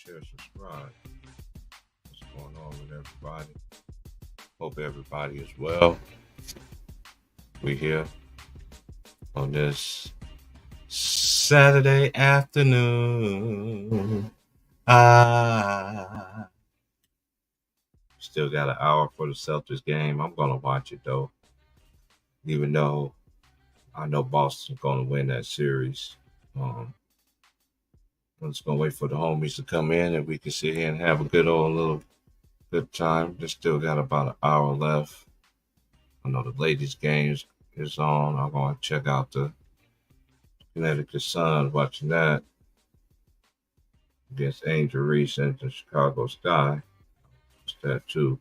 share, subscribe. What's going on with everybody? Hope everybody is well. We here on this Saturday afternoon. I still got an hour for the Celtics game. I'm gonna watch it though, even though I know Boston's gonna win that series. Um, I'm just gonna wait for the homies to come in and we can sit here and have a good old little good time. Just still got about an hour left. I know the ladies' games is on. I'm going to check out the Connecticut Sun, watching that against Angel Reese and the Chicago Sky. Watch that too.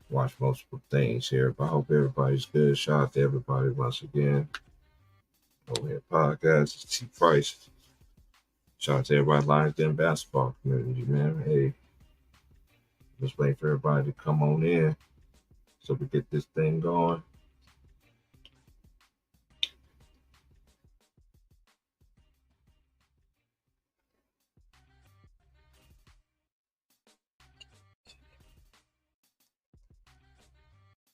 Watch multiple things here, but I hope everybody's good. Shout out to everybody once again. Over here, podcast. It's T Price. Shout out to everybody Lions Den basketball community, man. Hey, just waiting for everybody to come on in so we get this thing going.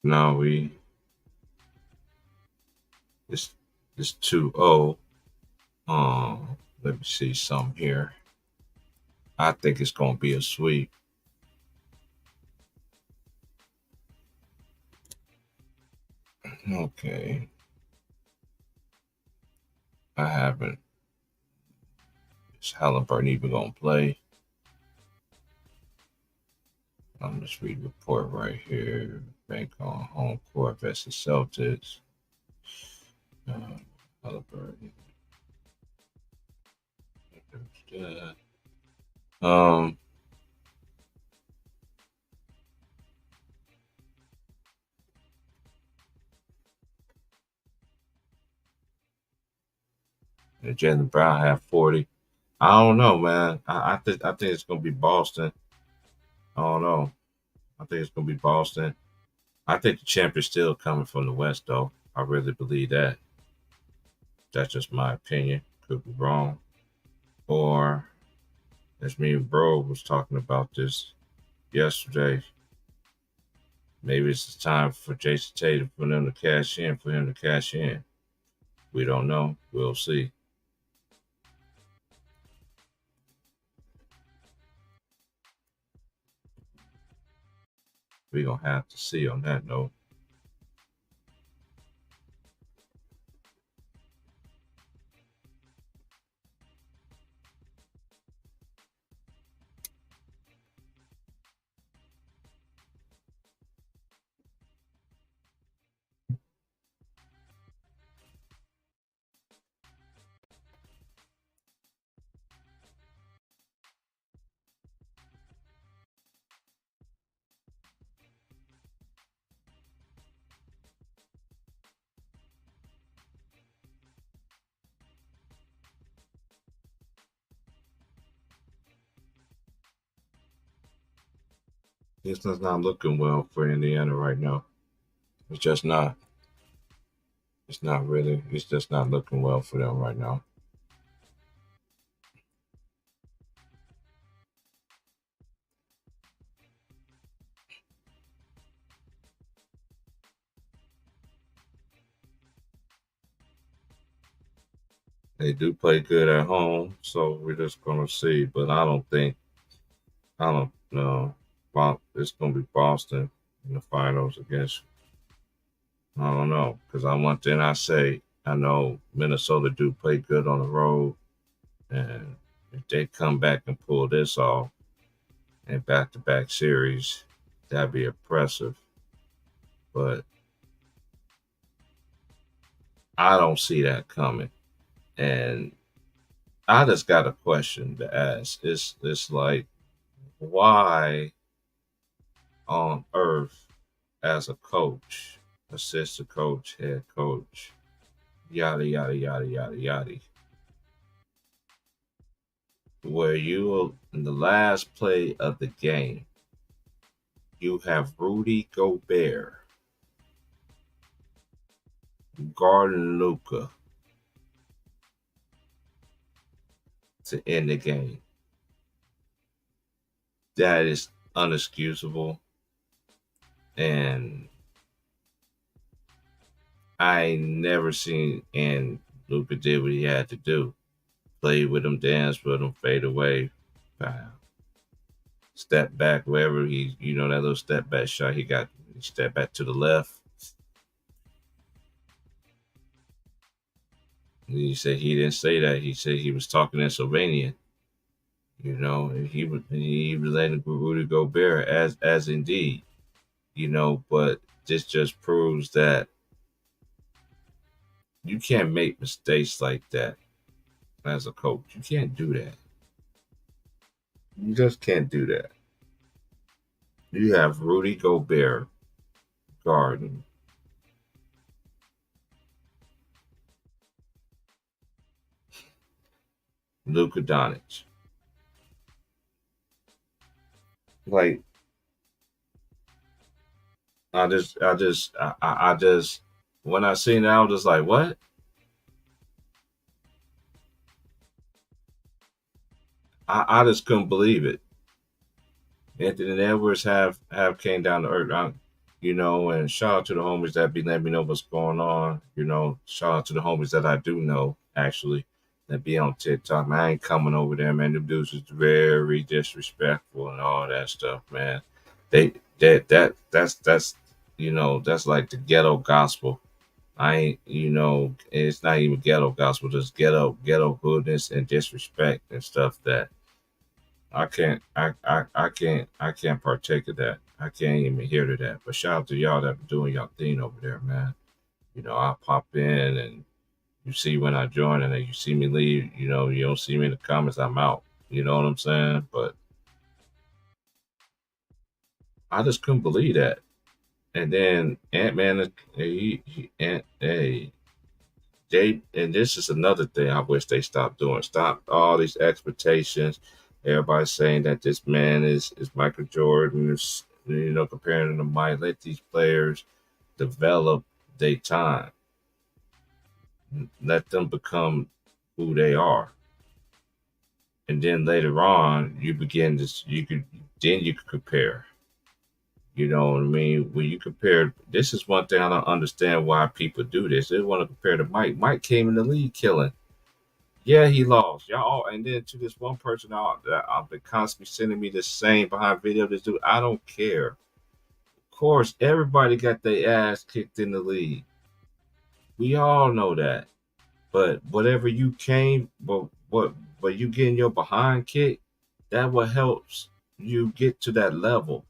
Now it's 2-0. Let me see some here. I think it's gonna be a sweep. Okay. I haven't. Is Halliburton even gonna play? I'm just reading the report right here. Bank on home court versus Celtics. Halliburton. Um, Jalen Brown had 40. I don't know, man. I think it's gonna be Boston. I don't know. I think it's gonna be Boston. I think the champion's still coming from the West, though. I really believe that. That's just my opinion. Could be wrong. Or as me and Bro was talking about this yesterday, maybe it's time for Jason Tatum for them to cash in, for him to cash in. We don't know. We'll see. We're gonna have to see on that note. It's just not looking well for Indiana right now. It's just not. It's not really. It's just not looking well for them right now. They do play good at home, so we're just gonna see. But I don't know. It's gonna be Boston in the finals against. I don't know because I want thing I say. I know Minnesota do play good on the road, and if they come back and pull this off in back-to-back series, that'd be impressive. But I don't see that coming. And I just got a question to ask. It's like, why on earth, as a coach, assistant coach, head coach, yada yada yada yada yada, where you in the last play of the game, you have Rudy Gobert guarding Luca to end the game. That is unexcusable. And I ain't never seen and Luca did what he had to do. Play with him, dance with him, fade away, bam. Step back wherever that little step back shot he got. He stepped back to the left. And he said he didn't say that. He said he was talking in Sylvanian. And he was letting Rudy Gobert as indeed. But this just proves that you can't make mistakes like that as a coach. You can't do that. You just can't do that. You have Rudy Gobert guarding Luka Doncic. Like I just when I seen it, I was just like, what? I just couldn't believe it. Anthony Edwards have came down to earth. And shout out to the homies that be letting me know what's going on. Shout out to the homies that I do know actually that be on TikTok. Man, I ain't coming over there, man. Them dudes is very disrespectful and all that stuff, man. They that's like the ghetto gospel. I ain't, it's not even ghetto gospel, just ghetto goodness and disrespect and stuff that I can't partake of that. I can't even hear to that. But shout out to y'all that be doing y'all thing over there, man. I pop in and you see when I join and then you see me leave, you don't see me in the comments, I'm out. You know what I'm saying? But I just couldn't believe that. And then Ant Man, hey, and this is another thing I wish they stopped doing. Stop all these expectations. Everybody saying that this man is Michael Jordan, comparing him to Mike. Let these players develop their time. Let them become who they are. And then later on, you could compare. You know what I mean? When you compare, this is one thing I don't understand why people do this. They want to compare to Mike. Mike came in the league killing. Yeah, he lost. Y'all, and then to this one person out that I've been constantly sending me the same behind video. This dude, I don't care. Of course, everybody got their ass kicked in the league. We all know that. But whatever you came, but you getting your behind kicked, that what helps you get to that level.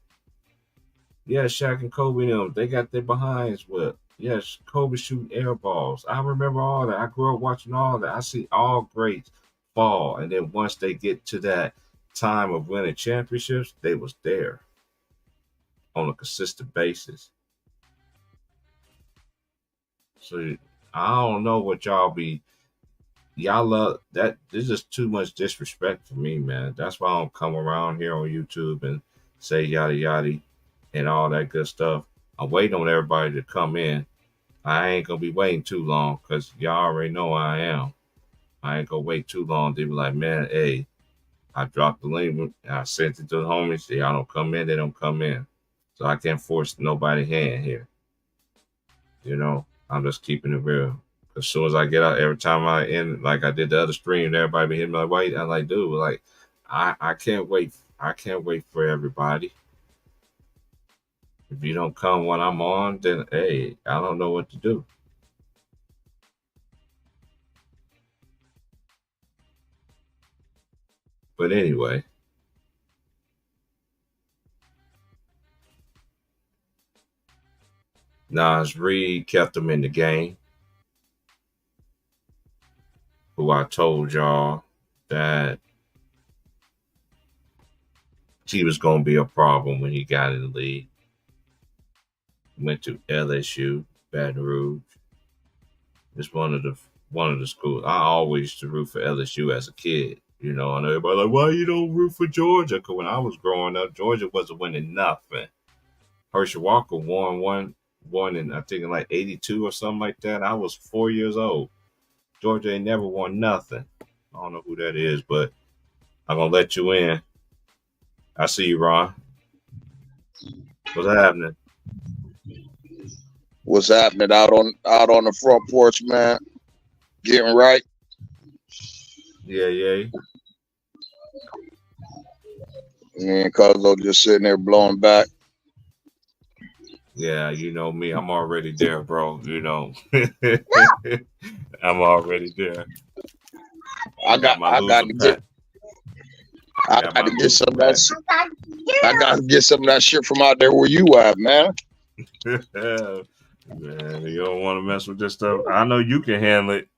Yeah, Shaq and Kobe, they got their behinds whipped. Yes, Kobe shooting air balls. I remember all that. I grew up watching all that. I see all greats fall, and then once they get to that time of winning championships, they was there on a consistent basis. So I don't know what y'all love that. This is too much disrespect for me, man. That's why I don't come around here on YouTube and say yada yada and all that good stuff. I'm waiting on everybody to come in. I ain't gonna be waiting too long because y'all already know I am. I ain't gonna wait too long. They be like, man, hey, I dropped the link. I sent it to the homies. Y'all don't come in. They don't come in. So I can't force nobody hand here. I'm just keeping it real. As soon as I get out, every time I end, like I did the other stream, everybody be hitting me like, wait. I'm like, dude, like, I can't wait. I can't wait for everybody. If you don't come when I'm on, then hey, I don't know what to do. But anyway, Nas Reed kept him in the game, who I told y'all that he was going to be a problem when he got in the league. Went to LSU, Baton Rouge. It's one of the schools. I always used to root for LSU as a kid. And everybody like, why you don't root for Georgia? Because when I was growing up, Georgia wasn't winning nothing. Herschel Walker won in I think in like '82 or something like that. I was 4 years old. Georgia ain't never won nothing. I don't know who that is, but I'm gonna let you in. I see you, Ron. What's happening? What's happening out on the front porch, man? Getting right. Yeah, yeah. Me and Cuzzo just sitting there blowing back. Yeah, you know me. I'm already there, bro. You know. I'm already there. I I got got my I got loser to get pack. I I got got my to get loser some of that pack. I got to get some of that shit from out there where you at, man. Man, you don't want to mess with this stuff. I know you can handle it.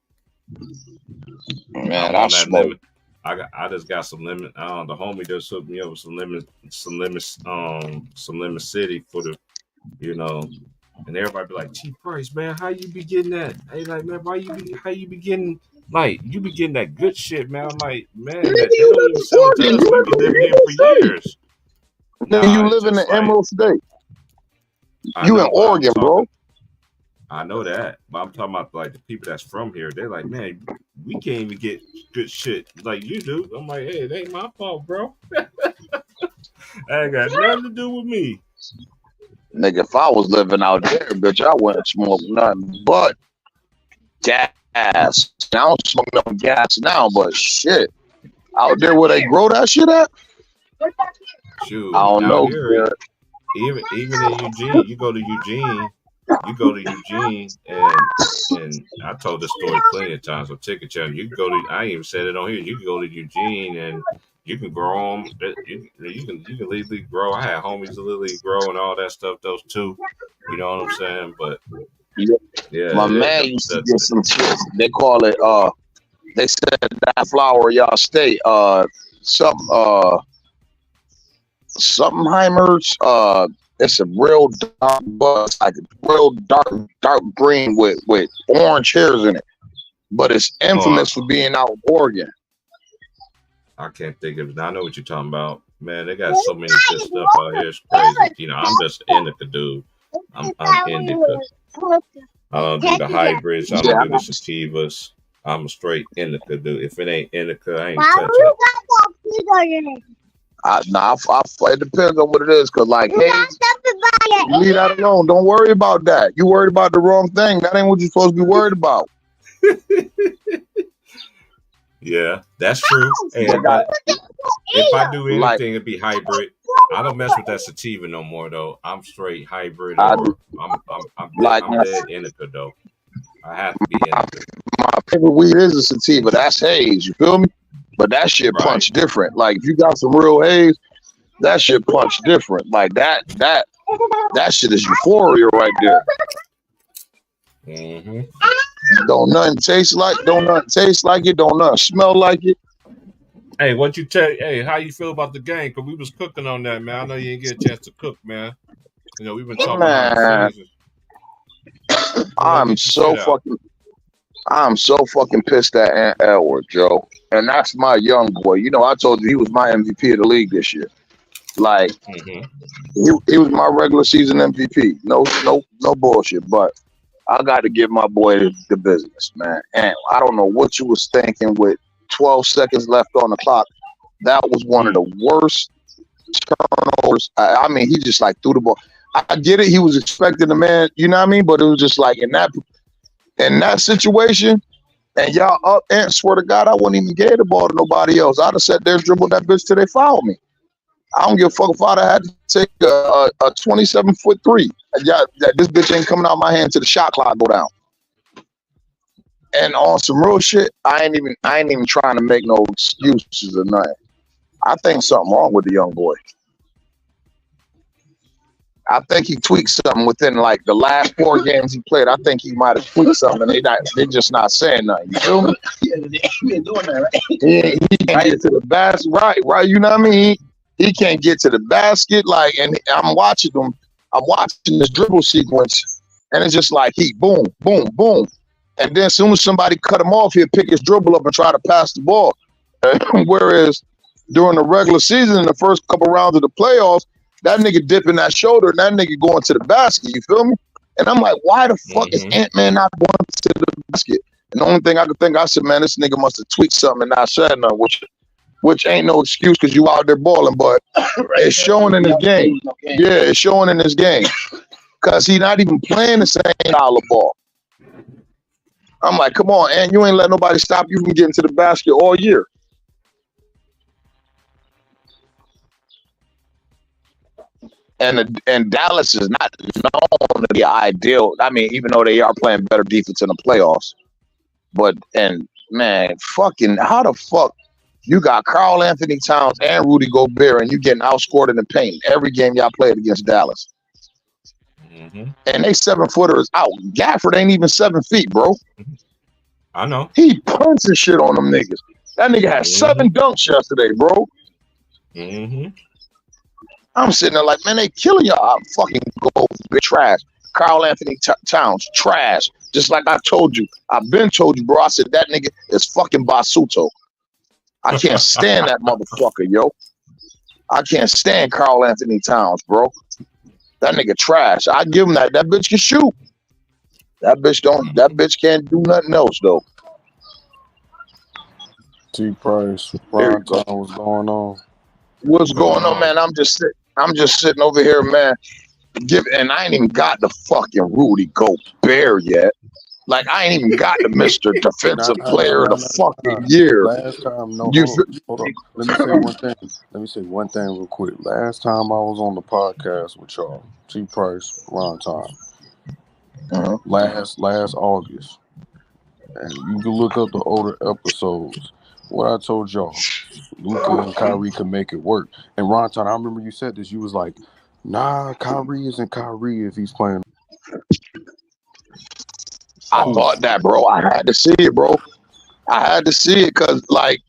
Man, I'm I on that smoke. limit. I just got some lemon. The homie just hooked me up with some lemon city for the you know. And everybody be like, T Price, man, how you be getting that? Hey, like, man, how you be getting like you be getting that good shit, man? I'm like, man, Nigga, that you don't live even in sell it to Oregon. us. You We live be in the living here Emerald for State. years. Nigga, Nah, you it's live in just the like Emerald State. I You in know, but I'm Oregon, bro. talking. I know that, but I'm talking about like the people that's from here. They're like, man, we can't even get good shit like you do. I'm like, hey, it ain't my fault, bro. That ain't got nothing to do with me. Nigga, if I was living out there, bitch, I wouldn't smoke nothing but gas. I don't smoke no gas now, but shit. Out there where they grow that shit at? I Shoot, don't out know, here, man. even in Eugene, you go to Eugene, and I told this story plenty of times on Ticket Channel. You can go to, I ain't even said it on here. You can go to Eugene and you can grow them. You can legally grow. I had homies that legally grow and all that stuff. Those two, you know what I'm saying? But Yeah, yeah, my man used to get the some shit. They call it they said that flower y'all state some somethingheimers it's a real dark buzz, like a real dark green with orange hairs in it. But it's oh, infamous for being out in Oregon. I can't think of it. I know what you're talking about. Man, they got so many good stuff out here. It's crazy. You know, I'm just indica dude. I'm indica. I don't do the hybrids. I don't Yeah, do the sativas. I'm a straight indica dude. If it ain't indica, I ain't touching it. it depends on what it is, cause like, hey, leave that alone. Don't worry about that. You worried about the wrong thing. That ain't what you're supposed to be worried about. Yeah, that's true. They And got but if I do like anything, it'd be hybrid. I don't mess with that sativa no more though. I'm straight hybrid I or I'm dead like I'm dead indica though. I have to be indica. my favorite weed is a sativa. That's haze. You feel me? But that shit Right. punch different. Like if you got some real haze, that shit punch different. Like that shit is euphoria right there. Hmm. Don't nothing taste like it, don't nothing smell like it. Hey, what you tell? Hey, how you feel about the game? Cause we was cooking on that, man. I know you didn't get a chance to cook, man. You know we've been talking behind the Man, scenes. What I'm get your shit so out? fucking I'm so fucking pissed at Ant Edwards, Joe. And that's my young boy. You know, I told you he was my MVP of the league this year. Like Hmm. he was my regular season MVP. No bullshit. But I got to give my boy the business, man. And I don't know what you was thinking with 12 seconds left on the clock. That was one of Mm. the worst turnovers. I mean, he just like threw the ball. I get it. He was expecting the man, you know what I mean? But it was just like in that situation, and y'all up and swear to God, I wouldn't even give the ball to nobody else. I'd have sat there and dribbled that bitch till they fouled me. I don't give a fuck if I'd have had to take a 27-foot three. Yeah, this bitch ain't coming out of my hand till the shot clock go down. And on some real shit, I ain't even trying to make no excuses or nothing. I think something wrong with the young boy. I think he tweaked something within like the last 4 games he played. I think he might have tweaked something. They just not saying nothing. You feel me? He ain't doing that, right? He can't get to the basket. Right. You know what I mean? He can't get to the basket. Like, and I'm watching him. I'm watching this dribble sequence, and it's just like he boom, boom, boom. And then as soon as somebody cut him off, he'll pick his dribble up and try to pass the ball. Whereas during the regular season, in the first couple rounds of the playoffs, that nigga dipping that shoulder and that nigga going to the basket. You feel me? And I'm like, why the fuck is Hmm. Ant-Man not going to the basket? And the only thing I could think, I said, man, this nigga must have tweaked something and not said nothing. Which which ain't no excuse because you out there balling, but it's showing in his game. Yeah, it's showing in his game because he's not even playing the same style of ball. I'm like, come on, and you ain't let nobody stop you from getting to the basket all year. And Dallas is not known to be ideal. I mean, even though they are playing better defense in the playoffs, but and man, fucking how the fuck you got Karl Anthony Towns and Rudy Gobert and you getting outscored in the paint every game y'all played against Dallas, and they 7-footers out. Gafford ain't even 7 feet, bro. I know. He punching shit on them niggas. That nigga had 7 dunks yesterday, bro. I'm sitting there like, man, they killing y'all. I'm fucking Gobert trash. Karl Anthony Towns trash. Just like I told you. I've been told you, bro. I said that nigga is fucking Basuto. I can't stand that motherfucker, yo. I can't stand Karl Anthony Towns, bro. That nigga trash. I give him that. That bitch can shoot. That bitch can't do nothing else though. T Price, Ron Time, what's going on? What's going on, man? I'm just sitting over here, man. And I ain't even got the fucking Rudy Gobert yet. Like I ain't even got the Mr. Defensive Player of the fucking year. Last time, hold on. Let me say one thing real quick. Last time I was on the podcast with y'all, T Price, Ron Time. Last August, and you can look up the older episodes. What I told y'all, Luka and Kyrie can make it work. And Ron Town, I remember you said this. You was like, "Nah, Kyrie isn't Kyrie if he's playing." I thought that, bro. I had to see it, bro. I had to see it because, like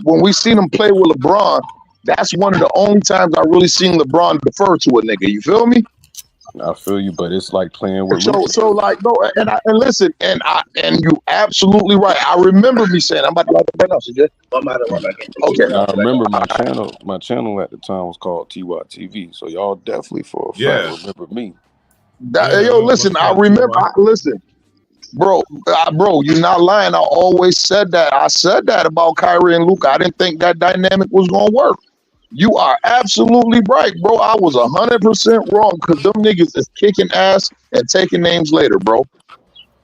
when we seen him play with LeBron, that's one of the only times I really seen LeBron defer to a nigga. You feel me? I feel you, but it's like playing with so like no, and listen, and you absolutely right. I remember me saying, I'm about to write that down, CJ. Okay. I remember my channel at the time was called TYTV, so y'all definitely for a fact remember me. Listen, I remember. Listen, bro, you're not lying. I always said that. I said that about Kyrie and Luka. I didn't think that dynamic was gonna work. You are absolutely right, bro. I was 100% wrong because them niggas is kicking ass and taking names later, bro.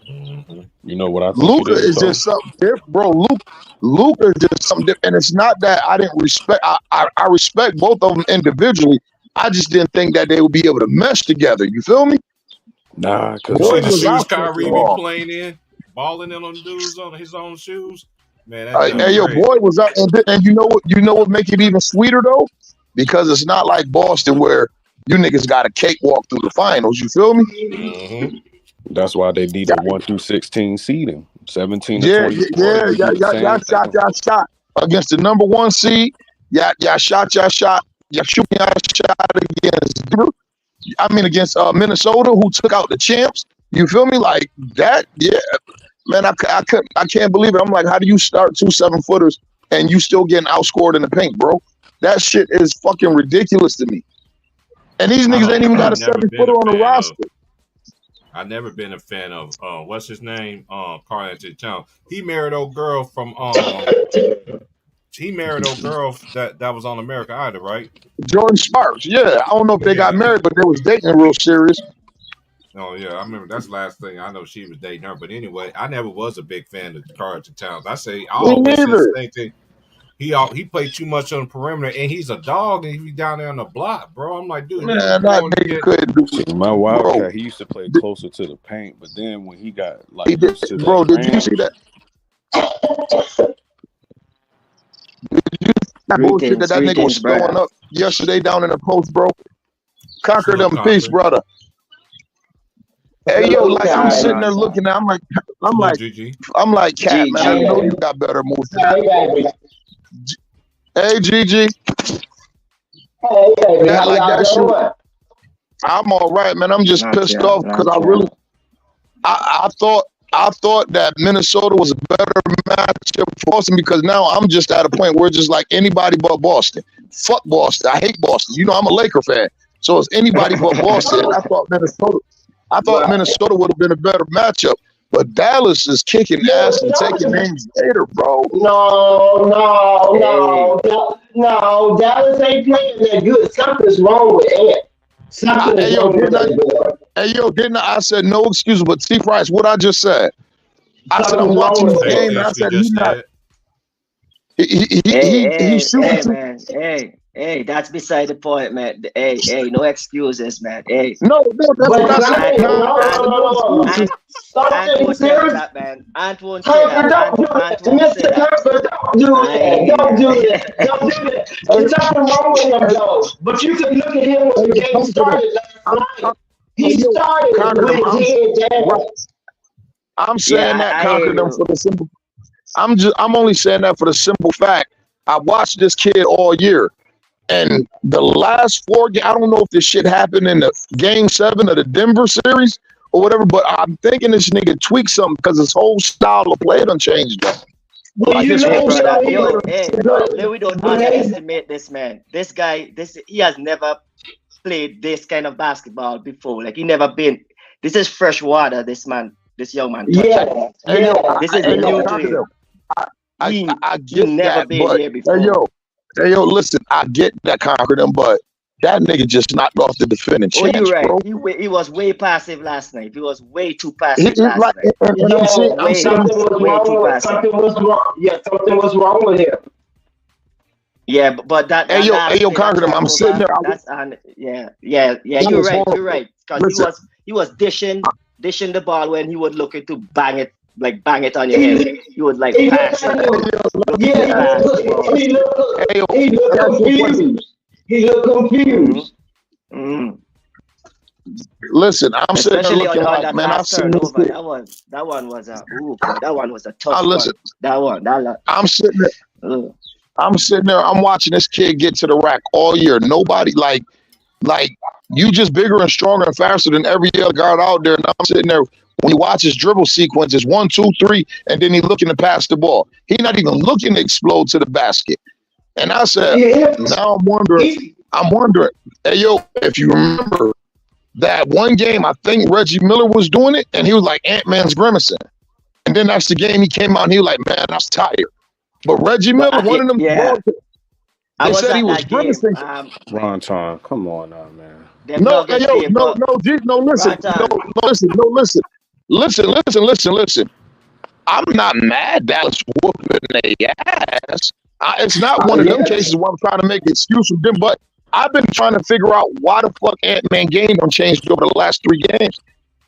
You know what I think Luka is just something different, bro. Luka is just something different. And it's not that I didn't respect. I respect both of them individually. I just didn't think that they would be able to mesh together. You feel me? Nah, because the shoes Kyrie be playing in, balling in on dudes on his own shoes. Man, hey, your boy was up, and you know what make it even sweeter though, because it's not like Boston where you niggas got a cakewalk through the finals. You feel me? That's why they need a 1 through 16 seeding, 17 to 24. Y'all shot against the number 1 seed. Y'all shot. Y'all shooting y'all shot against Minnesota, who took out the champs. You feel me? Like that? Yeah. Man, I can't believe it. I'm like, how do you start 2 7-footers and you still getting outscored in the paint, bro? That shit is fucking ridiculous to me. And these niggas ain't even got a 7-footer on the roster. I've never been a fan of what's his name? Karl Anthony Towns. He married old girl from that was on American Idol, right? Jordan Sparks. Yeah, I don't know if they got married, but they was dating real serious. Oh yeah, I remember that's the last thing I know. She was dating her, but anyway, I never was a big fan of Karl Anthony Towns. I always say the same thing. He played too much on the perimeter, and he's a dog, and he be down there on the block, bro. I'm like, dude, man, that nigga couldn't do it. My Wildcat, he used to play closer to the paint, but then when he got like did you see that? Did you see that bullshit that nigga was throwing up yesterday down in the post, bro? Conquer them peace, brother. Hey yo, like I'm sitting there looking at, I'm like, Cat, man. I know you got better moves. Hey, Gigi. Hey, man, how y'all doing? I'm all right, man. I'm just pissed off because I thought that Minnesota was a better matchup for Boston because now I'm just at a point where it's just like anybody but Boston. Fuck Boston. I hate Boston. You know, I'm a Laker fan, so it's anybody but Boston. I thought Minnesota would have been a better matchup. But Dallas is kicking ass and taking names later, bro. No. Dallas ain't playing that good. Something's wrong with Ant. Something is wrong with that boy. Hey, yo, didn't I said no excuse, but T. Price, what I just said. I said I'm watching the game, and I said he's not. He's shooting. Hey, that's beside the point, man. Hey, no excuses, man. Hey. No, that's what I said. Ant won't say that, man. Ant won't say that. Mr. Kirkland, don't do that. Don't do that. There's nothing wrong with him, though. But you can look at him when the game started last night. He started with his head down. I'm saying that conquered them for the simple. I'm only saying that for the simple fact I watched this kid all year, and the last 4 games, I don't know if this shit happened in the game 7 of the Denver series or whatever, but I'm thinking this nigga tweaked something because his whole style of play done changed. Well, like we don't underestimate this man. This guy, he has never played this kind of basketball before. Like he never been. This is fresh water. This young man. Yeah. This is new to him. I get never that, been but here before. Hey yo, listen, I get that conquered him, but that nigga just knocked off the defending champs, you're right. bro. He was way passive last night. He was way too passive last night. Something was wrong. Yeah, something was wrong with him. Yeah, but that. Hey yo, conquered him. I'm sitting there. Yeah. You're right. Because he was dishing the ball when he would looking to bang it on your head. He would pass it. He looked confused. Mm-hmm. Listen, I'm sitting there looking like, man, I've seen this kid. That one was a tough one. I'm sitting there. I'm watching this kid get to the rack all year. Nobody like you just bigger and stronger and faster than every other guard out there. And I'm sitting there. When you watch his dribble sequences, 1, 2, 3, and then he's looking to pass the ball. He's not even looking to explode to the basket. And I said, now I'm wondering, hey, yo, if you remember that one game, I think Reggie Miller was doing it, and he was like Ant-Man's grimacing. And then that's the game he came out, and he was like, man, I was tired. But Reggie Miller, one of them, they said he was grimacing. Ron Time, come on now, man. Listen. I'm not mad Dallas whooping their ass. It's not one of them cases where I'm trying to make an excuse for them, but I've been trying to figure out why the fuck Ant-Man game done changed over the last 3 games.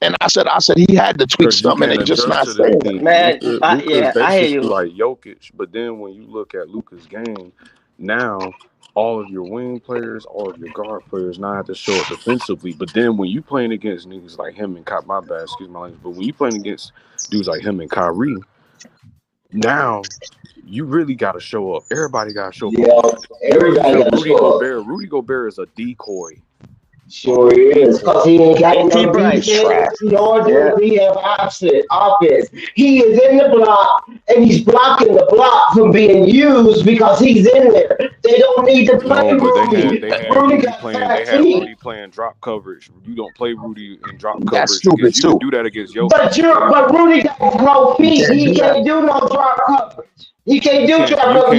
And I said he had to tweak something and just not saying it. Man, I hear you. Like Jokic, but then when you look at Luka's game, now all of your wing players, all of your guard players now have to show up defensively. But then when you playing against niggas like him and excuse my language, but when you playing against dudes like him and Kyrie, now you really got to show up. Everybody got to show up. Rudy Gobert is a decoy. Sure is, because he ain't got no defense, nor does he have offense. He is in the block, and he's blocking the block from being used because he's in there. They don't need to play Rudy. They had Rudy playing drop coverage. You don't play Rudy in drop coverage. That's stupid too. You do that against Jokic. But Rudy got no feet. He can't do no drop coverage. He can't do drop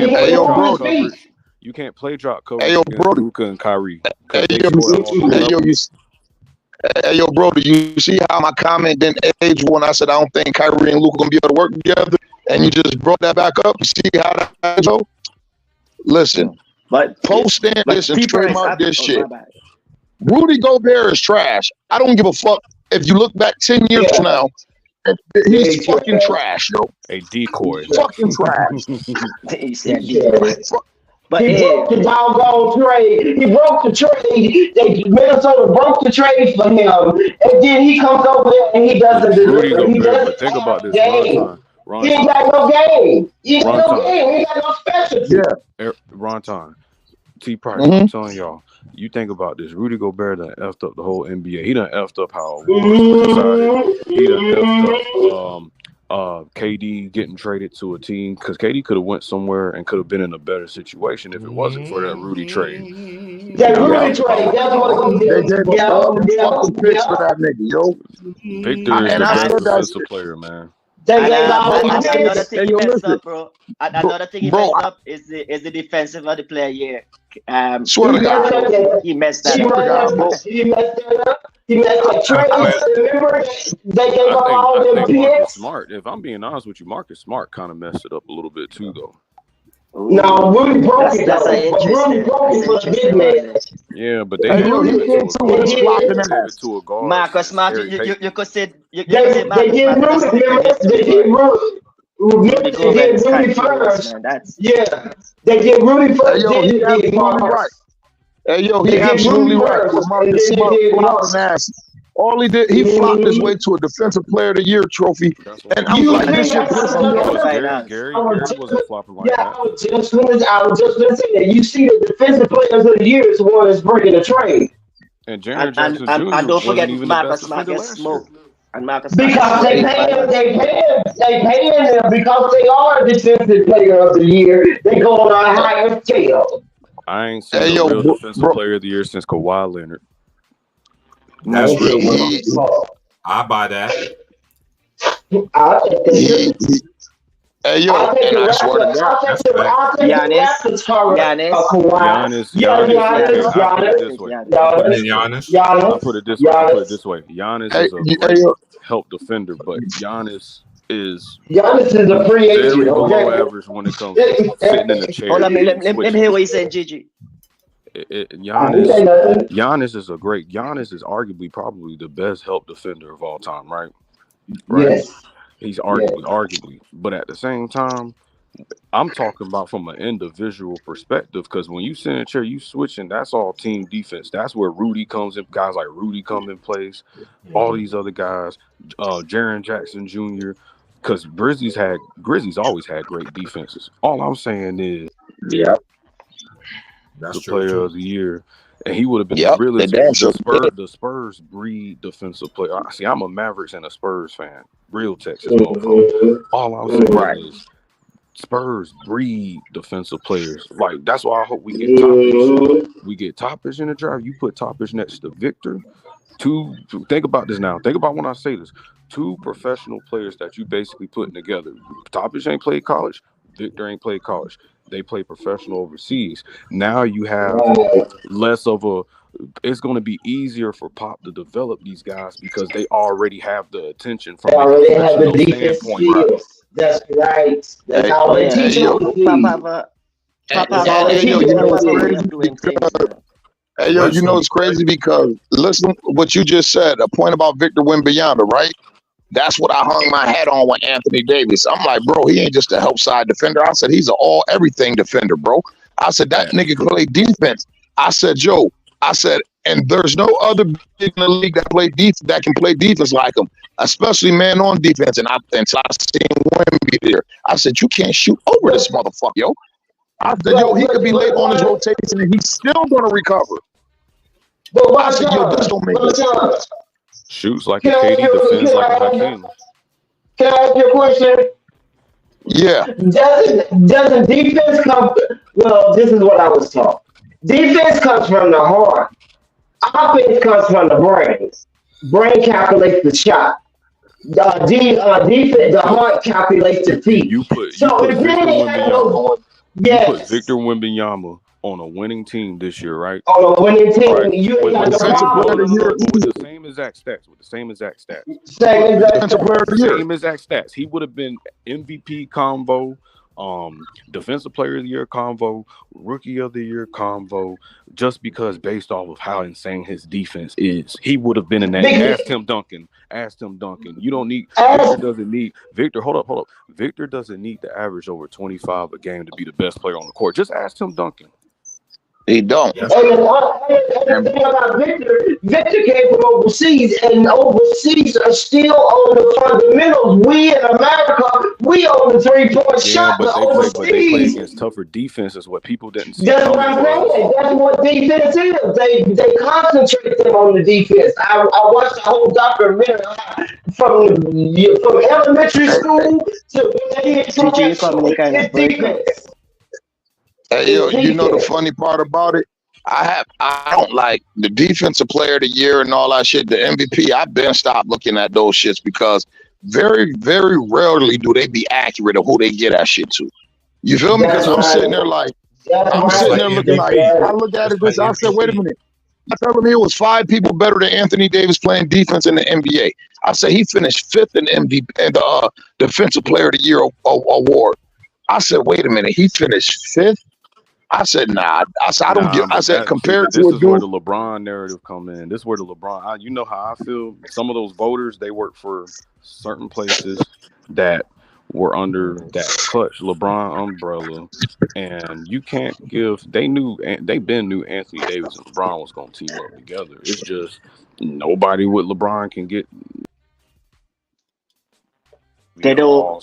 coverage. You can't play drop coverage against Luka and Kyrie. Hey, yo, bro, do you see how my comment didn't age when I said I don't think Kyrie and Luka gonna be able to work together? And you just brought that back up. You see how that go? Listen, post stand this and trademark this shit. Rudy Gobert is trash. I don't give a fuck if you look back 10 years from now. He's fucking trash, yo. A decoy. Fucking trash. He said decoy. But he broke the doggone trade. He broke the trade. Minnesota broke the trade for him, and then he comes over there and he doesn't deliver. He doesn't think about this. Ron he ain't got no game. He ain't got no game. He ain't got no specialty. Yeah. Ron Time. T. Price, I'm telling y'all. You think about this. Rudy Gobert done effed up the whole NBA. He done effed up how he done effed up KD getting traded to a team because KD could have went somewhere and could have been in a better situation if it wasn't for that Rudy trade. That Rudy trade, that's what he They did. gave up all the fucking picks for that nigga, yo. Victor is And the I best said that defensive player, man. They And, gave all the another picks. thing Hey, he yo, messed listen. up, bro. Another thing he Bro, messed up is the defensive of the player year. Swear to God. He messed that He up. God, bro. messed that up. He messed that trade. Remember, they gave up I all them think Marcus picks. Smart, if I'm being honest with you, Marcus Smart kind of messed it up a little bit too, though. No, Rudy broke it That's though. an Rudy broke it for the big man. Yeah, but they Hey, had yo, to he give did it too with his flopping to ass. a guard. Marcus Smart, Gary Payton. you could say They did Rudy. Remember, they did Rudy. Remember, they did Rudy first. Man, that's Yeah, they did Rudy first. Hey, yo, he absolutely right. Hey, yo, he They did absolutely Rudy right. first, With Marcus and then Smart they did flopping Marcus. ass. All he did, he flopped his way to a Defensive Player of the Year trophy. And I'm You like, think this shit that's pissed how me it's off. done? Gary wasn't flopping like Yeah, that. I was just gonna say that. You see the defensive players of the year is one that's breaking the trade. And Jaren Jackson Jr. and don't wasn't forget even the Marcus best Smart defender gets last year. smoked. And Marcus Because they paying them because they are defensive player of the year. They go on a higher scale. I ain't seen Hey, a yo, real defensive bro. player of the year since Kawhi Leonard. That's real. He- I buy that. I think they he- should. he- Hey, yo, I think and the I swear to Raptors. God, I think the Raptors cover Giannis. Kawhi. Giannis. Yeah, Okay, I'll put it Giannis. this way. Giannis. I'll put it this way. Giannis hey, is a hey, great yo, help defender, but Giannis is Giannis is a free very agent. below Okay. average when it comes to sitting in the chair. Hold on, let me switching. hear what you saying, Gigi. Giannis is a great. Giannis is arguably probably the best help defender of all time, right? Yes. He's arguably, but at the same time, I'm talking about from an individual perspective because when you sit in a chair, you switching. That's all team defense. That's where Rudy comes in. Guys like Rudy come in place. All these other guys, Jaren Jackson Jr. Because Grizzlies always had great defenses. All I'm saying is, That's the true, player too. of the year, and he would have been they damn sure the Spurs breed defensive player. See, I'm a Mavericks and a Spurs fan, real Texas motherfucker. All I'm saying is Spurs breed defensive players. Like that's why I hope we get Toppich. We get Toppich in the draft. You put Toppich next to Victor. Think about this now. Think about when I say this. 2 professional players that you basically putting together. Toppich ain't played college. Victor ain't played college. They play professional overseas. Now you have less of a. It's going to be easier for Pop to develop these guys because they already have the attention from a professional standpoint. Skills. That's right. That's how they teach you. Hey, yo, you know it's crazy because listen what you just said, a point about Victor Wembanyama, right? That's what I hung my hat on with Anthony Davis. I'm like, bro, he ain't just a help side defender. I said, he's an all everything defender, bro. I said, that nigga can play defense. I said, Joe, and there's no other big in the league that can play defense like him, especially man on defense. And until I seen Wemby there, I said, you can't shoot over this motherfucker, yo. I said, yo, he could be late on his rotation and he's still going to recover. But I said, yo, this don't make sense. Shoots like a KD, defends like a Hakeem. Can I ask you a question? Yeah. Doesn't defense come? Well, this is what I was taught. Defense comes from the heart. Offense comes from the brain. Brain calculates the shot. The heart calculates the feet. You put Victor Wembanyama on a winning team this year, right? On a winning team, right. You ain't got with the same exact stats. Same exact stats. He would have been MVP combo, defensive player of the year combo, rookie of the year combo, just because based off of how insane his defense is. He would have been in that. Ask Tim Duncan. You don't need Victor. Hold up. Victor doesn't need to average over 25 a game to be the best player on the court. Just ask Tim Duncan. He don't. And the thing about Victor came from overseas, and overseas are still on the fundamentals. We in America, we on the 3-point shot, but they play against tougher defenses. What people didn't see. That's what I'm saying. That's what defense is. They concentrate them on the defense. I watched the whole documentary. from elementary school to his defense. Hey, yo, you know the funny part about it? I don't like the defensive player of the year and all that shit, the MVP. I've been stopped looking at those shits because very, very rarely do they be accurate of who they get that shit to. You feel me? Because I'm sitting there like, I'm sitting there looking like, I look at it this, I said, wait a minute. You're telling me it was 5 people better than Anthony Davis playing defense in the NBA. I said he finished 5th in MVP and the Defensive Player of the Year award. I said, wait a minute, he finished 5th? I said, nah. I said, I don't get. I said, compared to a dude. This is where the LeBron narrative come in. This is where the LeBron. You know how I feel. Some of those voters, they work for certain places that were under that clutch LeBron umbrella, and you can't give. They knew Anthony Davis and LeBron was going to team up together. It's just nobody with LeBron can get. They don't.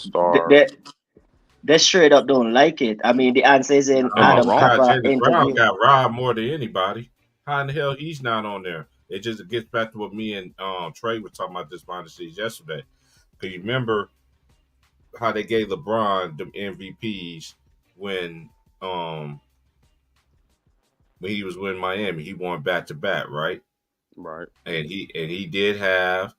They straight up don't like it. I mean, the answer is in Adam Copper interview. Brown got robbed more than anybody. How in the hell he's not on there? It just gets back to what me and Trey were talking about this behind the scenes yesterday. Because you remember how they gave LeBron the MVPs when he was with Miami. He won back-to-back, right? Right. And he did have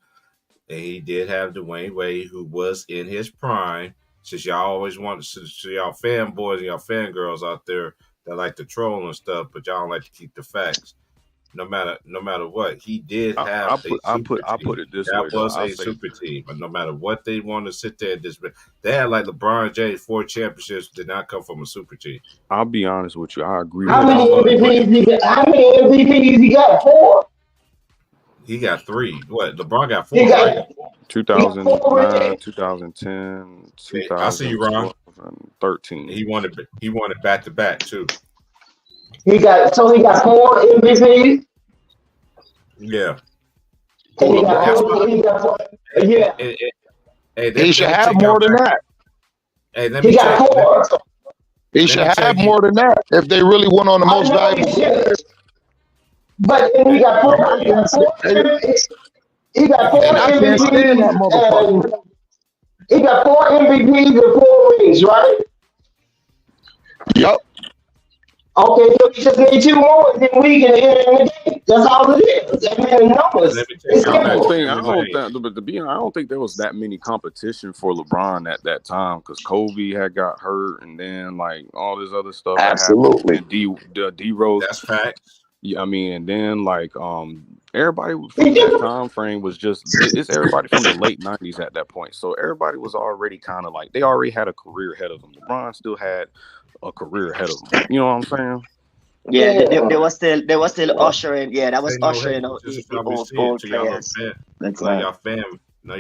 Dwayne Wade, who was in his prime. Since y'all always want to, y'all fanboys and y'all fangirls out there that like to troll and stuff, but y'all don't like to keep the facts. No matter what, he did have. I put it this way. That was a super team, but no matter what they want to sit there and dismiss, they had like LeBron James 4 championships did not come from a super team. I'll be honest with you. I agree. How many MVPs he got? 4. He got 3. What? LeBron got 4. Right? 2009, 2010, I see you, Ron. 2013. He wanted back to back too. He got 4 MVPs. Yeah. He should have more than that. Hey, let me check. He should have more than that if they really went on the most valuable players. But he got 4. He got 4 MVPs. He got 4 MVPs and 4 rings, right? Yep. Okay, so he just need 2 more, and then we can end the game. That's all it is. I mean, the numbers. I don't think there was that many competition for LeBron at that time because Kobe had got hurt, and then like all this other stuff. Absolutely. And D Rose. That's facts. Yeah, I mean, and then like everybody from that time frame was just it's everybody from the late 90s at that point. So everybody was already kind of like they already had a career ahead of them. LeBron still had a career ahead of them. You know what I'm saying? Yeah, they were still ushering. Yeah, that was ushering out the old players. That's right. Y'all fanboys and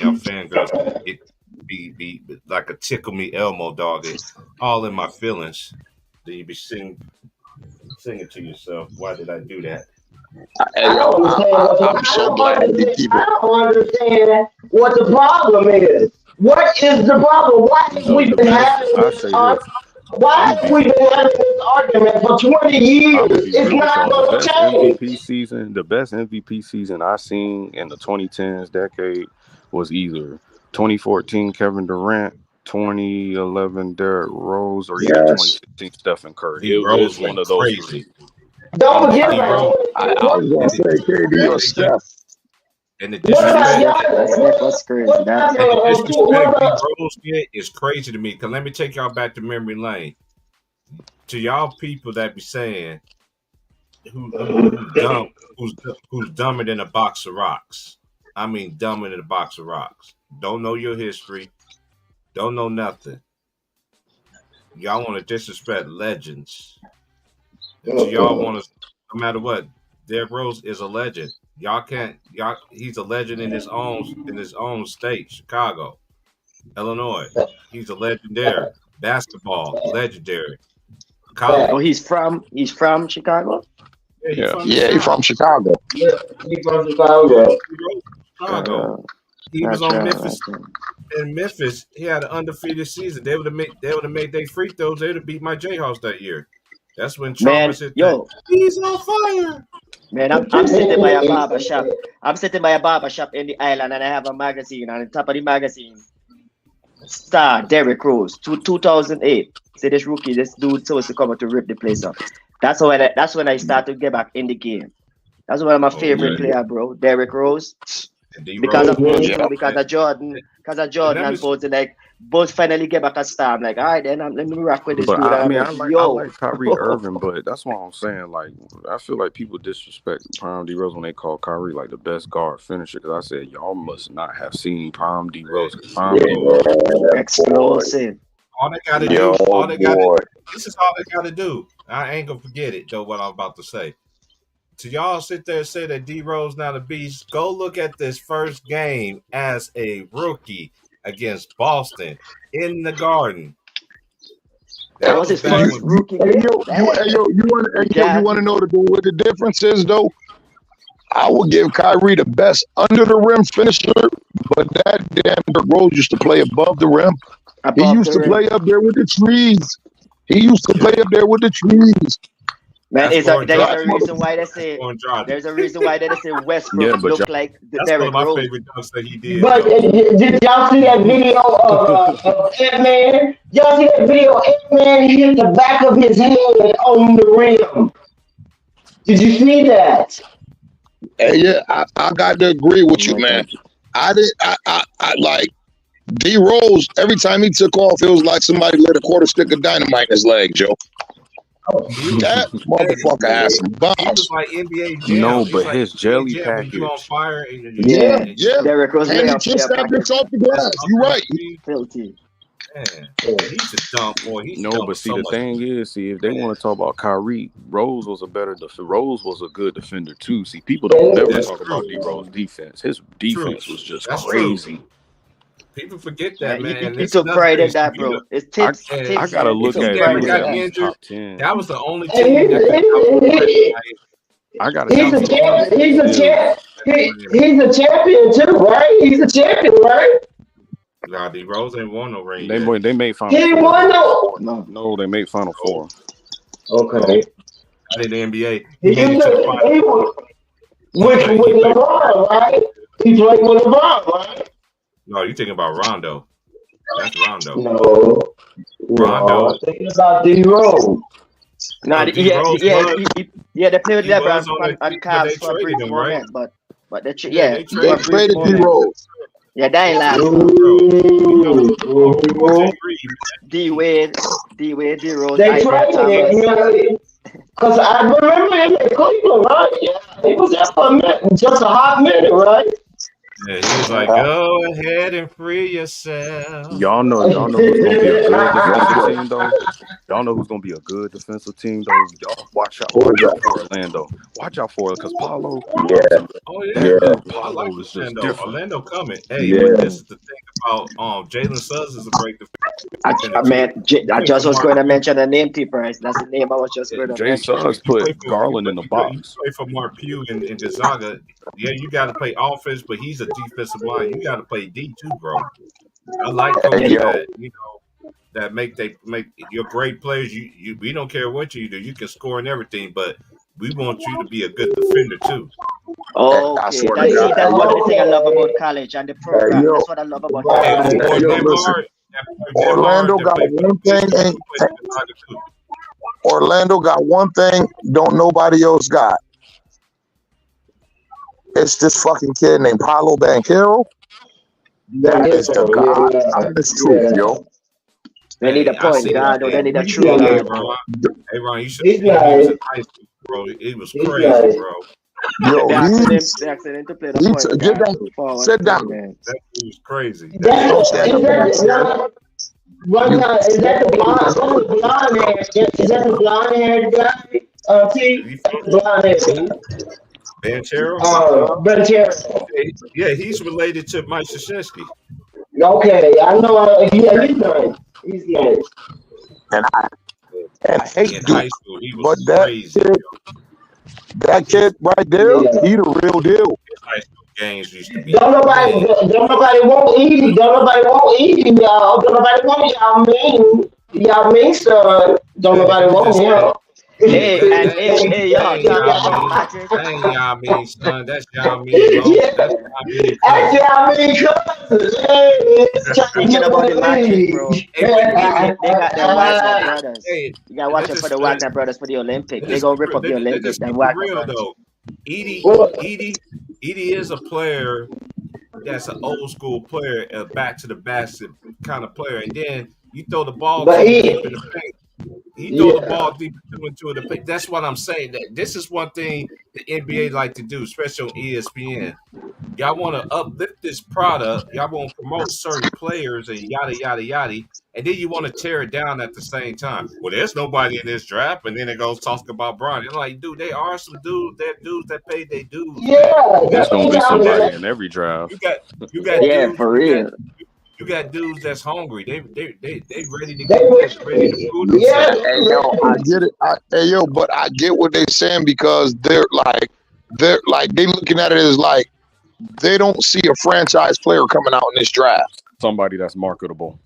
y'all fangirls. It be like a tickle me Elmo dog. It's all in my feelings. Then you be singing to yourself. Why did I do that? I'm so glad you keep it. I don't understand what the problem is. What is the problem? Why have we been having this argument? Why have we been having this argument for 20 years? It's not going to change. The best MVP season I seen in the 2010s decade was either 2014 Kevin Durant, 2011 Derrick Rose, or either 2016 Stephen Curry. It was one of those. Crazy. Don't forget about it. I was going to say KD or Steph. And the disrespect Rose is crazy to me. Because let me take y'all back to memory lane. To y'all people that be saying who's dumber than a box of rocks. I mean dumber than a box of rocks. Don't know your history. Don't know nothing. Y'all want to disrespect legends. So y'all want to, no matter what, Derrick Rose is a legend. He's a legend in his own state, Chicago, Illinois. He's a legendary. Basketball, legendary. College. Oh, he's from Chicago? He's from Chicago. Yeah, he's from Chicago. He was on Memphis. In Memphis, he had an undefeated season. They would have made their free throws. They would have beat my Jayhawks that year. That's when Chalmers said, "He's on fire." Man, I'm sitting by a barber shop. I'm sitting by a barber shop in the island, and I have a magazine. On the top of the magazine, star Derrick Rose, 2008. Say this rookie, this dude supposed to come out to rip the place up. That's when I start to get back in the game. That's one of my favorite player, bro. Derrick Rose. Because of Jordan and both like both finally get back a star. I'm like, all right, then let me rock with this dude. I like Kyrie Irving, but that's what I'm saying. Like, I feel like people disrespect Prime D Rose when they call Kyrie like the best guard finisher. Because I said y'all must not have seen Prime D Rose. Explosive. All they gotta do. This is all they gotta do. I ain't gonna forget it though. What I'm about to say. To y'all sit there and say that D Rose not a beast, go look at this first game as a rookie against Boston in the Garden. That was his first rookie game. You want to know what the difference is, though? I would give Kyrie the best under the rim finisher, but that damn Derrick Rose used to play above the rim. He used to play up there with the trees. Man, there's a reason why they say Westbrook look like the Derrick Rose. Favorite dunks that he did. But did y'all see that video of Ant-Man? Y'all see that video of Ant-Man hit the back of his head on the rim? Did you see that? Yeah, I got to agree with you, man. I like D Rose. Every time he took off, it was like somebody lit a quarter stick of dynamite in his leg, Joe. That motherfucker has some bombs. He was like NBA Jam. No, but his jelly package. On fire. Yeah. Derrick Rose and he kissed that bitch off the glass. You're right. Filthy. Man, he's a dumb boy. But see, the thing is, if they want to talk about Kyrie, Rose was a good defender too. See, people don't never talk about D Rose's defense. His defense was just crazy. People forget that, man. He took pride in that, bro. It's tips. I gotta look at it. Top 10. That was the only team that He's a champion too, right? He's a champion, right? Nah, D Rose ain't won no ring. They made Final Four. He won no. They made Final Four. Okay. I did the NBA. He with LeBron, right? He played with LeBron, right? No, you thinking about Rondo. That's Rondo. No. Rondo. I'm thinking about D Rose. They played with LeBron on Cavs for a brief moment, but they traded D Rose. Yeah, that ain't last. D Wade, D Rose. They traded him, because I remember him in Cleveland, right? Yeah, he was there for a minute, just a hot minute, right? Yeah, he was like, go ahead and free yourself. Y'all know who's gonna be a good defensive team though. Y'all know who's gonna be a good defensive team though. Y'all watch out for Orlando. Watch out for it, because Paolo. Paolo is just different. Orlando coming. Hey, but this is the thing about Jalen Suggs is a great defender. I just was going to mention the name, T-Price. That's the name I was just going to mention. Jay Suggs put Garland in the box. You play for Mark Pugh and Gonzaga. Yeah, you got to play offense, but he's a defensive line. You got to play D too, bro. I like coaches that that make your great players. We don't care what you do. You can score and everything, but we want you to be a good defender too. Oh, okay. That's one of the things I love about college and the program. That's what I love about college. Orlando got one thing. Orlando got one thing don't nobody else got. It's this fucking kid named Paolo Banchero. That is the god. That's truth, yo. They need a point guard, or they need a true guard. Hey, Ron, you should have seen him in high school, bro. It was crazy, bro. Yo, they asked him to play the point. Sit down. That was crazy. Is that the blonde hair? Is that the blonde hair guy? Blonde hair. Banchero? Yeah, he's related to Mike Krzyzewski. Okay, I know. He's nice. He's nice. And I hate in high school, he was crazy. That kid right there, he the real deal. His high school games used to be. Don't nobody want Edie. Don't nobody want Edie, y'all. Don't nobody want y'all mean son. Don't nobody want him. Hey, and hey, y'all, That ain't talking y'all about mean. Patrick. That ain't y'all mean, son. That's y'all mean, Mo. Yeah. That's y'all mean, Actually, cousin. I mean, cousins. Hey, it's trying to Speaking get about in the the Magic, bro, league. Hey, but they got them Wagner brothers. hey, You gotta watch let's out for just the Wagner brothers for the Olympic. They let's gonna rip up the let's Olympic. just Them keep it Wagner real brothers. though. Edie, Well, Edie is a player that's an old school player, a back to the basket kind of player. And then you throw the ball but to him deep in he, the paint. He throw the yeah, ball deep into the paint. That's what I'm saying. That this is one thing the NBA like to do, especially on ESPN. Y'all want to uplift this product. Y'all want to promote certain players and yada yada yada, and then you want to tear it down at the same time. Well, there's nobody in this draft, and then it goes talking about Bron. It's like, dude, there are some dudes that paid their dues, man. yeah, You It's got gonna be anytime somebody that, in every draft. you got you got Yeah, dudes for real. you got dudes that's hungry. They ready to they get wish, ready to prove yeah, themselves. Hey yo, I get it. Hey yo, but I get what they're saying because they're like they looking at it as like they don't see a franchise player coming out in this draft. Somebody that's marketable.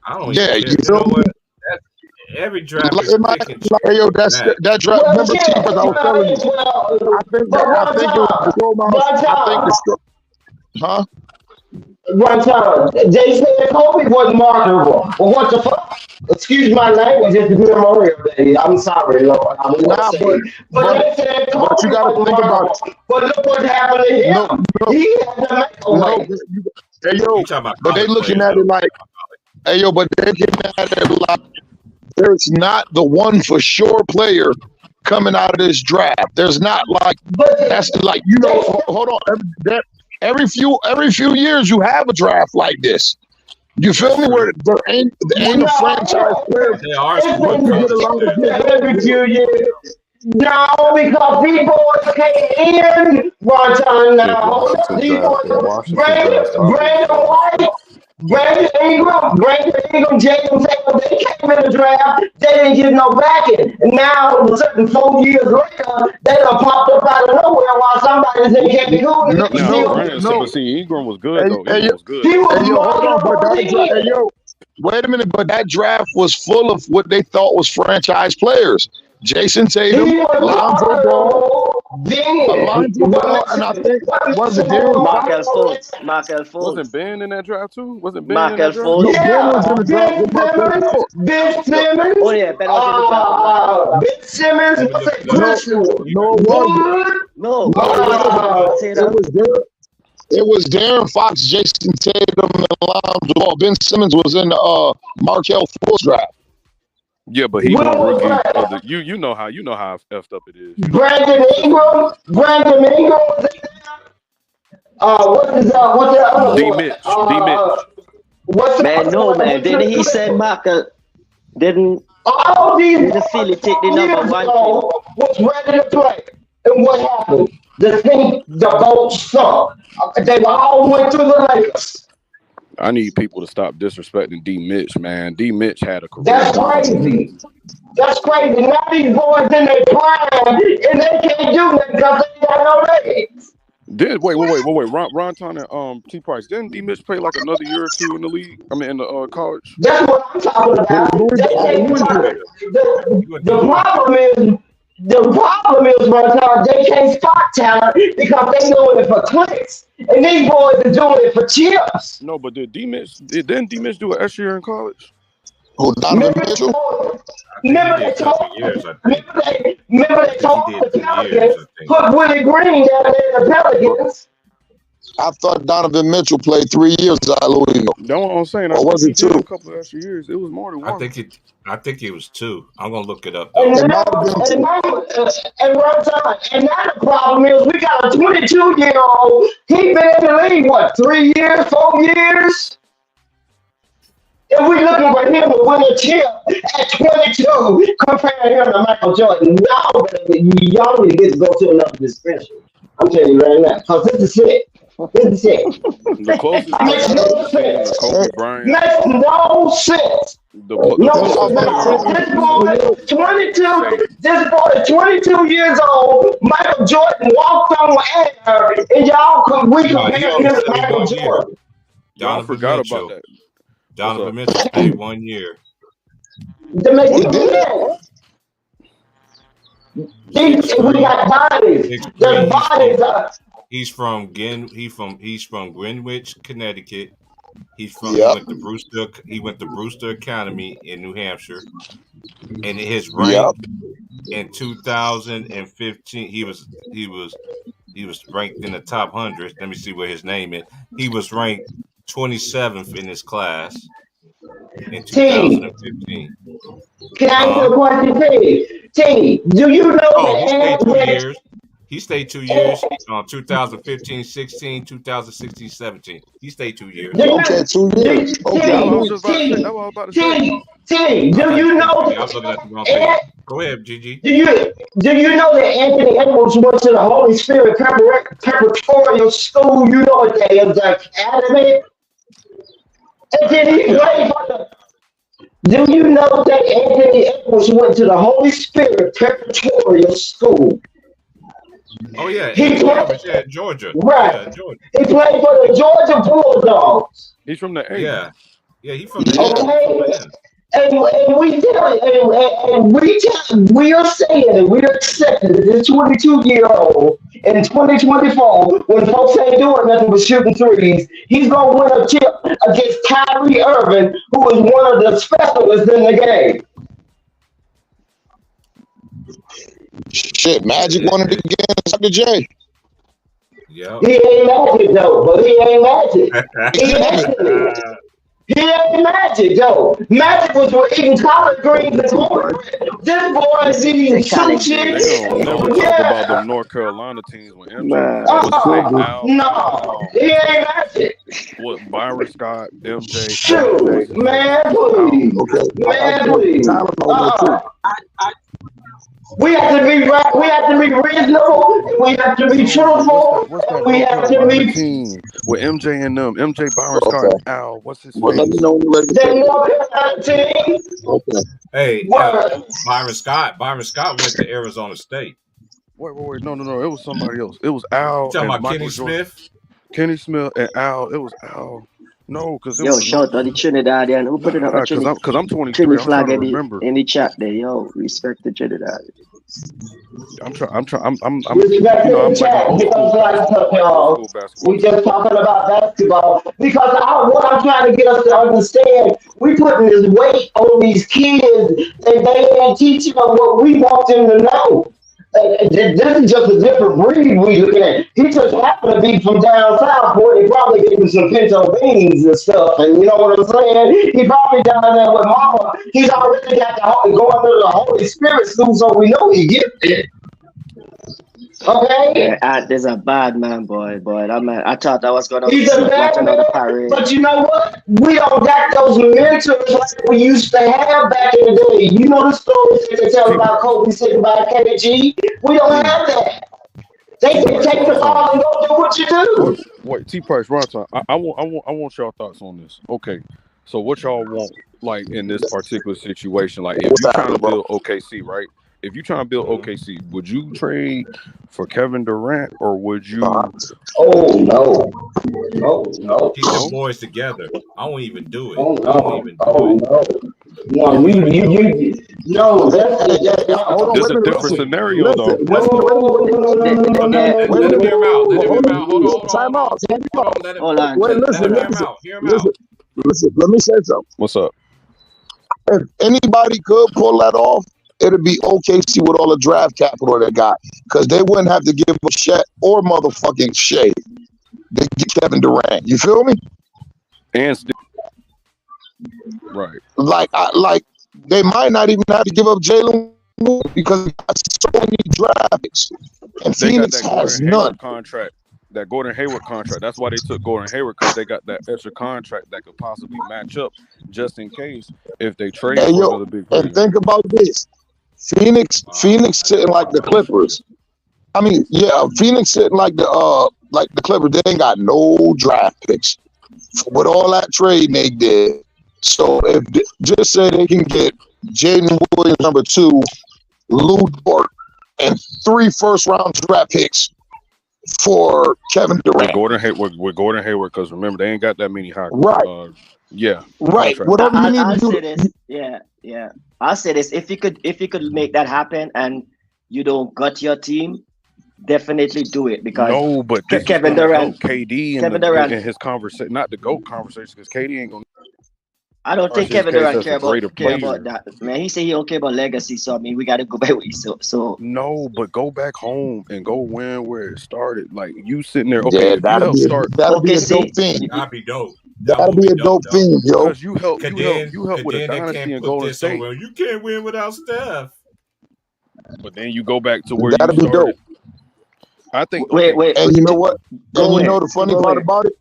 I don't Yeah, even you care. You feel know me? what? That's, every draft Like, is it might pick and like, hey, choose yo, with that. that draft. well, Remember, T, yeah, because I was telling you, well, but I think it was the Joe Mouse. one I think time, huh? one time, they said Kobe wasn't marketable. Well, what the fuck? Excuse my language, it's Memorial Day. I'm sorry, Lord. I'm gonna Nah, say, but they said but you Kobe got to wasn't think about marketable. But look what happened to no him. no He had to make a no. way. Hey yo, You talking about but they college looking players at it though? like, hey yo, but they looking at it like there's not the one for sure player coming out of this draft. There's not like But that's like hold on. Every few years you have a draft like this. You feel That's me? Where true. there ain't a franchise player, But there are some but good you get a college lot of players. good every ones. few years. No, because these boys came in one time If now. Hold up, Washington these draft, if boys, Washington draft top of the Brandon draft, White, Brandon Ingram, Jaden Taylor, they came in the draft, they didn't get no backing. And now, 4 years later, they done popped up out of nowhere while somebody's in Cancun and No, they now no, still, Brandon, no. but see, Ingram was good Hey, though. hey, Ingram was good he though. was hey, yo, hold on, but marketable hey, then. yo, wait a minute, but that draft was full of what they thought was franchise players. Jason Tatum, He was Lonzo Ball, marketable then. Alonzo Ball, and I think was it Darren Fox? Markel Wasn't Fultz. Ben in that draft too? Wasn't Ben in Markel that draft? No, Fultz. Ben was in Yeah, the draft with Markel Fultz. Ben Oh Simmons, yeah, Ben was in the draft with Markel Fultz. Ben Simmons Let me was look a it up. No, good, no, it wasn't. good. No, No, it I wasn't. didn't say It that. was Darren. It was Darren Fox, Jason Tatum, and Lonzo Ball. Ben Simmons was in the Markel Fultz draft. Yeah, but he Will won was rookie of that? the. You know how effed up it is. You know how Brandon Ingram, Brandon Ingram was in there. What's the other D one? Mitch, D Mitch. What's the Man, other no one? man. Didn't he say Markel didn't All these didn't Philly take the number years one pick? ago was ready to play. And what happened? The boat sunk. They all went to the Lakers. I need people to stop disrespecting D Mitch, man. D Mitch had a career That's dominant. crazy. That's crazy. Now these boys in their prime and they can't do nothing because they got no legs. Wait. Ron and T Price. Didn't D Mitch play like another year or two in the league? I mean, in the college. That's what I'm talking about. They can't the problem is right now they can't spot talent because they doing it for clicks. And these boys are doing it for chips. No, but didn't D Mitch do an extra year in college? Who, Donovan Mitchell? I think he did a couple of years. I think. Remember they I think told he the did 2 years. Pelicans, I think. put Willie Green down there in the Pelicans. I thought Donovan Mitchell played 3 years at Louisville. That's what I'm saying. I Or was think he it did 2? a couple of extra years. It was more than I one. think it was 2. I'm gonna look it up And though. It now, might have been 2. and one time, and now the problem is we got a 22-year-old. He been in the league what 3 years, 4 years. And we looking for him to win a chip at 22, comparing him to Michael Jordan. No, y'all need to get to go to another discussion. I'm telling you right now, because this is it. This is it. The closest Makes player no I've seen sense. was Kobe Bryant. Makes no sense. The No, closest player this I've boy ever is 22. seen. This boy is 22 years old. Michael Jordan walked on air, and we No, he compare only him to played Michael 1 year. Jordan. Y'all Donovan forgot about Mitchell. that. What's Donovan up? Mitchell played 1 year. That makes He no did? sense. We got bodies. The bodies are. He's from Greenwich, Connecticut. He went to Brewster Academy in New Hampshire, and his rank in 2015, he was ranked in the top 100. Let me see what his name is. He was ranked 27th in his class in 2015. Can I ask you a question, T? Do you know that he stayed 2 years. 2015, 16, 2016, 17. He stayed 2 years. Okay, 2 years. Okay. T, do you know that? Go ahead, Gigi. Do you know that Anthony Edwards went to the Holy Spirit Preparatorial School? You know what that is, the academy? And then he played for the. Do you know that Anthony Edwards went to the Holy Spirit Preparatorial School? Oh yeah, he played at Georgia. Right. Yeah, Georgia. He played for the Georgia Bulldogs. He's from the A. Yeah, he's from the A. Okay. And we are saying that we are accepting that this 22-year-old in 2024, when folks ain't doing nothing but shooting threes, he's gonna win a chip against Kyrie Irving, who is one of the specialists in the game. Shit, Magic wanted to get Dr. J. Yeah. He ain't Magic though, but he ain't Magic. He ain't Magic though. Magic was eating collard greens and cornbread. This boy is eating two chicks. Never talk about the North Carolina teams when MJ. No, he ain't Magic. What, Byron Scott, MJ? Shoot, man, please. Man, please. We have to be right. We have to be reasonable. We have to be truthful. We have to be team with MJ and them. MJ, Byron Scott, Al. What's his name? Let me know when you're ready to team. Okay. Hey, Byron Scott went to Arizona State. Wait. No. It was somebody else. It was Al. You talking about Michael Kenny Jordan. Smith? Kenny Smith and Al. It was Al. No, because shout out the Trinidadian. Who put it up? Because I'm 23. Flag I'm remember in the chat there. Yo, respect the Trinidad. I'm respect the chat because y'all. We just talking about basketball because what I'm trying to get us to understand, we putting this weight on these kids and they ain't teaching them what we want them to know. This is just a different breed we looking at. He just happened to be from down south, boy. They probably getting some pinto beans and stuff, and you know what I'm saying? He probably down there with mama. He's already got going to the Holy Spirit school, so we know he get it. Okay? Yeah, there's a bad man, boy. I thought I was gonna watch another parade. But you know what? We don't got those mentors like we used to have back in the day. You know the stories that they tell about Kobe sitting by KG? We don't have that. They can take the ball and go do what you do. Wait, T-Price, right time. I want y'all thoughts on this. Okay. So what y'all want, like, in this particular situation? Like, if you're trying to build OKC, right? If you're trying to build OKC, would you trade for Kevin Durant or would you? No. Keep the boys together. I won't even do it. No. That's a different scenario, though. Let him hear him out. Hold on. Time out. Listen, let me say something. What's up? If anybody could pull that off, it'd be OKC with all the draft capital they got, because they wouldn't have to give a Chet or motherfucking Shea. They get Kevin Durant. You feel me? And right. Like they might not even have to give up Jalen because they got so many draft picks, and Phoenix has none. That Gordon Hayward contract. That's why they took Gordon Hayward, because they got that extra contract that could possibly match up just in case if they trade for another big player. And think about this. Phoenix sitting like the Clippers. I mean, Phoenix sitting like the Clippers. They ain't got no draft picks with all that trading they did. So if just say they can get Jaden Williams number 2, Lou Dort, and 3 first-round draft picks for Kevin Durant. With Gordon Hayward, because remember they ain't got that many high. Right. Right. Whatever you need to do. I'll say this. If you could make that happen, and you don't gut your team, definitely do it because No, but this Kevin is gonna Durant, help KD Kevin in Durant. his conversation, not the GOAT conversation, because KD ain't gonna I don't think his Kevin case Durant as a care greater about player. that. Man, he said he don't care about legacy, so I mean we gotta go back with you. So No, but go back home and go win where it started. Like you sitting there, okay, Yeah, if you help start, that'll be okay, a dope see, theme. That'd be dope. That That'll would be be a dope, dope though. theme, yo. because you help with a Then they dynasty can't in put Golden this State. over. You can't win without Steph. But then you go back to where you That'll be started. dope. I think wait, And you know what? And you know the funny part about it?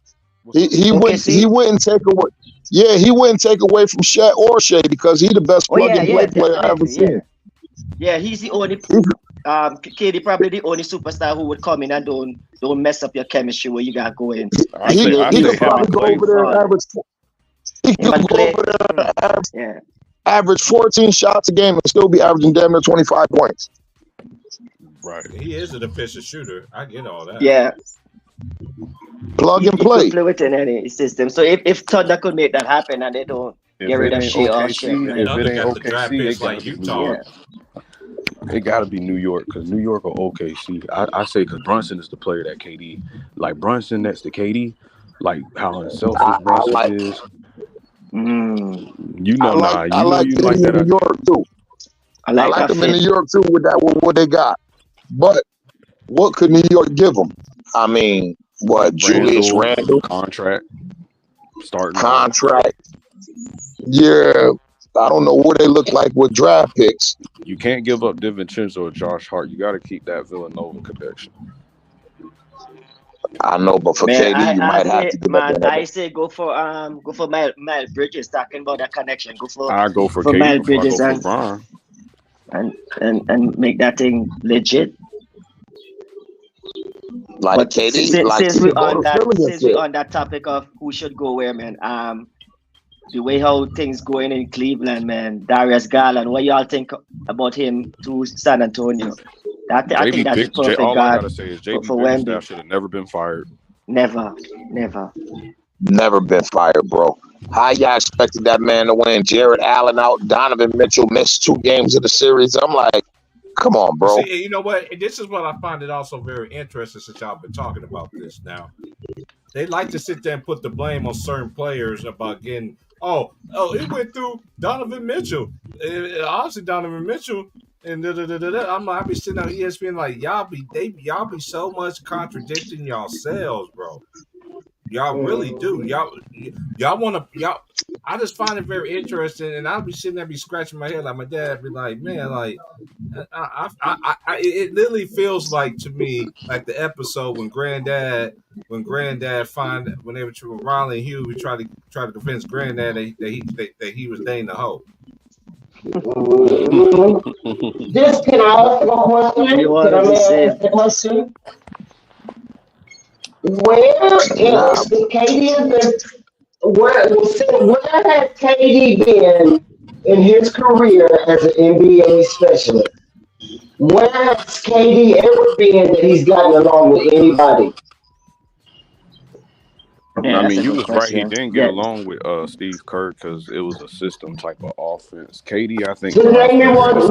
He wouldn't take away. Yeah, he wouldn't take away from Shaq or Shea because he's the best plug and play player I ever seen. Yeah, he's the only KD probably the only superstar who would come in and don't mess up your chemistry where you got going. He could probably go over there and average. He could go over there and average 14 shots a game and still be averaging damn near 25 points. Right. He is an efficient shooter. I get all that. Yeah. Plug and play. He could play within any system. So if Thunder could make that happen and they don't get rid of Shea or Shea, if it ain't got the draft OKC, picks it gotta like be Utah. It gotta be New York because New York or OKC. I say because Brunson is the player that KD, like Brunson next to KD, like how unselfish Brunson is. You know, I like you him like in that. New York too. I like him in New York too with what they got. But what could New York give them? I mean, Julius Randle contract, starting contract. Yeah, I don't know what they look like with draft picks. You can't give up DiVincenzo or Josh Hart. You got to keep that Villanova connection. I know, but for KD, you might have to give up. I say go for Miles Bridges. Talking about that connection, I go for Miles Bridges and make that thing legit. Like but KD, since we're on that topic of who should go where, man. The way how things going in Cleveland, man. Darius Garland, what y'all think about him to San Antonio? I think that's the perfect all guard I gotta say is JB for Wemby. Should have never been fired. Never been fired, bro. How y'all expected that man to win? Jared Allen out, Donovan Mitchell missed 2 games of the series. I'm like, come on, bro. See, you know what? This is what I find it also very interesting since y'all been talking about this now. They like to sit there and put the blame on certain players about getting, it went through Donovan Mitchell. Obviously, Donovan Mitchell. And I'm like, I be sitting on ESPN like, y'all be so much contradicting yourselves, bro. Y'all really do. Y'all want to. I just find it very interesting, and I'll be sitting there, be scratching my head like my dad be like, man, like, it literally feels like to me like the episode when Granddad when they were with Riley and Hugh, we try to convince Granddad that he was dating the hoe. This can I ask a question? Can I ask a question? Where has KD been in his career as an NBA specialist? Where has KD ever been that he's gotten along with anybody? Yeah, I mean, you was right. He didn't get along with Steve Kerr because it was a system type of offense. KD, I think. Name me one. No,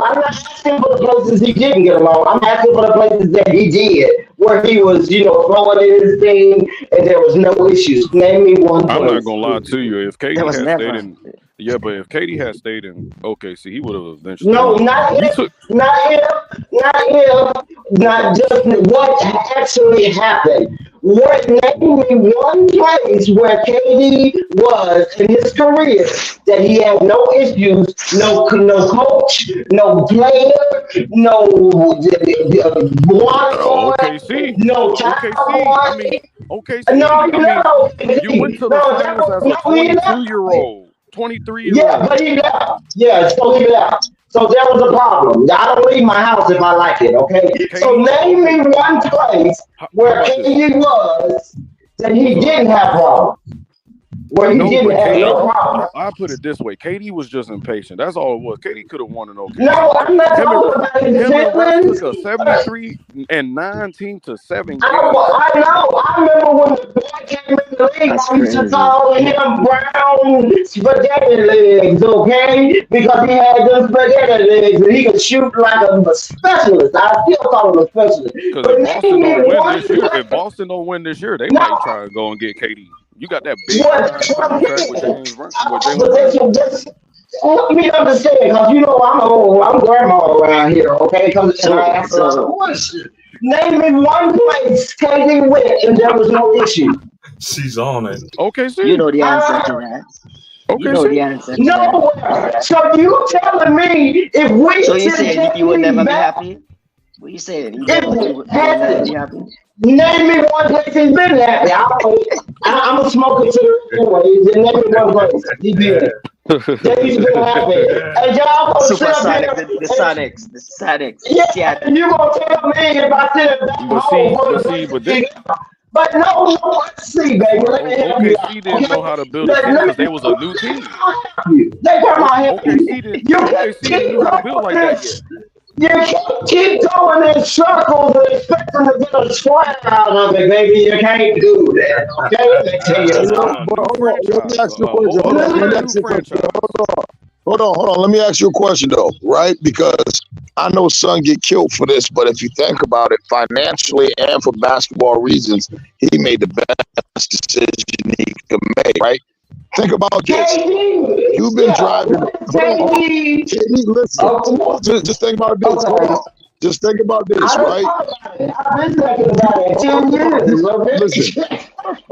I'm not asking for the places he didn't get along. I'm asking for the places that he did, where he was, throwing in his thing and there was no issues. Name me one place. I'm not gonna lie to you. If KD had stayed in, but if KD had stayed in OKC, he would have eventually. No, not him. Not just what actually happened. Name me one place where KD was in his career that he had no issues, no coach, no player, no OKC, no OKC. You went to the finals as a 22-year-old, 23-year-old. Yeah, but he left. Yeah, so he left. So there was a problem. I don't leave my house if I like it, okay? So name me one place where KD was that he didn't have problems. where he No, didn't but have KD, no problem. I put it this way: KD was just impatient. That's all it was. KD could have won an OKC. No, I'm not Him talking about his and Russ feelings. took a 73-9 team to 7 games. I know. I remember when the boy came in the league, That's I used to crazy. call him Brown spaghetti legs, okay? Because he had them spaghetti legs and he could shoot like a specialist. I still call him a specialist. Because But if Boston name me don't win one this year, player. if Boston don't win this year, they No, might try to go and get KD. You got that big what time contract with James Brown, with Jalen but Brown. that's help me understand, because you know I'm old, I'm grandma around here, okay? Because I asked her a question. Name me one place KD went and there was no issue. She's on it. OKC. You know the answer to that. You know the OKC. answer to that. Nowhere. So you telling me if we So you send saying you would never KD be back, happy? What you saying? You if would never be happy? name me one place he's been happy. I'm a smoker to the anyways. And name me one place he been. That he's been happy. And y'all gonna sit up Supersonic, here the Sonics. yeah, Seattle. and you gonna tell me if I sit back home But this, but no, let's see, baby. Let me help you out. OKC didn't know how to build a team because they was a new team. They come out here. OKC didn't know how to build like that yet. You can't keep going in circles and expecting to get a square out of it, baby. You can't do that. Okay? Let me tell you. Let me ask you a question. Hold on. Let me ask you a question though, right? Because I know Son get killed for this, but if you think about it, financially and for basketball reasons, he made the best decision he could make, right? Think about this. You've been driving. Listen. Just think about this. Just think about this, right? I've been thinking about it 10 years. Listen,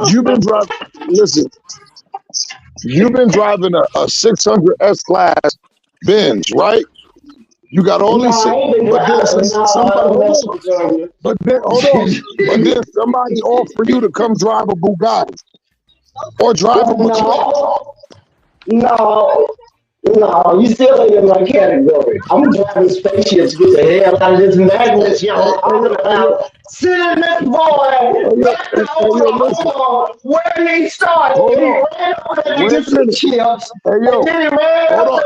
you've been driving. Listen, you've been driving a 600 S class Benz, right? You got all these, but then somebody offer you to come drive a Bugatti or drive a McLaren. No, you still ain't in my category. I'm driving spaceships to get the hell out of this madness, y'all. Send this boy where he started. He ran over there to get some chips. And then he ran up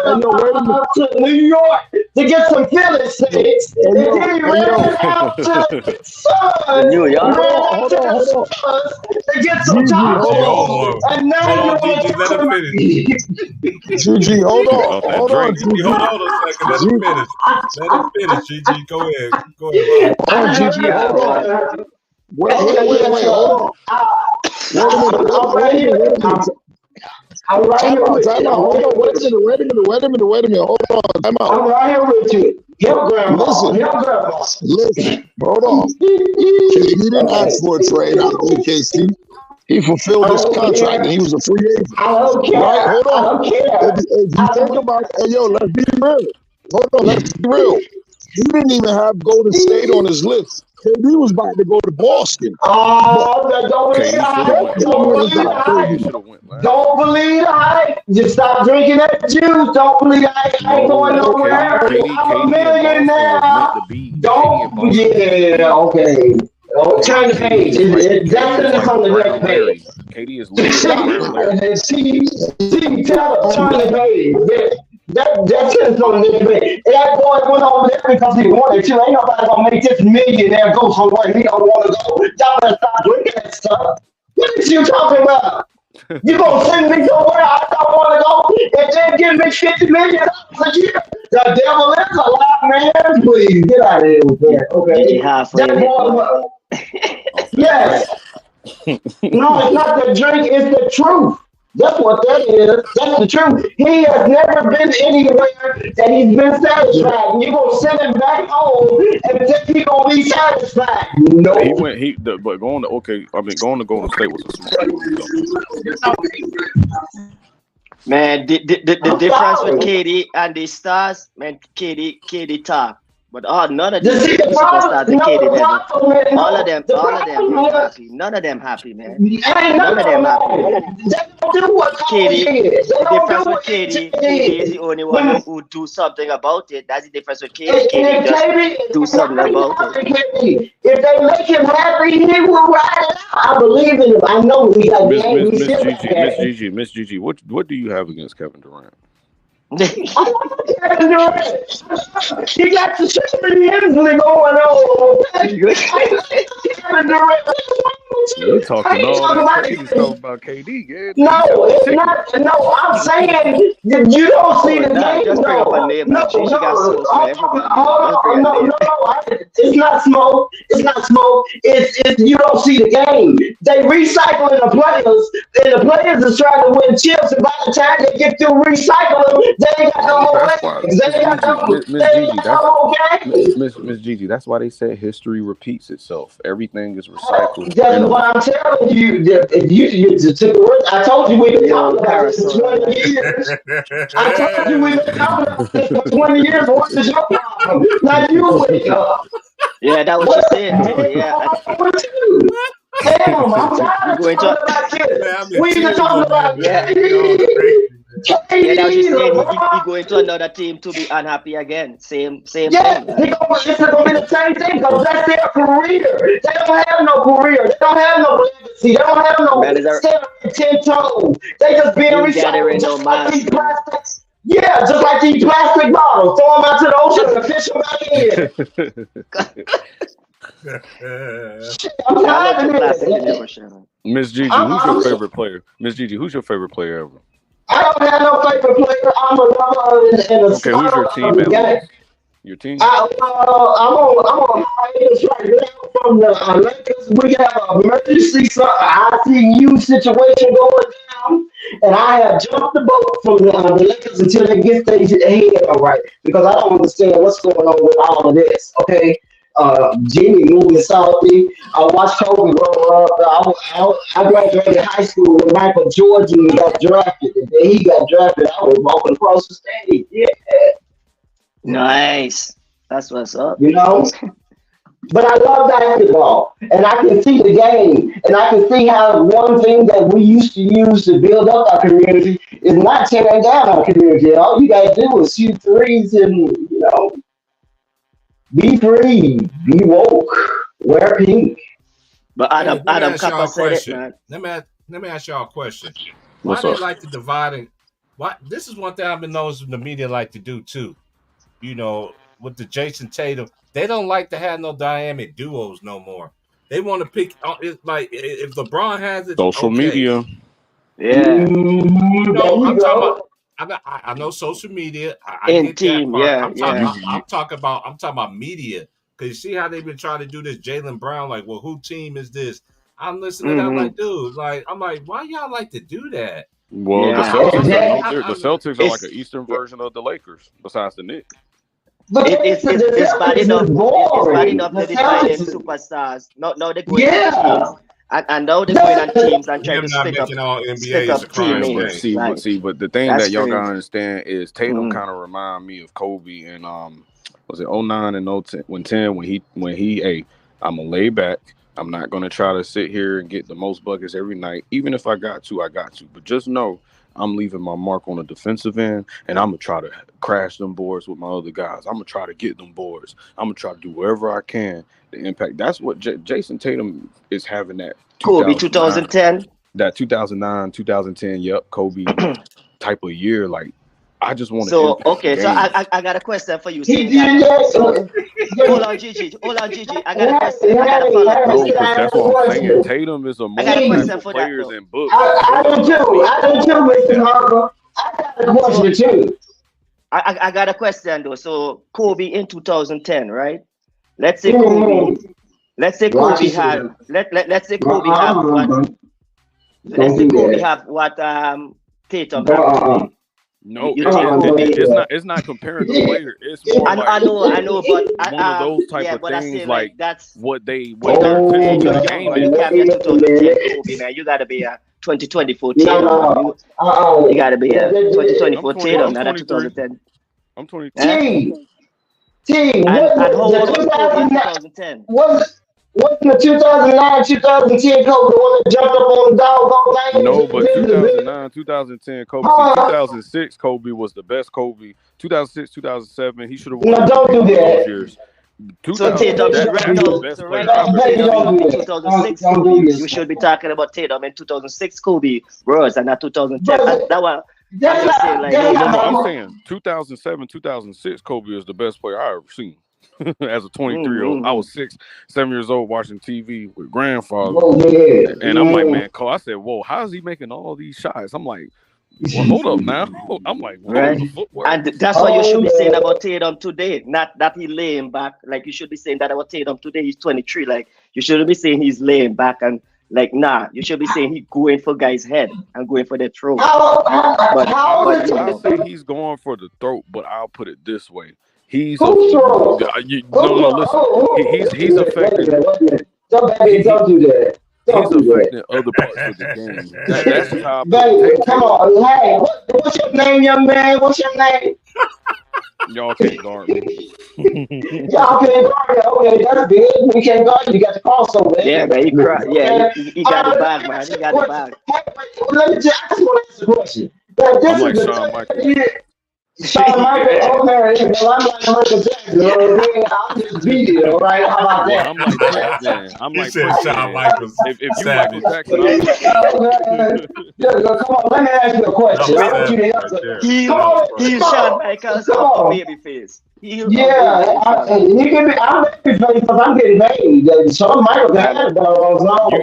to New York to get some Philly steaks. And then he ran out to the Sun. New York. To get some tacos. And now you want to let him finish. GG, hold on. Hold on a second. Let him finish. GG, go ahead. GG, hold on. Wait, hold on. I'm right here with you. Hold on, wait a minute. Hold on, time out. I'm right here with you. Listen, hold on. He didn't ask for a trade out of OKC. He fulfilled his contract and he was a free agent. I don't care. Right? Hold on. I don't care. If you think about it, let's be real. Hold on, let's be real. He didn't even have Golden State on his list. He was about to go to Boston. Don't believe the hype. Just stop drinking that juice. Don't believe I ain't going nowhere. I'm a millionaire. Okay. Turn the page. That's on the next page. KD is literally See, tell turn the page. That's it on the page. That boy went over there because he wanted to. Ain't nobody gonna make this millionaire go somewhere he don't want to go. Y'all better stop drinking that stuff. What is you talking about? You gonna send me somewhere I don't want to go and then give me $50 million a year? The devil is a lot, man. Please get out of here with that. Okay. Yes. No, it's not the drink, it's the truth. That's what that is. That's the truth. He has never been anywhere that he's been satisfied. And you're gonna send him back home and think he's gonna be satisfied. No. But going to Golden State was a smart move. Man, the difference with KD and the Stars, man, KD talk. But none of You these see the superstars problem? at KD level. All All of them ain't happy. None of them happy, man. None of them happy. They don't do what KD, Kobe did. They the don't difference do with what KD, AJ KD is did. the only one who do something about it. That's the difference with KD. And KD just KD, do something about it. if they make him happy, he will ride it out. I believe in him. I know he got game. Miss Gigi, what do you have against Kevin Durant? He got the Shirley Hensley going on. Kevin Durant. You talking all that crazy stuff about KD, yeah? No, it's not. No, I'm saying you don't see the game. Just bring up a name. It's not smoke. It's not smoke. It's you don't see the game. They recycling the players, and the players is trying to win chips. And by the time they get through recycling, they ain't got no more legs. They ain't got no more games. Miss Gigi, that's why they said history repeats itself. Everything is recycled. That's what I'm telling you. If you took the word, I told you we've been talking about this for 20 years. I told you we've been talking about this for 20 years. What is your problem? Now you wake up. Yeah, that was she said. Yeah. Damn, I'm tired of talking about this. We even talking about Yeah, that was just saying he going to another team to be unhappy again. Same thing. Yeah, it's gonna be the same thing because that's their career. They don't have no career. They don't have no legacy. They don't have no stand 10 toes. They just being recycled just like these plastics. Yeah, just like these plastic bottles. Throw them out to the ocean and fish them back in. I'm tired of this. Miss Gigi, who's your favorite player? Miss Gigi, who's your favorite player ever? I don't have no favorite player. I'm a lover and a okay, who's your team? Your team? I'm on hiatus right now from the Lakers. We have an emergency ICU situation going down, and I have jumped the boat from the Lakers until they get their head all right because I don't understand what's going on with all of this. Okay. Jimmy moving salty. I watched Kobe grow up. I graduated high school when Michael Jordan got drafted. And then he got drafted. I was walking across the stage. Yeah. Nice. That's what's up. You know? But I love basketball. And I can see the game. And I can see how one thing that we used to use to build up our community is not tearing down our community. All you gotta do is shoot threes and, you know, be free, be woke, wear pink. But Adam Kappa said it, man. Let me ask y'all a question. What's Why up? they like to divide and why this is one thing I've been noticing the media like to do too. You know, with the Jason Tatum, they don't like to have no dynamic duos no more. They want to pick. It's like if LeBron has it, Social media. Yeah. You know, I'm talking about. I know social media. I In get team, that part. yeah, I'm talking about media. Cause you see how they've been trying to do this Jaylen Brown, like, well, who team is this? I'm listening to that like, dude, like, I'm like, why y'all like to do that? Well, Yeah. the Celtics are like an Eastern version of the Lakers, besides the Knicks. But It's bad enough. It's bad enough to divide them superstars. No, they're going on teams. And now they're going on teams and trying to stick up teammates. But the thing That's that y'all crazy. gotta understand is Tatum kind of remind me of Kobe and was it 09 and 010 when he I'm gonna lay back. I'm not gonna try to sit here and get the most buckets every night. Even if I got to. But just know I'm leaving my mark on the defensive end, and I'm gonna try to crash them boards with my other guys. I'm gonna try to get them boards. I'm gonna try to do whatever I can to impact. That's what Jason Tatum is having that. Kobe 2010. That 2009, 2010. Yep, Kobe type of year. Like I just want to. So okay, so I got a question for you. Hold on, Gigi. I got a question. I got a follow-up. No, because that's what I'm saying. Tatum is a more for players that, and books. I do too, Mr. Harper. I got a question too. I got a question though. So Kobe in 2010, right? Let's say Kobe. Let's say Kobe had. Let's say Kobe have what. Let's say Kobe have what Tatum had. No, it's not comparing the player. It's more I know, but one of those type of things like that's what they're to the game is. You can't be a 2010 Kobe, man. You gotta be a 2024 Tatum. You gotta be a 2024 Tatum, not a 2010. I'm 22. T, And how old the was Kobe in 2009 2010? wasn't the 2009, 2010 Kobe the one that jumped up on the doggone thing? No, but 2009, 2010 Kobe. See, 2006 Kobe was the best Kobe. 2006, 2007, he should have won No, don't do those that. years. So Tatum, That's right the now, best so player right now, ever. Tatum in 2006 Don't do Kobe. this. You should be talking about Tatum in 2006 Kobe words and not 2010. But That one, that's I'm just saying, like, not- No, that's I'm not- saying 2007, 2006 Kobe is the best player I ever seen. As a 23-year-old, I was 7 years old watching TV with grandfather, Oh, yeah. and I'm like, man, Cole, I said, whoa, how is he making all these shots? I'm like, well, hold up now. I'm like, whoa, right? the footwork. And that's what you should be saying about Tatum today. Not that he laying back. Like, you should be saying that about Tatum today. He's 23. Like, you shouldn't be saying he's laying back and like, nah. You should be saying he's going for guys' head and going for their throat. I'll say he's going for the throat, but I'll put it this way. He's Who's throat? listen. He's affecting. Don't do that. He's affecting other parts of the game. That's how. Baby, come on. Hey, what's your name, young man? What's your name? Y'all can't guard me. Y'all can't guard me. Okay, that's good. We can't guard you. You got the crossover. Yeah, man. He got the bag, man. He got the bag. Hey, let me just, I just want to ask a question. I'm like Shawn Michaels. Shawn Michaels, okay, well, I'm like Michael Jackson, I'll just beat it, all right? How about that? I'm like Prince, man. I'm He like said Prince, Shawn man. Michaels. If you Savage. Michael Jackson, Come on, let me ask you a question. I want you to answer. He's Shawn Michaels of Babyface. Yeah, he can be. I'm babyface because I'm getting paid. Shawn Michaels had it,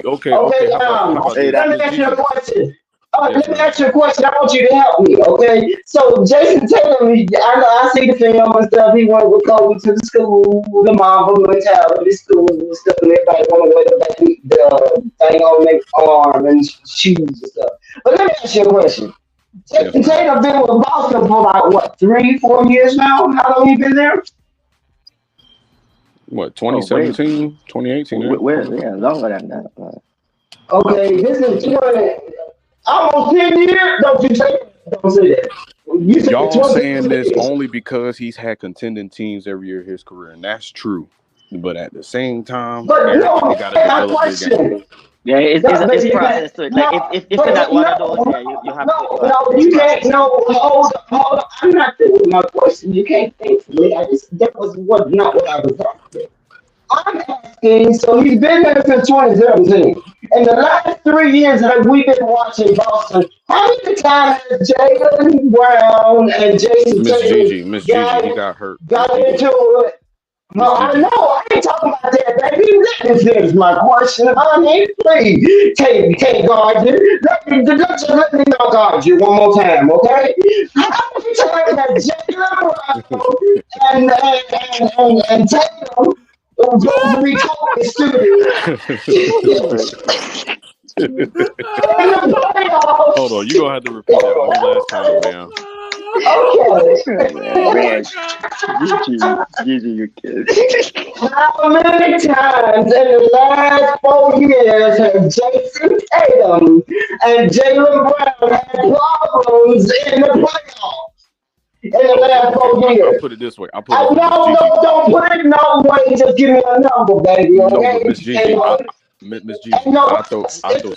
Okay. Let me ask you a question. Let me ask you a question. I want you to help me, okay? So Jason Tatum, I know I see the film and stuff. He went with Kobe to the school, the mom went to the school and stuff, and everybody want to wear the thing on their arm and shoes and stuff. But let me ask you a question. Jason Tatum been with Boston for about what, 3-4 years now? How long he been there? What, 2017, 2018? Yeah, longer than that. Okay, this is 20. Almost 10 years? Don't say that. Y'all saying this only because he's had contending teams every year of his career, and that's true. But at the same time, everybody got to develop their game. Yeah, it's process to it. Like, if you're not one of those, you have to. No, you can't. No, hold on. I'm not through with my question. You can't think for me. That was not what I was talking about. I'm asking, so he's been there since 2017. In the last 3 years that we've been watching Boston, how many times has Jaylen Brown and Jason Tatum Miss Gigi, he got hurt. Got into it? No, I know. I ain't talking about that, baby. Let me finish my question, honey. Please. Can't guard you. Let me not guard you one more time, okay? How many times has Jaylen Brown and Tatum Hold on, you're gonna have to repeat that one last time, man. How many times in the last 4 years have Jason Tatum and Jaylen Brown had problems in the playoffs? In the last 4 years. I'll put it this way. Don't put it no way. Just give me a number, baby. Okay? No, Miss Gigi, Miss Gigi, I throw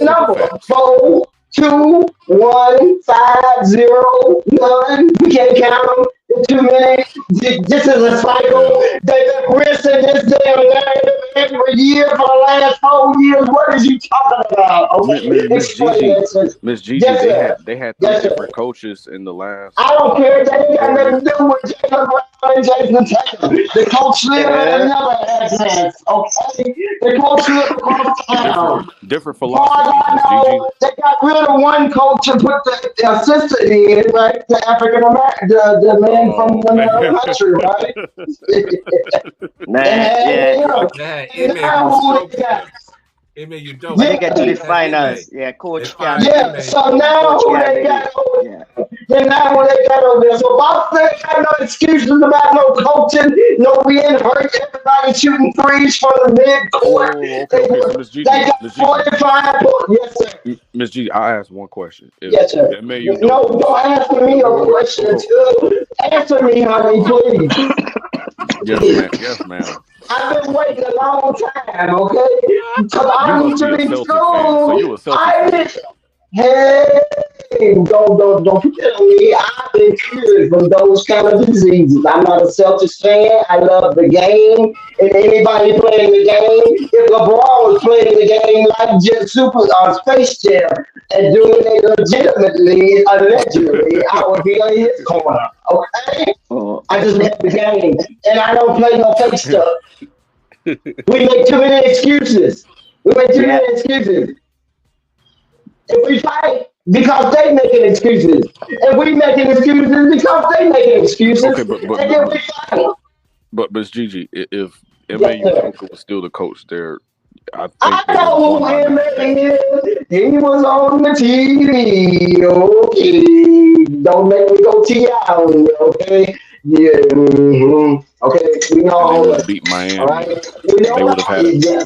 number. facts. 4, 2, 1, 5, 0, none. We can't count them. Too many. This is a cycle. They've been rinsing this damn game every year for the last 4 years. What is you talking about? Okay, Miss Gigi, they had 3 different coaches in the last. I don't care. That ain't got nothing to do with Jaylen Brown and Jason Tatum. The coach lived in another access. Okay, the coach lived across town. Different philosophies, Miss Gigi. They got rid of one coach and put the assistant in, right? The African American, the man from another country, right? You don't. When they get to the finals, coach. So now they got when they got over there. So Boston got no excuses about no coaching, no being hurt, everybody shooting threes from the mid-court. Okay, Miss Gigi. They got 45 points. Yes, sir. Miss Gigi, I'll ask one question. Yes, sir. Don't answer me a question, too. Answer me, honey, please. Yes, ma'am. Yes, ma'am. I've been waiting a long time, okay? Because I You used must to be a be Celtic fan. So school. you a Celtic I fan. did. Hey, don't put that on me. I've been cured from those kind of diseases. I'm not a Celtics fan. I love the game and anybody playing the game. If LeBron was playing the game like just Super Space Jam and doing it legitimately, allegedly, I would be in his corner. Okay, Oh, I just love the game and I don't play no fake stuff. We make too many excuses. We make too yeah. many excuses. If we fight because they making excuses, if we making excuses because they making excuses, Okay, but and then we fight. Miss Gigi, if Yes, M.A. sir. Udoka was still the coach there, I I think they would have know won who by him 9 games. is. He was on the TV. Okay, don't make me go Ti on you. Okay, yeah. Okay, we And they know. would have beat All right, Miami. we They know would have what had a yeah.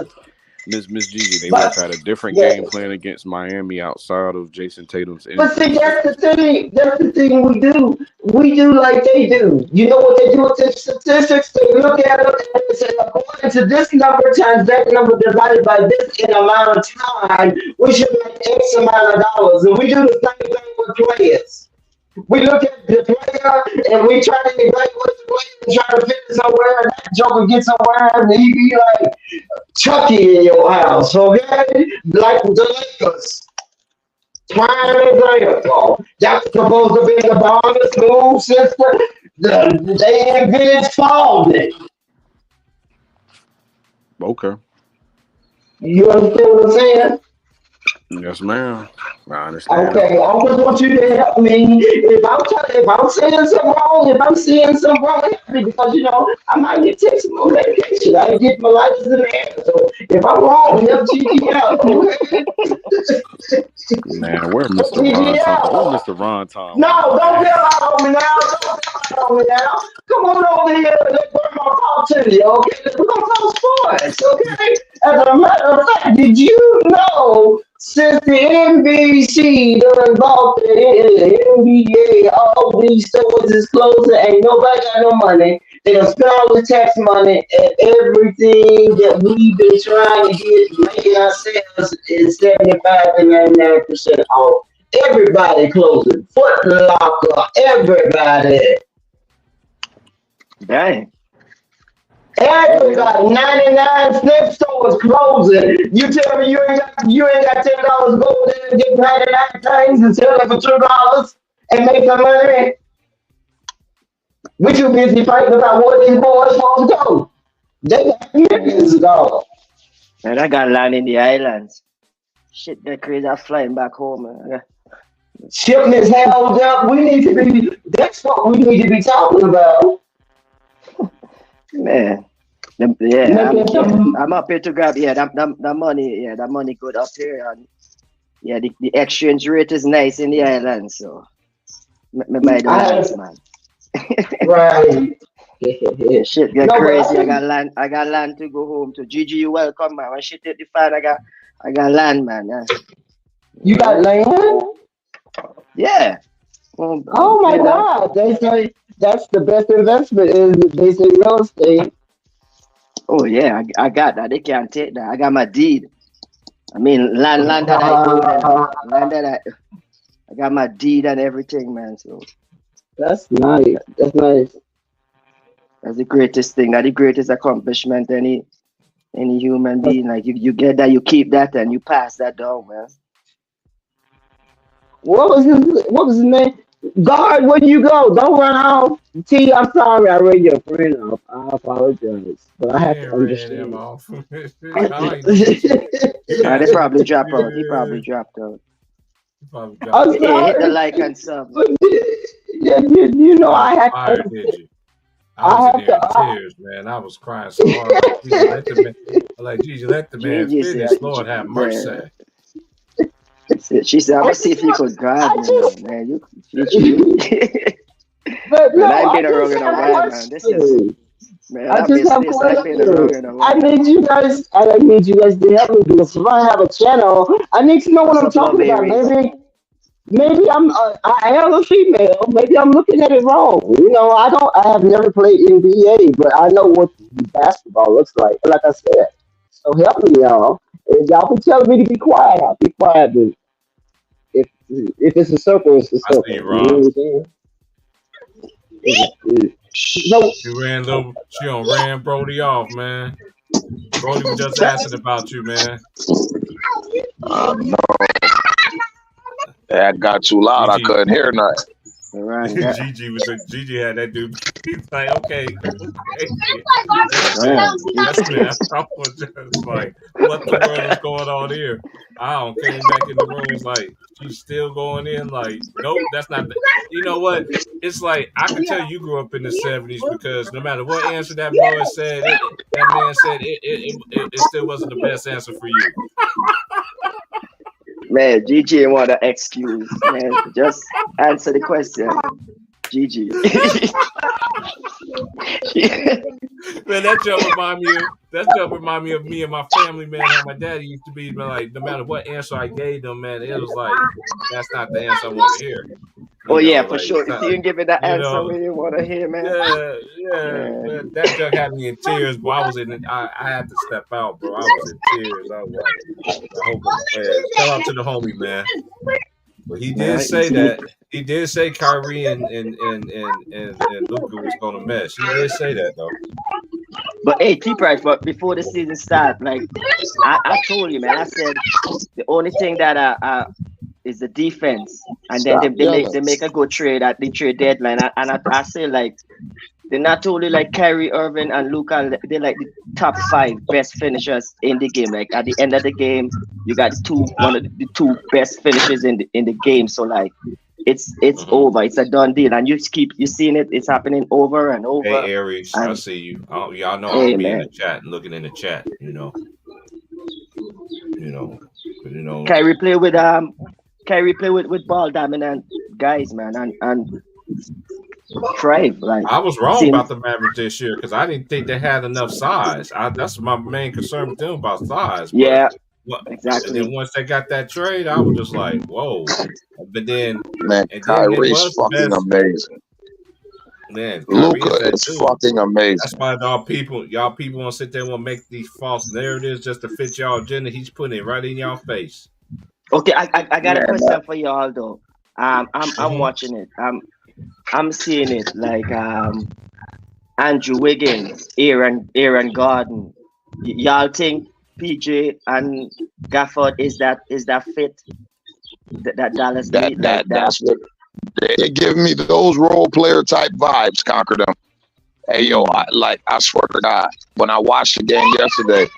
Miss Gigi. They would But have had a different yeah. game plan against Miami outside of Jason Tatum's But see, injury. that's the thing. That's the thing we do. We do like they do. You know what they do with the statistics? They look at it and they say, according to this number times that number divided by this in amount of time, we should make X amount of dollars. And we do the same thing with players. We look at the player and we try to evaluate the player and try to fit it somewhere. And that joker gets somewhere and he be like Chucky in your house, okay? Like the Lakers. Prime example. That's supposed to be the bonus move system. They invented Spalding. Okay. You understand what I'm saying? Yes, ma'am. I understand. Okay, I just want you to help me. If I'm saying something wrong, if I'm saying something wrong, help me because I might need to take some more medication. I get my life in the air. So if I'm wrong, help GG out. Man, where Mr. GG Ron Thomas? Where out. Mr. Ron Thomas? No, don't get out on me now. Don't get out on me now. Come on over here. Let's bring my talk to you, okay? We're going to talk sports, okay? As a matter of fact, did you know since the NBC done bought the NBA, all these stores is closing, ain't nobody got no money. They done spent all the tax money and everything that we've been trying to get making ourselves is 75 to 99% off. Everybody closing. Foot Locker, everybody. Dang. Everybody, 99 snip stores closing. You tell me you ain't got $10 to go there and get 99 things and sell it for $2 and make some money. We too busy fighting about what these boys supposed to go. They got millions of dollars. Man, I got land in the islands. Shit, that crazy. I'm flying back home, man. Shipments held up. That's what we need to be talking about. Man. I'm up here to grab that money. Yeah, that money good up here. And yeah, the exchange rate is nice in the island, so me buy the lands, man. Right. Shit get crazy. I got land to go home to. Gigi, you welcome, man. When shit hit the fan, I got land, man. Yeah. You got land? Yeah. Oh my God! They say that's the best investment. They say real estate. Oh yeah, I got that. They can't take that. I got my deed. I mean, land that I own, land that I got my deed and everything, man. So that's nice. That's nice. That's the greatest thing. That's the greatest accomplishment any human being. Like you get that, you keep that, and you pass that down, man. What was his name? Guard, where you go? Don't run off. T, I'm sorry, I read your friend off. I apologize, but I have to understand. Him off. They probably dropped out. He probably dropped out. I'm sorry. Yeah, hit the like and sub. Yeah, you know I had fire, to. did you? I was in there in tears, man. I was crying so hard. Gigi, let the man finish. Lord have mercy. She said, I'm gonna see if you could grab me, man. But no, I ain't been around in a while, man. This is, man, I just have questions. I need you guys to help me because if I have a channel, I need to know what I'm talking about, baby. maybe I am a female. Maybe I'm looking at it wrong. I have never played NBA, but I know what basketball looks like. Like I said, so help me, y'all. If y'all been telling me to be quiet, I'll be quiet. But if it's a circle, it's a I circle. see you, You know Ron. what I'm saying? No, She on ran Brody off, man. Brody was just asking about you, man. No, that got too loud. I Gigi, couldn't hear nothing. Right. Gigi had that dude. He's like, okay. Right. Yes, man. I was just like, what the world is going on here? I don't came back in the room. It's like, she's still going in. Like, nope, that's not the. You know what? It's like I can tell you grew up in the '70s because no matter what answer that boy said, that man said it still wasn't the best answer for you. Man, GG want an excuse. Man, just answer the question. GG. Man, that joke remind me of me and my family, man. How my daddy used to be like, no matter what answer I gave them, man, it was like, that's not the answer I want to hear. For sure. If you didn't give it the answer we didn't want to hear, man. Yeah. Man, that joke had me in tears, but I had to step out, bro. I was in tears. I was like, I hope shout out to the homie, man. But he did say that. He did say Kyrie and Luka was gonna mesh. He did say that though. But hey, T-Price, but before the season starts, like I told you, man, I said the only thing that is the defense, and then they make a good trade at the trade deadline. And I say like they're not only like Kyrie Irving and Luka, they're like the top 5 best finishers in the game. Like at the end of the game, you got one of the 2 best finishers in the game. So like it's over. It's a done deal, and you seeing it. It's happening over and over. Hey Aries, I see you. Y'all know I'll be in the chat and looking in the chat. You know. Kyrie play with ball dominant guys, man, and thrive. Like I was wrong about the Mavericks this year because I didn't think they had enough size. That's my main concern with them about size. Yeah. Exactly. And then once they got that trade, I was just like, "Whoa!" But then, man, Kyrie's fucking amazing. Man, Luka is fucking amazing. That's why y'all people want to sit there and want to make these false narratives just to fit y'all agenda. He's putting it right in y'all face. Okay, I got a question for y'all though. I'm watching it. I'm seeing it like Andrew Wiggins, Aaron Gordon. Y'all think PJ and Gafford is that fit? That Dallas need? That's what they give me, those role player type vibes. Conquer them. Hey yo, I swear to God, when I watched the game yesterday,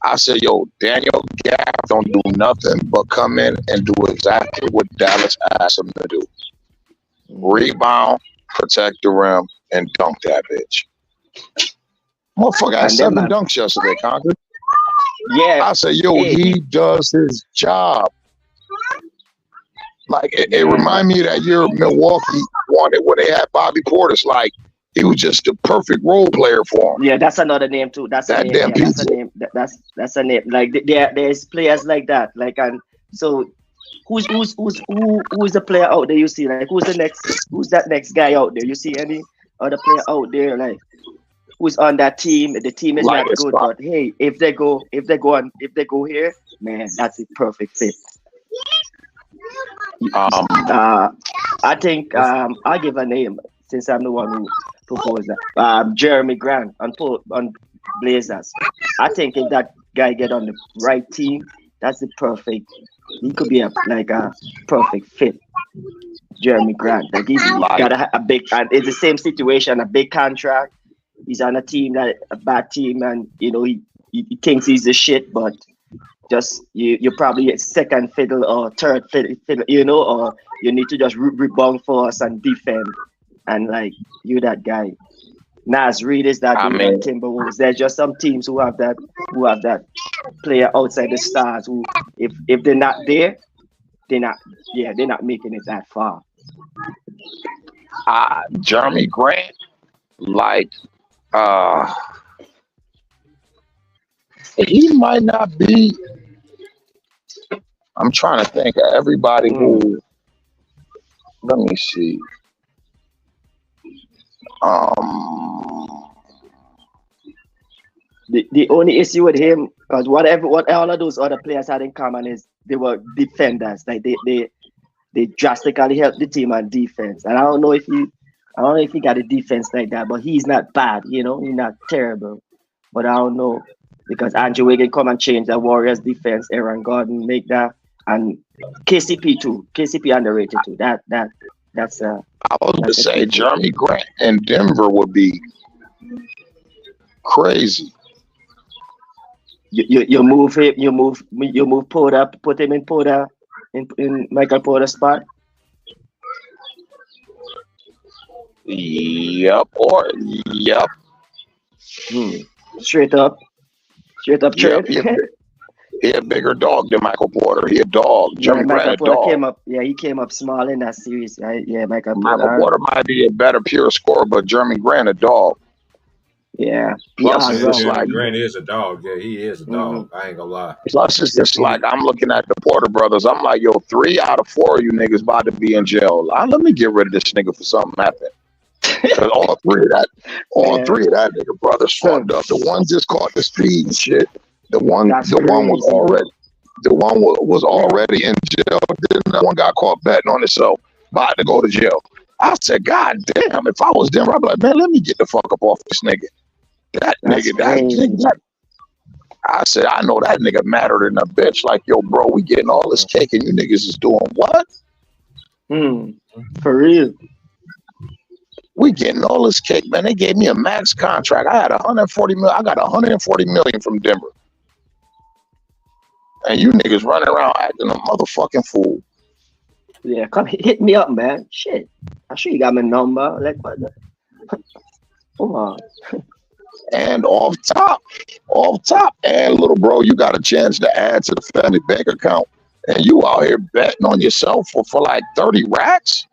I said, yo, Daniel Gaff don't do nothing but come in and do exactly what Dallas asked him to do. Rebound, protect the rim, and dunk that bitch. Motherfucker had 7 dunks yesterday, Conquer. Yeah. I said, yo, he does his job. Like, it reminded me of that year Milwaukee won it when they had Bobby Portis. Like, he was just the perfect role player for him. Yeah, that's another name too. That's a name. Yeah, that's a name. That's a name. Like there's players like that. Like, and so who's the player out there you see? Like, who's that next guy out there? You see any other player out there like who's on that team? The team is not good, but hey, if they go here, man, that's a perfect fit. I think I'll give a name since I'm the one who proposed that. Jeremy Grant on Blazers. I think if that guy get on the right team, that's the perfect. He could be a perfect fit. Jeremy Grant, like he's got a big, and it's the same situation, a big contract. He's on a team a bad team, and he thinks he's the shit, but just you're probably second fiddle or third fiddle, or you need to just rebound for us and defend, and like you that guy. Naz Reid is that Timberwolves. There's just some teams who have that player outside the stars who if they're not there, they're not making it that far. Jeremy Grant, he might not be. I'm trying to think of everybody who Let me see. The only issue with him, because what all of those other players had in common is they were defenders. Like they drastically helped the team on defense. And I don't know if he got a defense like that, but he's not bad, he's not terrible. But I don't know. Because Andrew Wiggins come and change the Warriors defense, Aaron Gordon make that, and KCP too. KCP underrated too. That's I was gonna say Jeremy Grant in Denver would be crazy. You move him, you move Porter, put him in Porter in Michael Porter's spot. Yep. Straight up trade. He a bigger dog than Michael Porter. He a dog. Jeremy Grant a dog. He came up small in that series. Right? Yeah, Michael Porter might be a better pure scorer, but Jeremy Grant a dog. Yeah. Plus, Grant is a dog. Yeah, he is a dog. I ain't gonna lie. Plus, it's just like I'm looking at the Porter brothers. I'm like, yo, 3 out of 4 of you niggas about to be in jail. Let me get rid of this nigga for something happened. Because all three of that nigga brothers fucked up. The one just caught the speed and shit. The one was already in jail. Then the one got caught betting on himself, about to go to jail. I said, God damn, if I was Denver, I'd be like, man, let me get the fuck up off this nigga. That nigga. I said, I know that nigga mattered in a bitch. Like, yo, bro, we getting all this cake and you niggas is doing what? For real. We getting all this cake, man. They gave me a max contract. I had 140 million. I got 140 million from Denver. And you niggas running around acting a motherfucking fool. Yeah, come hit me up, man. Shit. I'm sure you got my number. Like, what the? Come on. And off top, and little bro, you got a chance to add to the family bank account. And you out here betting on yourself for like 30 racks?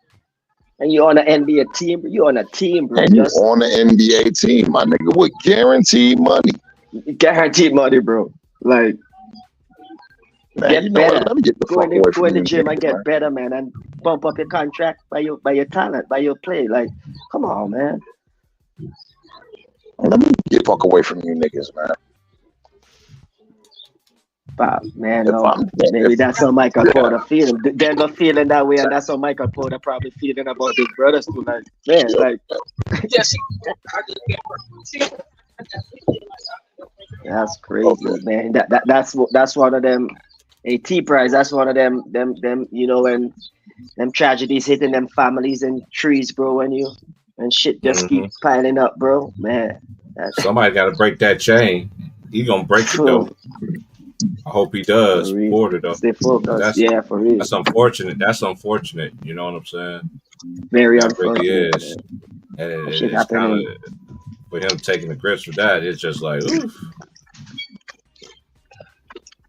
And you're on an NBA team. You're on a team, bro. And you're on an NBA team, my nigga, with guaranteed money. Guaranteed money, bro. Like, man, get better. Let me get the go fuck in the away gym and get better, man, and bump up your contract by your talent, by your play. Like, come on, man. Let me get the fuck away from you niggas, man. But, man, maybe that's how Michael Porter feeling. Denver feeling that way, and that's how Michael Porter probably feeling about his brothers too. Like, man, like, that's crazy, man. That's one of them. A T-Prize. That's one of them. When them tragedies hitting them families and trees, bro. When shit just keep piling up, bro. Man, somebody got to break that chain. He gonna break it though. I hope he does. Porter though. Stay focused. For real. That's unfortunate. You know what I'm saying? Very that unfortunate. Really is. And it's kind of with him taking the grips with that. It's just like, oof.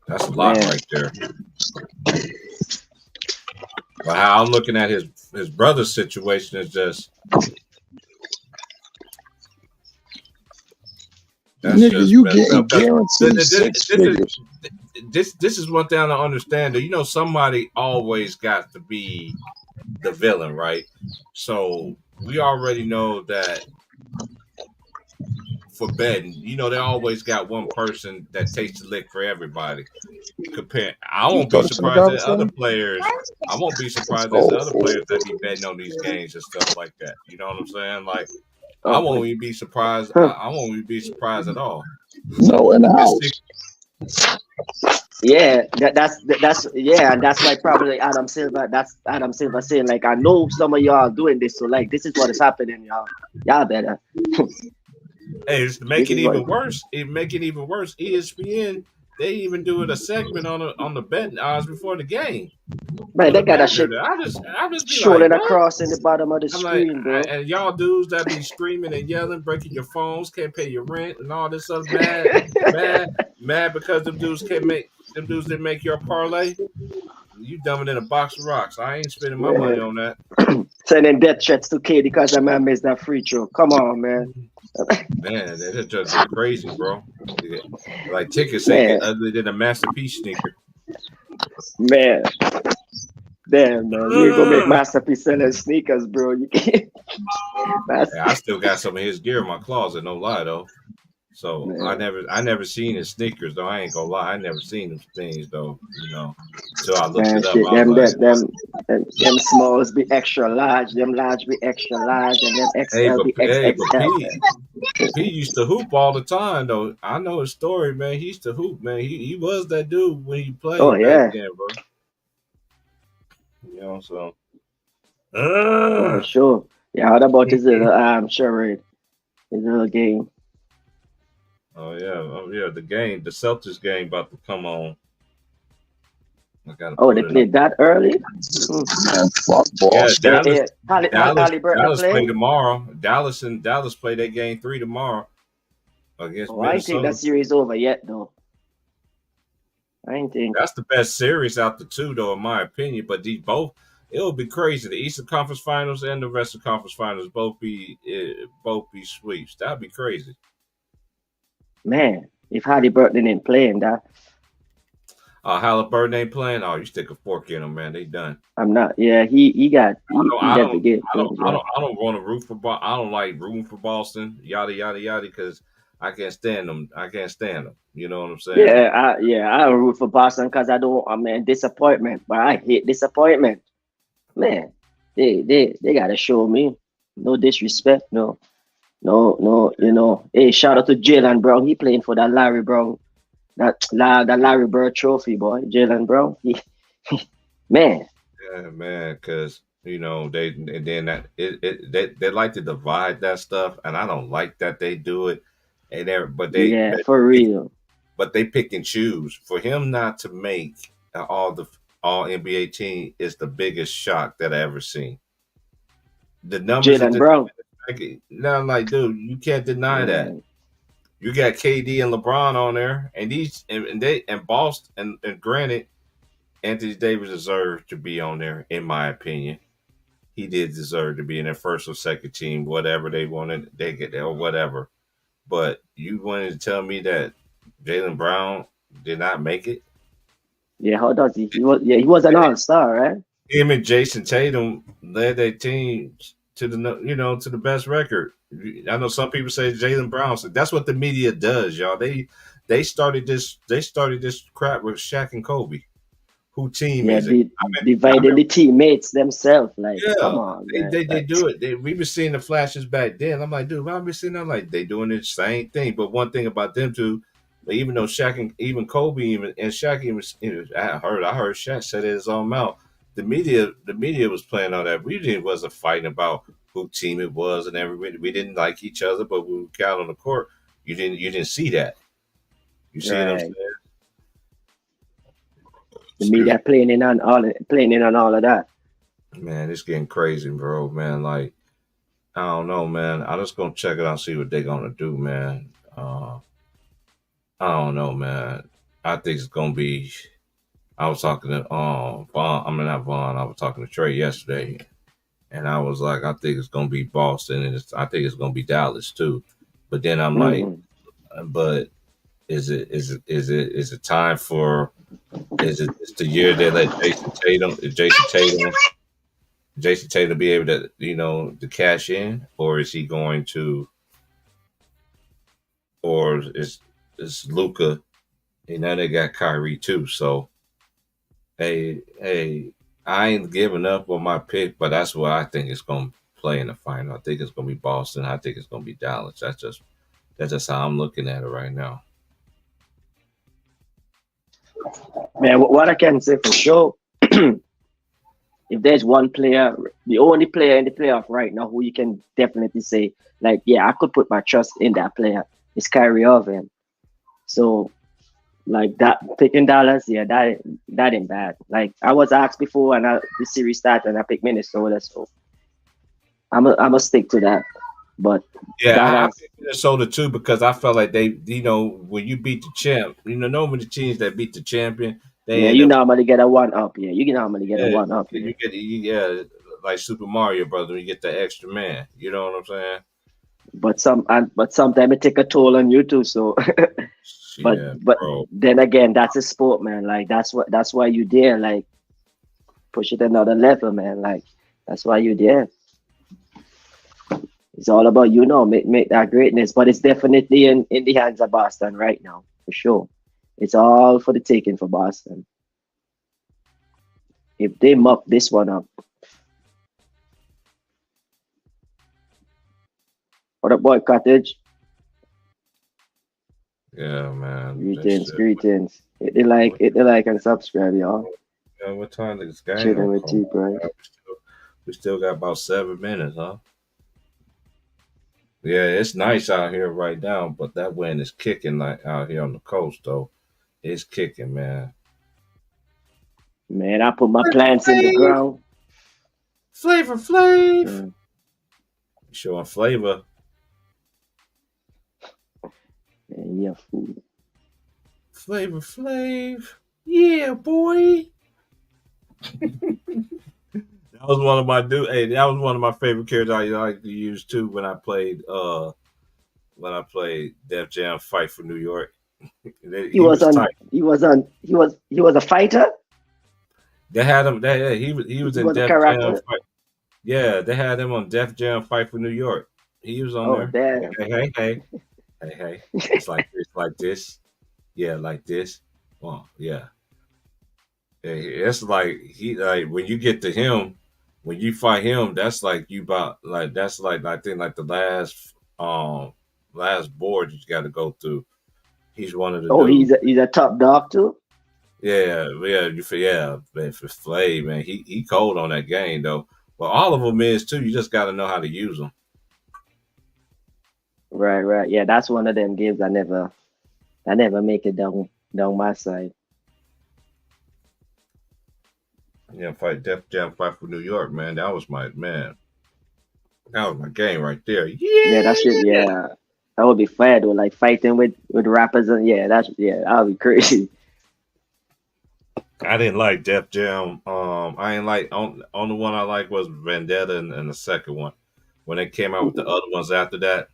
That's a lot right there. But how I'm looking at his brother's situation is just. Nigga, you getting guaranteed 6 figures. This is one thing I don't understand. Somebody always got to be the villain, right? So we already know that for betting, they always got one person that takes the lick for everybody. I won't be surprised at other players. I won't be surprised at other players that be betting on these games and stuff like that. You know what I'm saying? Like, I won't even be surprised. I won't even be surprised at all. No, in the house. Yeah, and that's why probably Adam Silver. That's Adam Silver saying, like, I know some of y'all doing this, so like this is what is happening, y'all. Y'all better. Hey, to make it even worse, ESPN, they even doing a segment on the betting odds before the game. Man, they got that shit. I just strolling across in the bottom of the screen, like, bro. And y'all dudes that be screaming and yelling, breaking your phones, can't pay your rent, and all this other mad because them dudes didn't make your parlay. You dumbing in a box of rocks. I ain't spending my money on that. Sending death threats to K because that man missed that free throw. Come on, man. Man, that's just crazy, bro. Like tickets ain't other than a masterpiece sneaker. Man. Damn, man, you ain't gonna make Masterpiece selling sneakers, bro. You can't. Yeah, I still got some of his gear in my closet, no lie though. So Man. I never seen his sneakers though. I ain't gonna lie, I never seen them things though. You know, so I looked Man, it up. shit, I was them smalls be extra large, them large be extra large, and them XL be XXL. but P used to hoop all the time though. I know his story, man. He used to hoop, man. He was that dude when he played Oh back yeah, then, bro. You know, so. for sure. Yeah, what about his little charade, his little game? Oh yeah, the Celtics game about to come on. I gotta Oh, put they it played that early? Man, fuck Yeah, Boston. Dallas play playing? tomorrow. Dallas play that game 3 tomorrow against Oh, I ain't think Minnesota. that series over yet, though. I ain't think. That's the best series out the two, though, in my opinion. But these both, it would be crazy. The Eastern Conference Finals and the Western Conference Finals both be sweeps. That'd be crazy. Man, if Halliburton ain't playing that, Halliburton ain't playing. Oh, you stick a fork in them, man. They done. I'm not. Yeah, he got the game. I don't want to root for. I don't like rooting for Boston. Yada yada yada. Because I can't stand them. You know what I'm saying? I don't root for Boston because I don't. I mean, disappointment. But I hate disappointment. Man, they gotta show me. No disrespect. No. You know. Hey, shout out to Jalen Brown. He playing for that Larry Brown. That Larry Bird trophy, boy. Jalen Brown. Man. Yeah, man, because you know they like to divide that stuff, and I don't like that they do it. For real. But they pick and choose. For him not to make all NBA team is the biggest shock that I ever seen. The numbers. Jalen Brown. Now, I'm like, dude, you can't deny that. You got KD and LeBron on there, and Boston and granted, Anthony Davis deserved to be on there, in my opinion. He did deserve to be in their first or second team, whatever they wanted, they get there or whatever. But you wanted to tell me that Jalen Brown did not make it? Yeah, how does he? He was an all-star, right? Him and Jason Tatum led their team to the best record. I know some people say Jalen Brown. So that's what the media does, y'all. They started this crap with Shaq and Kobe. Who team is it? Dividing the teammates themselves. Like, come on, man. They do it. We were seeing the flashes back then. I'm like, dude, why am I seeing them? Like, they doing the same thing. But one thing about them too, even though Shaq and even Kobe and Shaq I heard Shaq said it his own mouth. The media was playing on that. Wasn't fighting about who team it was and everybody. We didn't like each other, but we were out on the court. You didn't see that. You see what I'm saying? The media playing in on all of that. Man, it's getting crazy, bro. Man, like I don't know, man. I'm just gonna check it out and see what they're gonna do, man. I don't know, man. I think it's gonna be. I was talking to Vaughn. I mean, not Vaughn. I was talking to Trey yesterday, and I was like, I think it's gonna be Boston, and I think it's gonna be Dallas too. But then I'm like, but is it time for? Is it the year they let Jason Tatum be able to to cash in, or is he going to, or is Luka? Now they got Kyrie too, so. Hey, I ain't giving up on my pick, but that's what I think it's going to play in the final. I think it's going to be Boston. I think it's going to be Dallas. That's just how I'm looking at it right now. Man, what I can say for sure, if there's one player, the only player in the playoff right now who you can definitely say, like, yeah, I could put my trust in that player, is Kyrie Irving. So, like that picking Dallas, yeah, that ain't bad. Like I was asked before, and the series started, and I picked Minnesota, so I'm a stick to that. But yeah, I picked Minnesota too because I felt like they, when you beat the champ, normally the teams that beat the champion, normally get a one up. Yeah, you can normally get a one up. You get like Super Mario Brothers, you get the extra man. You know what I'm saying? But sometimes it take a toll on you too. So. But then again, that's a sport, man. Like that's why you there. Like push it another level, man. Like that's why you're there. It's all about make that greatness, but it's definitely in the hands of Boston right now, for sure. It's all for the taking for Boston. If they muck this one up. What up, boy, Cottage? Yeah, man. Greetings. Hit the like and subscribe, y'all. Yeah, what time is this game? Chilling with T Price. We still got about 7 minutes, huh? Yeah, it's nice out here right now, but that wind is kicking like out here on the coast, though. It's kicking, man. Man, I put my plants in the ground. Flavor Flav. Showing flavor. Man, yeah, food. Flavor Flav. Yeah, boy. That was one of my that was one of my favorite characters I like to use too when I played Def Jam Fight for New York. He was a fighter. They had him. He was in Def Jam Fight. Yeah, they had him on Def Jam Fight for New York. He was on there. Damn. Hey. It's like this. Yeah, like this. Well, yeah. It's like when you get to him, when you fight him, that's like that's like I think like the last board you got to go through. He's one of the. Oh, dudes. He's a top dog too. Yeah, man, for Flav, man, he cold on that game though. But all of them is too. You just got to know how to use them. Right. Yeah, that's one of them games I never make it down my side. Yeah, Def Jam Fight for New York, man. That was my man. That was my game right there. Yeah, that shit. Yeah, that would be fun though. Like fighting with rappers and that would be crazy. I didn't like Def Jam. I ain't like only one I like was Vendetta and the second one. When they came out with the other ones after that,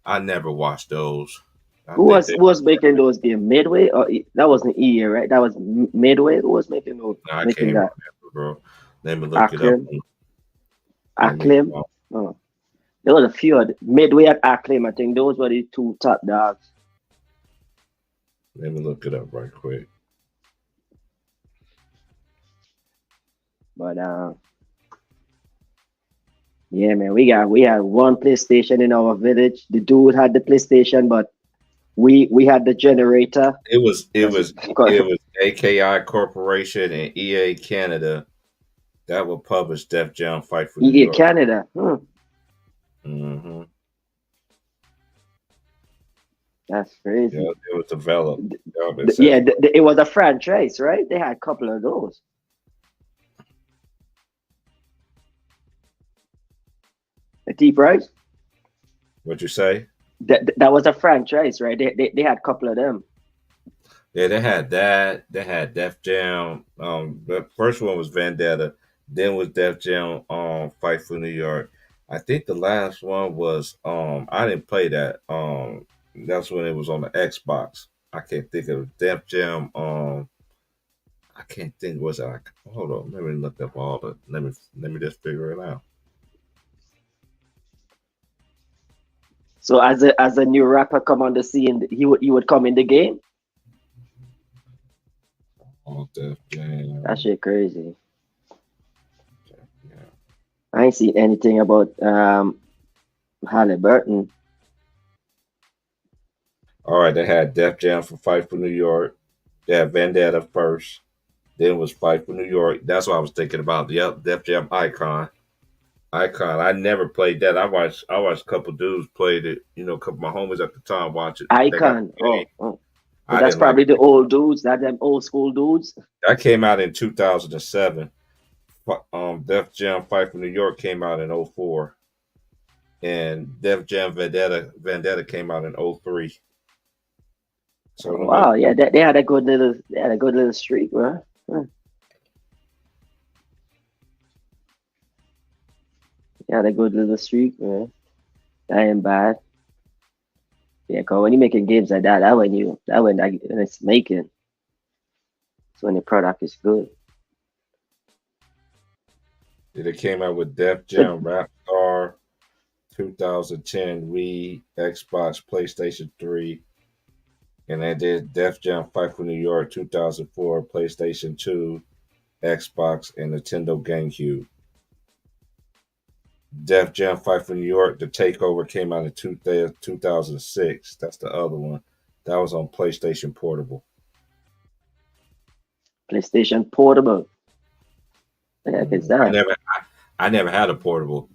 I never watched those. Who was making those games? Midway? Or that wasn't EA, right? That was Midway. Who was making those? No, I can't remember, bro. Let me look Acclaim. it up. Acclaim. Oh. There was a few. Midway and Acclaim. I think those were the two top dogs. Let me look it up right quick. But yeah, man, we had one PlayStation in our village. The dude had the PlayStation, but we had the generator. It was AKI Corporation and EA Canada that will publish Def Jam Fight for New York. EA Canada. Mm-hmm. That's crazy. Yeah, it was developed. It was a franchise, right? They had a couple of those. The T Price. What you say? That was a franchise, right? They had a couple of them. Yeah, they had that. They had Def Jam. The first one was Vendetta. Then was Def Jam Fight for New York. I think the last one was I didn't play that. That's when it was on the Xbox. I can't think of Def Jam. I can't think. Was it? Hold on. Let me look up all the. Let me just figure it out. So as a new rapper come on the scene, he would come in the game. Oh, Def Jam. That shit crazy. Yeah. I ain't seen anything about Halliburton. All right, they had Def Jam for Fight for New York. They had Vendetta first. Then was Fight for New York. That's what I was thinking about. Yep, Def Jam Icon. I never played that. I watched a couple dudes played it. You know, a couple of my homies at the time watch it. Icon. Oh. So that's probably the old dudes. That them old school dudes. That came out in 2007. Def Jam Fight for New York came out in 2004. And Def Jam Vendetta came out in 2003. So wow, yeah, they had a good little streak, bro. Huh. Yeah, they good little streak, man. That ain't bad. Yeah, cause when you're making games like that when it's making. That's when the product is good. They came out with Def Jam Rap Star 2010 Wii, Xbox, PlayStation 3. And they did Def Jam Fight for New York 2004, PlayStation 2, Xbox, and Nintendo GameCube. Def Jam Fight for New York, The Takeover came out in 2006. That's the other one. That was on PlayStation Portable. PlayStation Portable. Yeah, it's that. I never had a portable.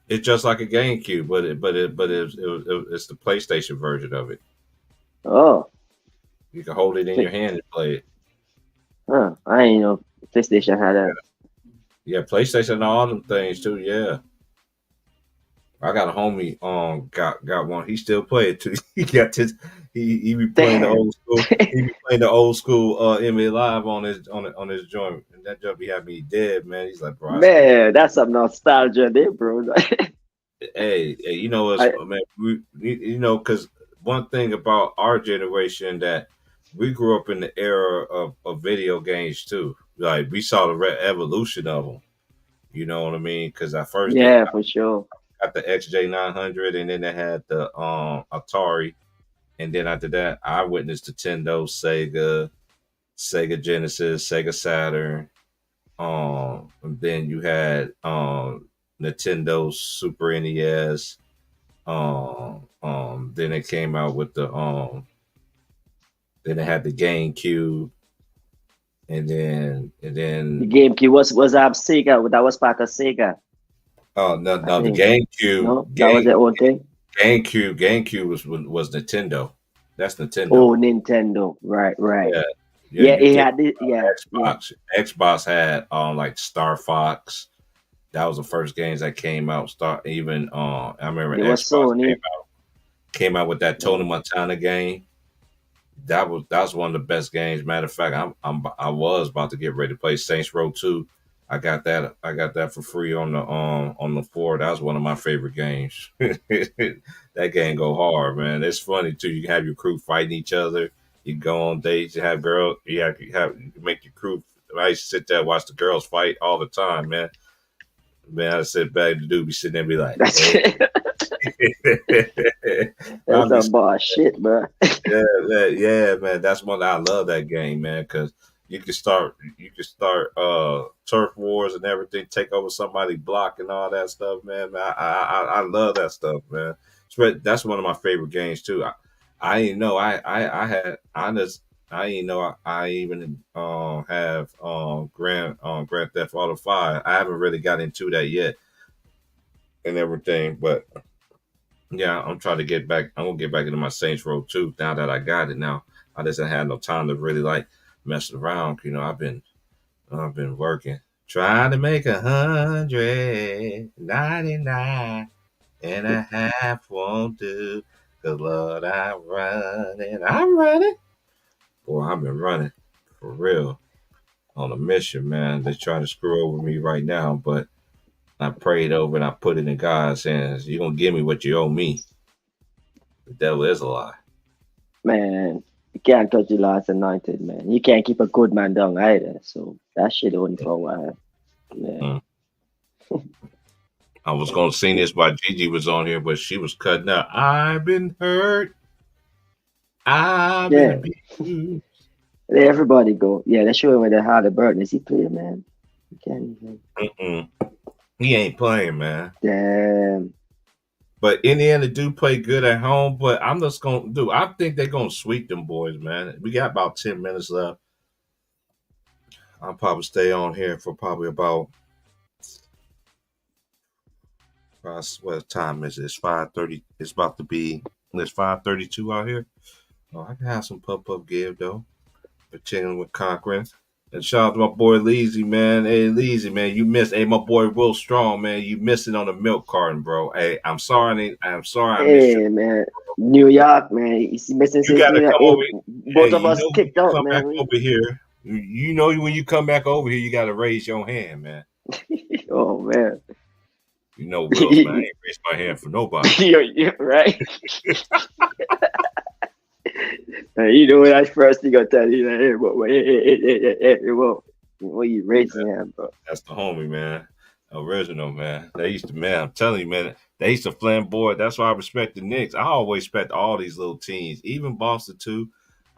It's just like a GameCube, but it's the PlayStation version of it. Oh. You can hold it in your hand and play it. Huh. I ain't know PlayStation had that. Yeah, PlayStation and all them things too. Yeah. I got a homie got one. He still play it too. He got his he be playing the old school. He be playing the old school NBA Live on his joint, and that joint be having me dead, man. He's like, bro, man, that's some nostalgia there, bro. hey, you know man, you know, because one thing about our generation that we grew up in the era of video games too. Like we saw the evolution of them. You know what I mean? Because I first for sure. Got the XJ900, and then they had the Atari, and then after that, I witnessed Nintendo, Sega Genesis, Sega Saturn. And then you had Nintendo Super NES. Then it came out with the then it had the GameCube, and then the GameCube was Sega. That was part of Sega. Oh no, the GameCube. No, that was their own thing. GameCube was Nintendo. That's Nintendo. Oh, Nintendo. Right. Yeah, it had this. Yeah. Xbox had like Star Fox. That was the first games that came out. I remember Xbox came out with that Tony Montana game. That was one of the best games. Matter of fact, I was about to get ready to play Saints Row 2. I got that for free on the 4. That was one of my favorite games. That game go hard, man. It's funny too. You can have your crew fighting each other. You go on dates. You have girls. You make your crew. I used to sit there and watch the girls fight all the time, man. Man, I sit back, the dude be sitting there and be like, hey. That's some boss shit, bro. yeah, man. That's one I love that game, man, because you can start turf wars and everything, take over somebody's block and all that stuff, man. I love that stuff, man. That's one of my favorite games too. I didn't know I even have Grand Theft Auto 5. I haven't really got into that yet and everything, but yeah, I'm trying to get back. I'm gonna get back into my Saints Row 2 now that I got it. Now I just ain't had no time to really like messing around. You know, I've been working, trying to make 199 and a half won't do. Cause Lord, I'm running. Boy, I've been running for real on a mission, man. They're trying to screw over me right now, but I prayed over and I put it in God's hands. You're gonna give me what you owe me. The devil is a lie. Man, you can't touch the last anointed, man. You can't keep a good man down either. So that shit only for a while. Yeah. I was gonna sing this while Gigi was on here, but she was cutting out. I've been hurt. I've been abused. Everybody go. Yeah, they show him with the Harley Burton. Is he playing, man? You can't even. He ain't playing, man. Damn. But Indiana do play good at home, but I'm just going to do. I think they're going to sweep them boys, man. We got about 10 minutes left. I'll probably stay on here for probably about, what time is it? It's 5:30. It's about to be, it's 5:32 out here. Oh, I can have some pup give, though. Pretending with Cochran. And shout out to my boy Leezy, man. Hey, Leezy, man, you missed. Hey, my boy Will Strong, man, you missing on the milk carton, bro. Hey, I'm sorry. I missed you. Man. New York, man. He's missing. You gotta come over. Both of us kicked out, man. Back over here. You know, when you come back over here, you gotta raise your hand, man. Oh man. You know, Will, man, I ain't raised my hand for nobody. You're right. You know that's first thing I tell you. Hey, what you raising him, bro? That's the homie, man. Original, man. They used to, man, I'm telling you, man, they used to flamboyant. That's why I respect the Knicks. I always respect all these little teams, even Boston too.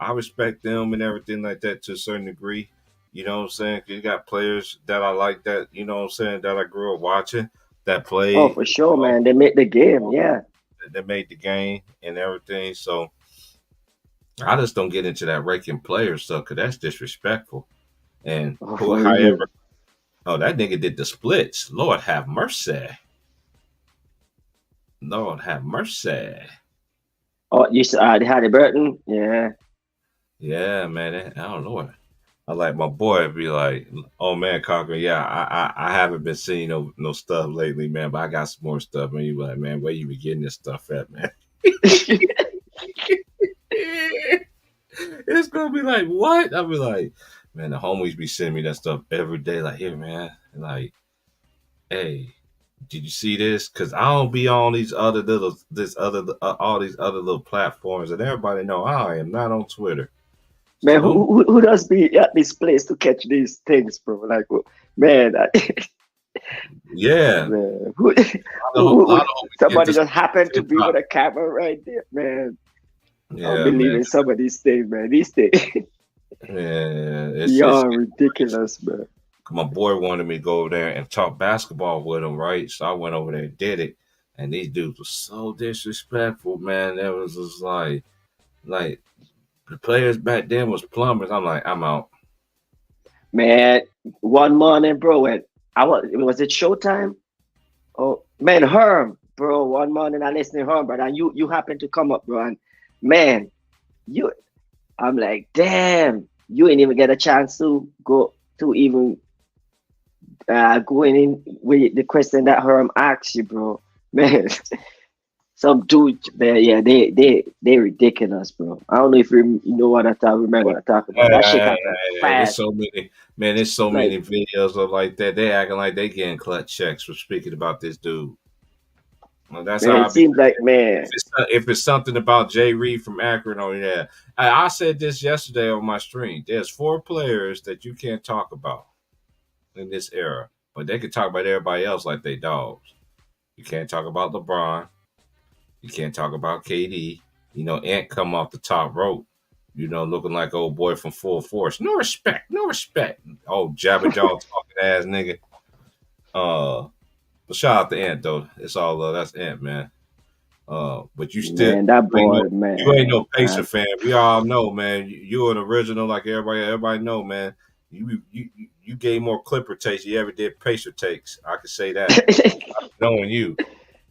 I respect them and everything like that to a certain degree. You know what I'm saying? You got players that I like that, you know what I'm saying, that I grew up watching that Oh, played, for sure, man. They make the game. Yeah. that made the game and everything. So I just don't get into that raking player stuff because that's disrespectful. And Oh, who, for real. however, oh, that nigga did the splits. Lord have mercy. Lord have mercy. Oh, you said Halliburton? Yeah. Yeah, man. I don't know. I like my boy be like, oh man, Conquer, yeah, I haven't been seeing no stuff lately, man, but I got some more stuff. And you be like, man, where you be getting this stuff at, man? It's gonna be like, what? I'll be like, man, the homies be sending me that stuff every day. Like, here, man. And like, hey, did you see this? Because I don't be on these other little, all these other little platforms, and everybody know I am not on Twitter. Man, So who does be at this place to catch these things, bro? Like, man, yeah, man, who, a lot of homies get somebody this just happened to be TikTok. with a camera right there, man. I don't Yeah, believe man. in some of these things, man. These things, Yeah, it's y'all ridiculous, man. my boy wanted me to go over there and talk basketball with him, right? So I went over there and did it. And these dudes were so disrespectful, man. That was just like the players back then was plumbers. I'm like, I'm out. Man, one morning, bro, when was it Showtime? Oh man, Herm, bro. One morning I listened to Herm, brother, and you happened to come up, bro. And man, I'm like, damn, you ain't even get a chance to go to even going in with the question that Herm asked you, bro. Man, some dude, man, yeah, they ridiculous, bro. I don't know if you know what remember I talk about. That shit happened There's fast. so many, man. There's so Like, many videos of like that. They acting like they getting clutch checks for speaking about this dude. Well, that's man, how I it be. seems like, man, If it's something about Jay Reed from Akron, oh yeah. I said this yesterday on my stream. There's 4 players that you can't talk about in this era, but they can talk about everybody else like they dogs. You can't talk about LeBron. You can't talk about KD. You know, Ant come off the top rope. You know, looking like old boy from Full Force. No respect, no respect. Oh, Jabba Jaw talking ass nigga. But shout out to Ant though. It's all love. That's Ant, man. But you still, man, that boy, you ain't no man. Pacer fan. We all know, man. You're an original, like everybody know, man. You gave more Clipper takes you ever did Pacer takes. I could say that. Knowing you,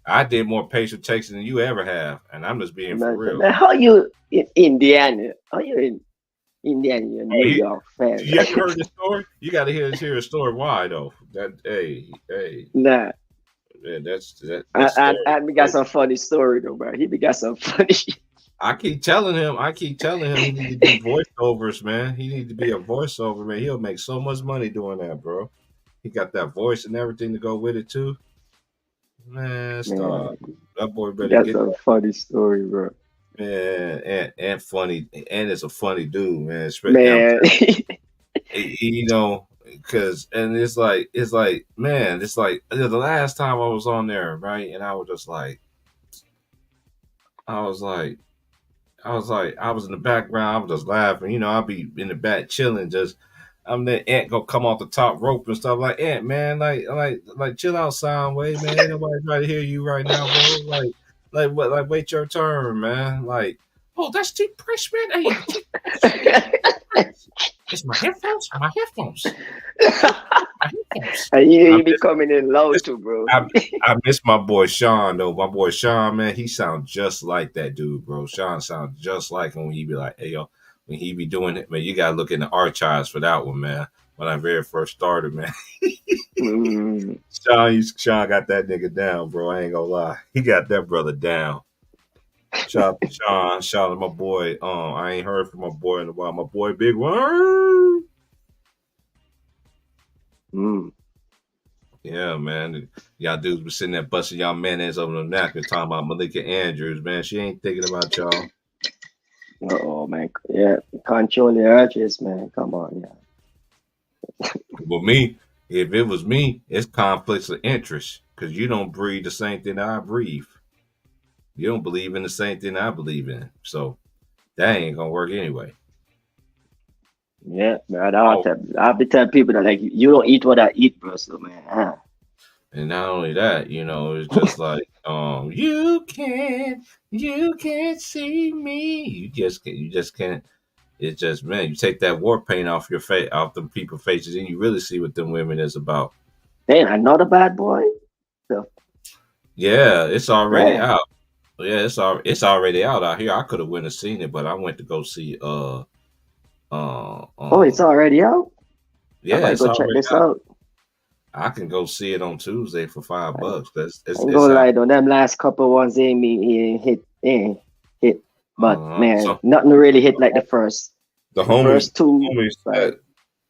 I did more Pacer takes than you ever have, and I'm just being for real. Man, how you in Indiana? How you in Indiana? You're a New you, York fan. you ever heard the story? You got to hear a story. Why though? That hey, Nah. man, that's And we got some funny story though, man. He got some funny. I keep telling him he need to do voiceovers, man. He need to be a voiceover, man. He'll make so much money doing that, bro. He got that voice and everything to go with it too. Man, stop. That boy better That's get a that. funny story, bro. Man, and funny, and it's a funny dude, man. Man. You know, it's like, man, it's like the last time I was on there, right? And I was just like, I was in the background, I was just laughing. You know, I'll be in the back chilling, just I'm the Ant gonna come off the top rope and stuff like Ant, man, like chill out, Soundwave, man. Ain't nobody trying to hear you right now, bro. Like wait your turn, man. Like, oh, that's T Price, man. Hey, it's my headphones. My headphones. And you be coming in loud too, bro. I miss my boy Sean though. My boy Sean, man, he sounds just like that dude, bro. Sean sounds just like him when he be like, hey yo, when he be doing it, man, you gotta look in the archives for that one, man. When I very first started, man. Sean got that nigga down, bro. I ain't gonna lie. He got that brother down. Shout out to Sean. Shout out to my boy. I ain't heard from my boy in a while. My boy Big One. Yeah, man. Y'all dudes be sitting there busting y'all mayonnaise over the napkin talking about Malika Andrews, man. She ain't thinking about y'all. Oh man, yeah. Control your urges, man. Come on, yeah. But me, If it was me, it's conflicts of interest because you don't breathe the same thing I breathe. You don't believe in the same thing I believe in. So that ain't gonna work anyway. Yeah, man. Oh, I'll be telling people that like you don't eat what I eat, bro. So man, and not only that, it's just like, you can't see me. You just can't. It's just, man, you take that war paint off your face, off them people's faces, and you really see what them women is about. damn, I'm not a bad boy. So Yeah, it's already damn. out. Yeah, it's already out here. I could have went and seen it, but I went to go see Oh, it's already out. I yeah, might it's go check already this out. out. I can go see it on Tuesday for I $5. It's ain't it's gonna out. lie though, them last couple ones ain't hit. But man, So nothing really hit like the first. the The first two, homies like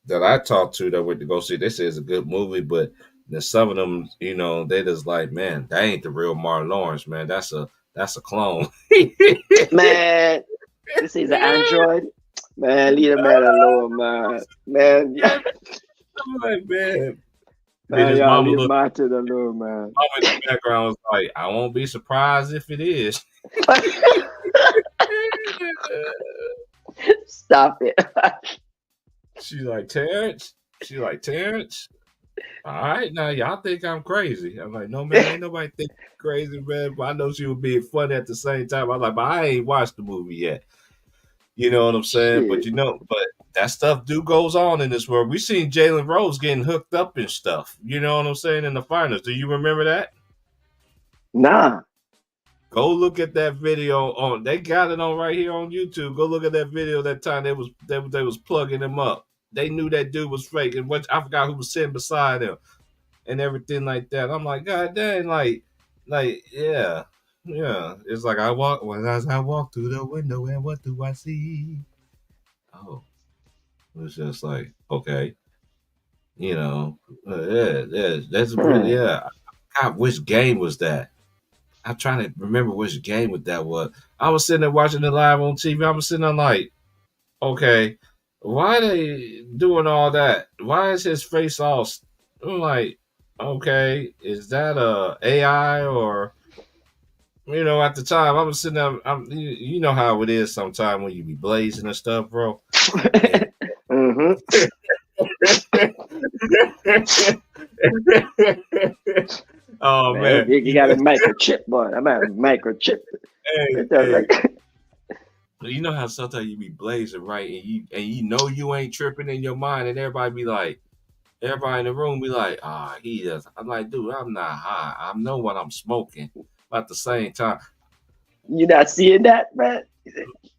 that I talked to that went to go see, they say it's a good movie, but then some of them, they just like, man, that ain't the real Martin Lawrence, man. That's a clone. man, this is an Android. Man, leave the man alone, man. Man, I'm like, man. Then man, his y'all mama leave looked Martin alone, man. mama in the background was like, I won't be surprised if it is. Stop it. She's like, Terrence? She's like, Terrence? All right, now y'all think I'm crazy. I'm like, no, man, ain't nobody think I'm crazy, man. But I know she was being funny at the same time. I'm like, but I ain't watched the movie yet. You know what I'm saying? But Shit. but that stuff goes on in this world. We seen Jalen Rose getting hooked up and stuff. You know what I'm saying? In the finals. Do you remember that? Nah. Go look at that video on. They got it on right here on YouTube. Go look at that video. That time they was plugging him up. They knew that dude was fake, and I forgot who was sitting beside him and everything like that. I'm like, God dang, yeah. It's like as I walk through the window, and what do I see? Oh, it's just like, okay, that's really, Hmm. yeah. God, which game was that? I'm trying to remember which game that was. I was sitting there watching it live on TV. I was sitting there like, okay, why are they doing all that? Why is his face all? I'm like, okay, is that a AI or? At the time I was sitting there. You know how it is sometimes when you be blazing and stuff, bro. And Mm-hmm. oh Man, man, you got a microchip, boy. I'm at a microchip. hey, It does hey, like you know how sometimes you be blazing right, and you know you ain't tripping in your mind, and everybody in the room be like, he does. I'm like, dude, I'm not high. I know what I'm smoking. But at the same time, you not seeing that, man?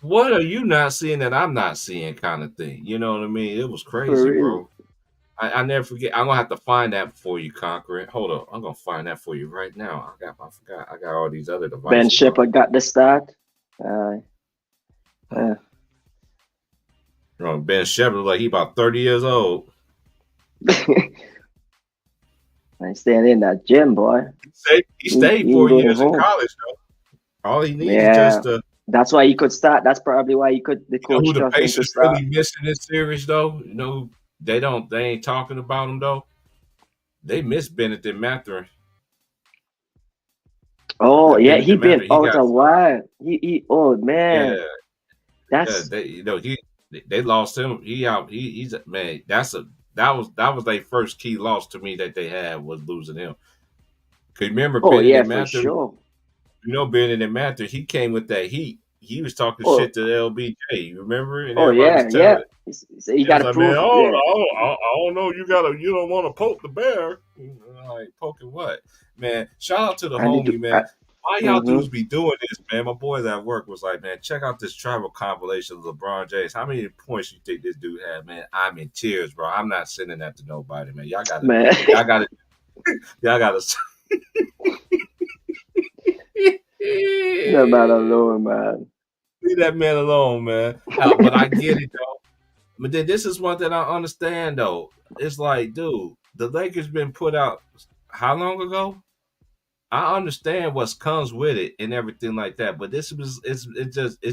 what are you not seeing that I'm not seeing, kind of thing? You know what I mean? It was For crazy, real. bro. I never forget. I'm gonna have to find that for you, Conqueror. Hold up, I'm gonna find that for you right now. I forgot. I got all these other Ben devices on. Shepard got the start. Oh. Ben Shepard, like he about 30 years old. I staying in that gym, boy. He stayed He ain't 4 going years in home. college, though. All he needs is Yeah, just that's why he could start. That's probably why the You know coach who the trust him to Pacers start. really missing this series though? They ain't talking about him though. They miss Bennett Mathurin. Oh yeah, he Bennett been Mathurin, he out got a while. He oh yeah, man, yeah. that's They lost him. He out. He's man. That was their first key loss to me that they had was losing him. Cause remember oh yeah Bennett for Mathurin? sure. Bennett Mathurin. He came with that heat. He was talking Oh shit to LBJ. You remember? And oh everybody was yeah. telling. So he It got was to like, man, prove yeah. I don't know. You don't want to poke the bear. Like, poking what? Man, shout out to the I need to. homie, man. Why y'all Mm-hmm. dudes be doing this, man? My boys at work was like, man, check out this travel compilation of LeBron James. How many points you think this dude had, man? I'm in tears, bro. I'm not sending that to nobody, man. Y'all gotta, Man, y'all gotta, y'all gotta. no matter alone, man. Leave that man alone, man. But I get it, though. But then this is one that I understand, though. It's like, dude, the Lakers been put out how long ago? I understand what comes with it and everything like that, but it's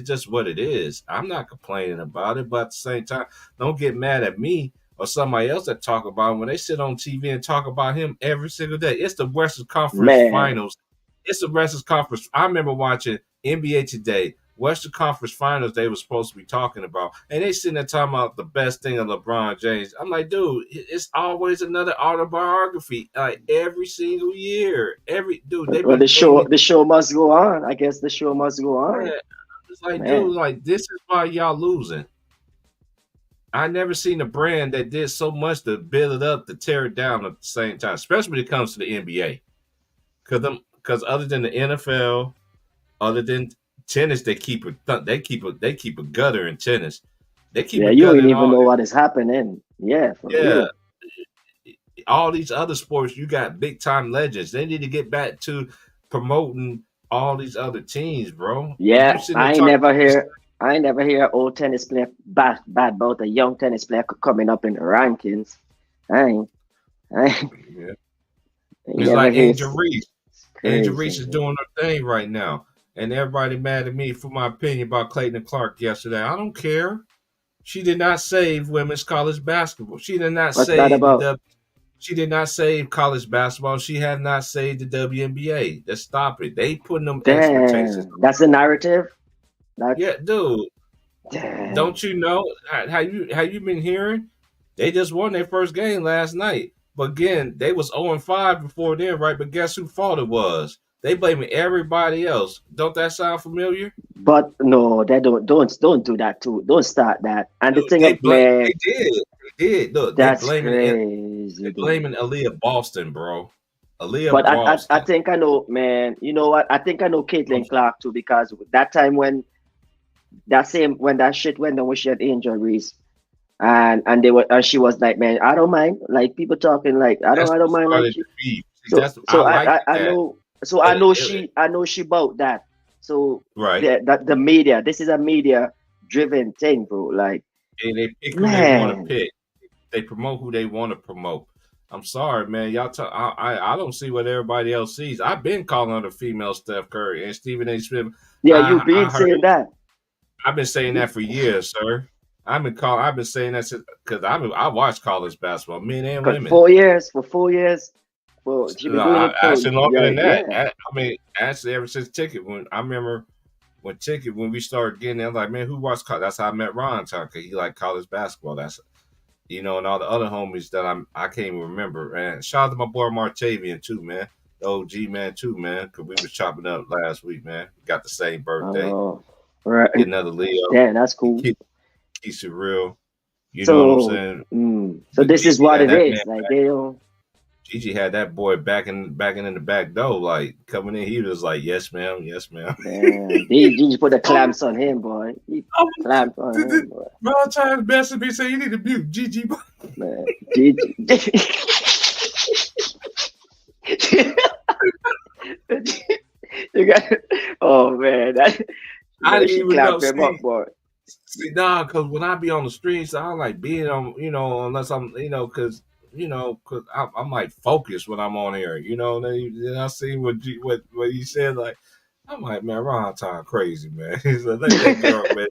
just what it is. I'm not complaining about it, but at the same time, don't get mad at me or somebody else that talk about him, when they sit on TV and talk about him every single day, it's the Western Conference Man. Finals. It's the Western Conference. I remember watching NBA Today, Western Conference Finals. They were supposed to be talking about, and they sitting there talking about the best thing of LeBron James. I'm like, dude, it's always another autobiography, like every single year. Every dude, Well, the show must go on. I guess the show must go on. Yeah. It's like, Man. dude, like this is why y'all losing. I never seen a brand that did so much to build it up to tear it down at the same time, especially when it comes to the NBA. Because other than the NFL, other than tennis, they keep a gutter in tennis. They keep Yeah, a you gutter don't in even know what is happening. Yeah, for real. All these other sports, you got big time legends. They need to get back to promoting all these other teams, bro. Yeah, I ain't never hear old tennis player bad about a young tennis player coming up in the rankings. Yeah. It's like Angel Reese. Angel Reese is doing her thing right now. And everybody mad at me for my opinion about Clayton Clark yesterday. I don't care. She did not save women's college basketball. She did not She did not save college basketball. She had not saved the WNBA. Let's stop it. They putting them expectations. That's the narrative. Yeah, dude. Damn. Don't you know how you been hearing? They just won their first game last night. But again, they was 0-5 before then, right? But guess whose fault it was? They blaming everybody else. Don't that sound familiar? But no, they don't do that too. Don't start that. And the thing they did. Look, that's crazy. They're blaming Aaliyah Boston, bro. Aaliyah but Boston. I think I know, man. You know what? I think I know Caitlin Clark too, because that time when that shit went down, when she had injuries, and she was like, man, I don't mind. Like people talking like I don't mind. Like, I know she bought that. So right, the media. This is a media driven thing, bro. Like, and they pick who they want to pick. They promote who they want to promote. I'm sorry, man. Y'all I don't see what everybody else sees. I've been calling her the female Steph Curry and Stephen A. Smith. Yeah, you've been saying that. I've been saying that for years, sir. I've been saying that because I watch college basketball, men and women. For 4 years. Well, actually longer than that. Yeah. I mean, actually, ever since Ticket, when we started getting there, I'm like, man, who watched college? That's how I met Ron Town, because he liked college basketball. That's, and all the other homies that I can't even remember. And shout out to my boy Martavian too, man. The OG man too, man, because we was chopping up last week, man. We got the same birthday. Right. Get another Leo. Yeah, that's cool. Keeps it real. You know what I'm saying? So this is what it is. Man, like they don't. Gigi had that boy backing in the back door, like coming in. He was like, "Yes, ma'am. Yes, ma'am." Gigi put the clamps on him, boy. Clamps on him, boy. Ron Times best to be saying you need to mute Gigi. Man, Gigi. You got. Oh man, I didn't even know. Him up, boy. See, because when I be on the streets, I don't like being on, unless I'm, because. Because I'm like focused when I'm on here, Then I see what he said, like, I'm like, man, Ron Time crazy, man. He's like, let that girl, man.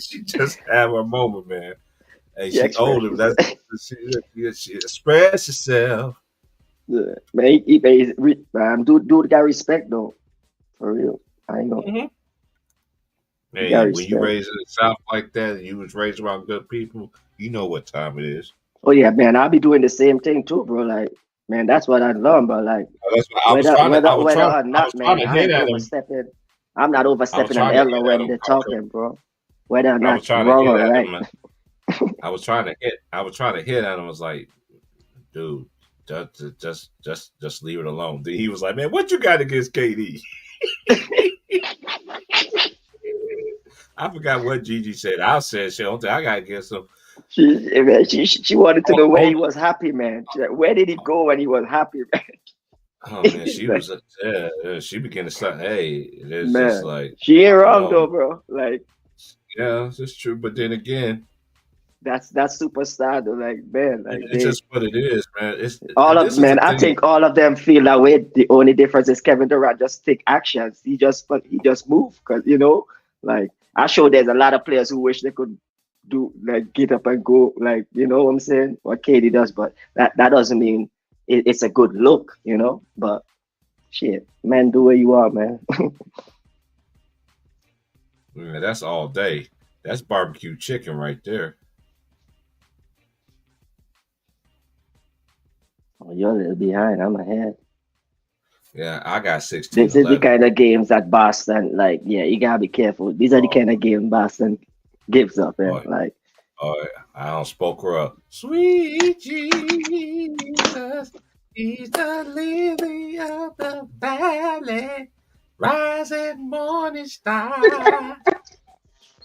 She just have her moment, man. And she's older. She express herself. Yeah. Man, dude got respect though, for real. I know. Mm-hmm. Man, when you raised in the South like that, and you was raised around good people, you know what time it is. Oh yeah, man, I'll be doing the same thing too, bro. Like, man, that's what I learned, bro. Like, whether or not, man, I'm not overstepping an elbow when they're talking, bro. Whether or not wrong or right. I was trying to hit at him. I was like, dude, just leave it alone. He was like, man, what you got against KD? I forgot what Gigi said. I said, shit, I got against him. She wanted to know where he was happy, man. Where did he go when he was happy, man? Oh man, she was she began to say, hey, it's man, just like she ain't wrong though, bro. Like, yeah, it's true. But then again, that's superstar though. Like, man, like it's just what it is, man. I think all of them feel that way. The only difference is Kevin Durant just take actions. He just move, because like, I'm sure there's a lot of players who wish they could do like get up and go, like, you know what I'm saying? What KD does, but that doesn't mean it's a good look, you know. But shit, man, do where you are, man. Man, that's all day. That's barbecue chicken right there. Oh, you're a little behind. I'm ahead. Yeah, I got 16. This is the kind of games that Boston, like, yeah, you gotta be careful. These are the kind of games Boston gives up, man. Like, I don't spoke her up. Sweet Jesus, he's the lily of the valley, rising morning star.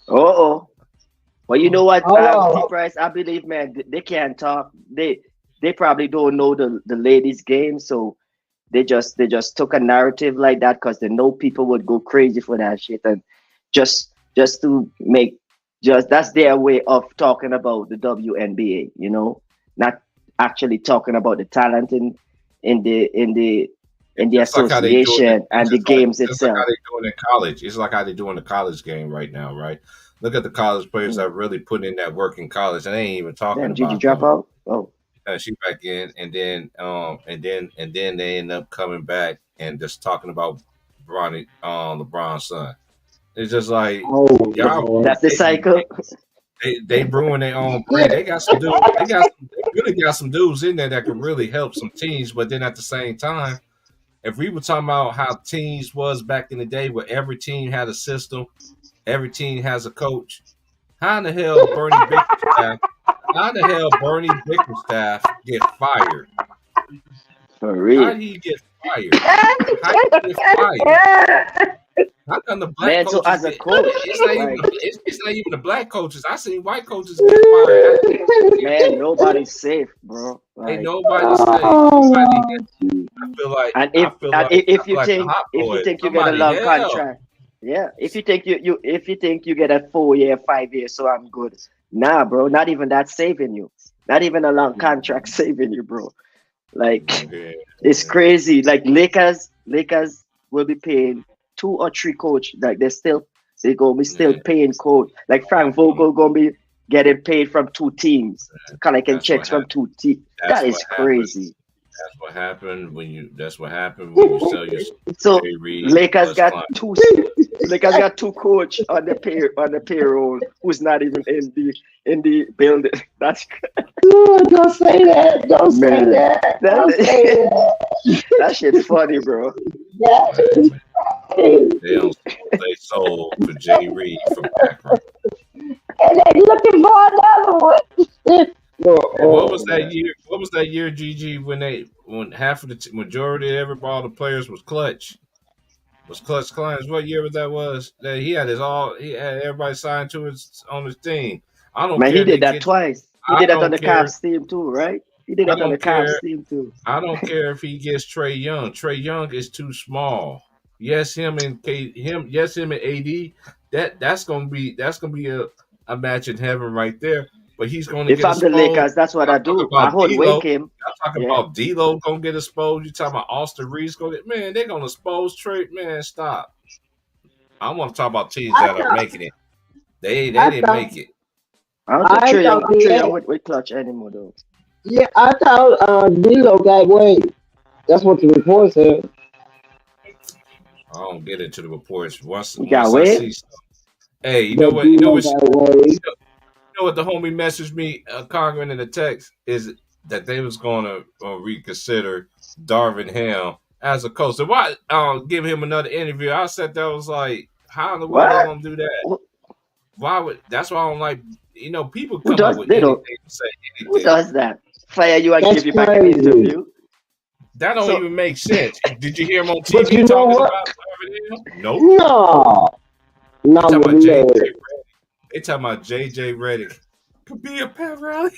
Well, you know what, T-Price, I believe, man, they can't talk. They probably don't know the ladies' game, so they just took a narrative like that because they know people would go crazy for that shit, and just to make that's their way of talking about the WNBA, you know, not actually talking about the talent in the association and the games itself. Like how they doing in college. It's like how they doing the college game right now, right? Look at the college players that really put in that work in college. And they ain't even talking about. Did you drop out? Oh. She back in, and then they end up coming back and just talking about LeBron's son. It's just like y'all. That's the cycle. They brewing their own brand. They got some dudes. They really got some dudes in there that can really help some teams. But then at the same time, if we were talking about how teams was back in the day, where every team had a system, every team has a coach. How in the hell Bernie Bickerstaff get fired? For real? How did he get fired? How come the black coaches as a coach? It's not even the black coaches. I seen white coaches get fired. Man, nobody's safe, bro. Like, ain't nobody safe. I feel like, if you think you get a long contract, yeah. If you think you get a 4-year, 5-year, so I'm good. Nah, bro. Not even that saving you. Not even a long contract saving you, bro. Like it's crazy. Like Lakers will be paying 2 or 3 coach. Like they're gonna be still paying coach. Like Frank Vogel gonna be getting paid from 2 teams, collecting checks from 2 teams. That is crazy. That's what happened when you sell your. So Lakers got 2 coach on the payroll who's not even in the building. That's don't say that. Don't say that. That shit's funny, bro. They sold for Jay Reed from Akron. And they looking for another one. What was that year? What was that year, GG, when half of the majority of all the players was Clutch? Was Clutch Clients? What year that was? That he had everybody signed to on his team. I don't. Man, he did that twice. He did that on the Cavs team too, right? He did that on the Cavs team too. I don't care if he gets Trae Young. Trae Young is too small. Yes, him and AD. That's gonna be a match in heaven right there. But he's going to get exposed. If I'm the Lakers, that's what I do. I hold wake him. I'm talking about D'Lo going to get exposed. You talking about Austin Reeves going to get... Man, they're going to expose Trae. Man, stop. I want to talk about teams that are making it. They didn't make it. I don't think Trae Young with Clutch anymore, though. Yeah, I thought D'Lo got waived. That's what the report said. I don't get into the reports. Once I see stuff. Hey, you know what? You know what the homie messaged me, Congress in the text, is that they was going to reconsider Darvin Ham as a coach. So why give him another interview? I said that was like, how in the world are they going to do that? Why would? That's why I don't like. People come up with anything to say anything. Who does that? Fire you and give you back an interview? That don't even make sense. Did you hear him on TV talking about Darvin Ham? Nope. No. They talking about JJ Redick could be a Pat Riley.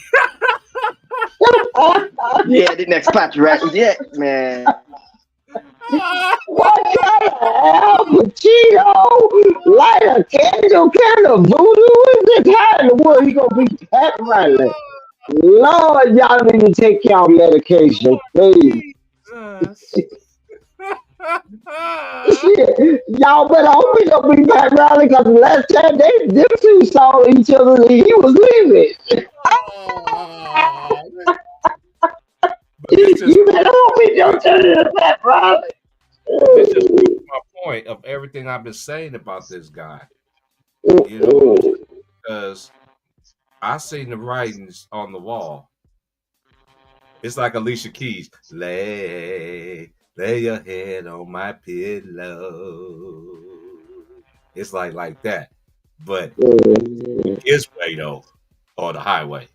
Yeah, the next Pat Riley. Yeah, man. What the Cheeto? Light a candle, kind of voodoo? Is this how in the world he gonna be Pat Riley? Lord, y'all need to take y'all medication, please. Shit, y'all better hope he don't be Pat Riley because the last time them two saw each other, he was leaving. But this just You better hope he don't turn into Pat Riley. this just proves my point of everything I've been saying about this guy. You know, because I seen the writings on the wall. It's like Alicia Keys. Lay your head on my pillow. It's like that. But his way though, or the highway.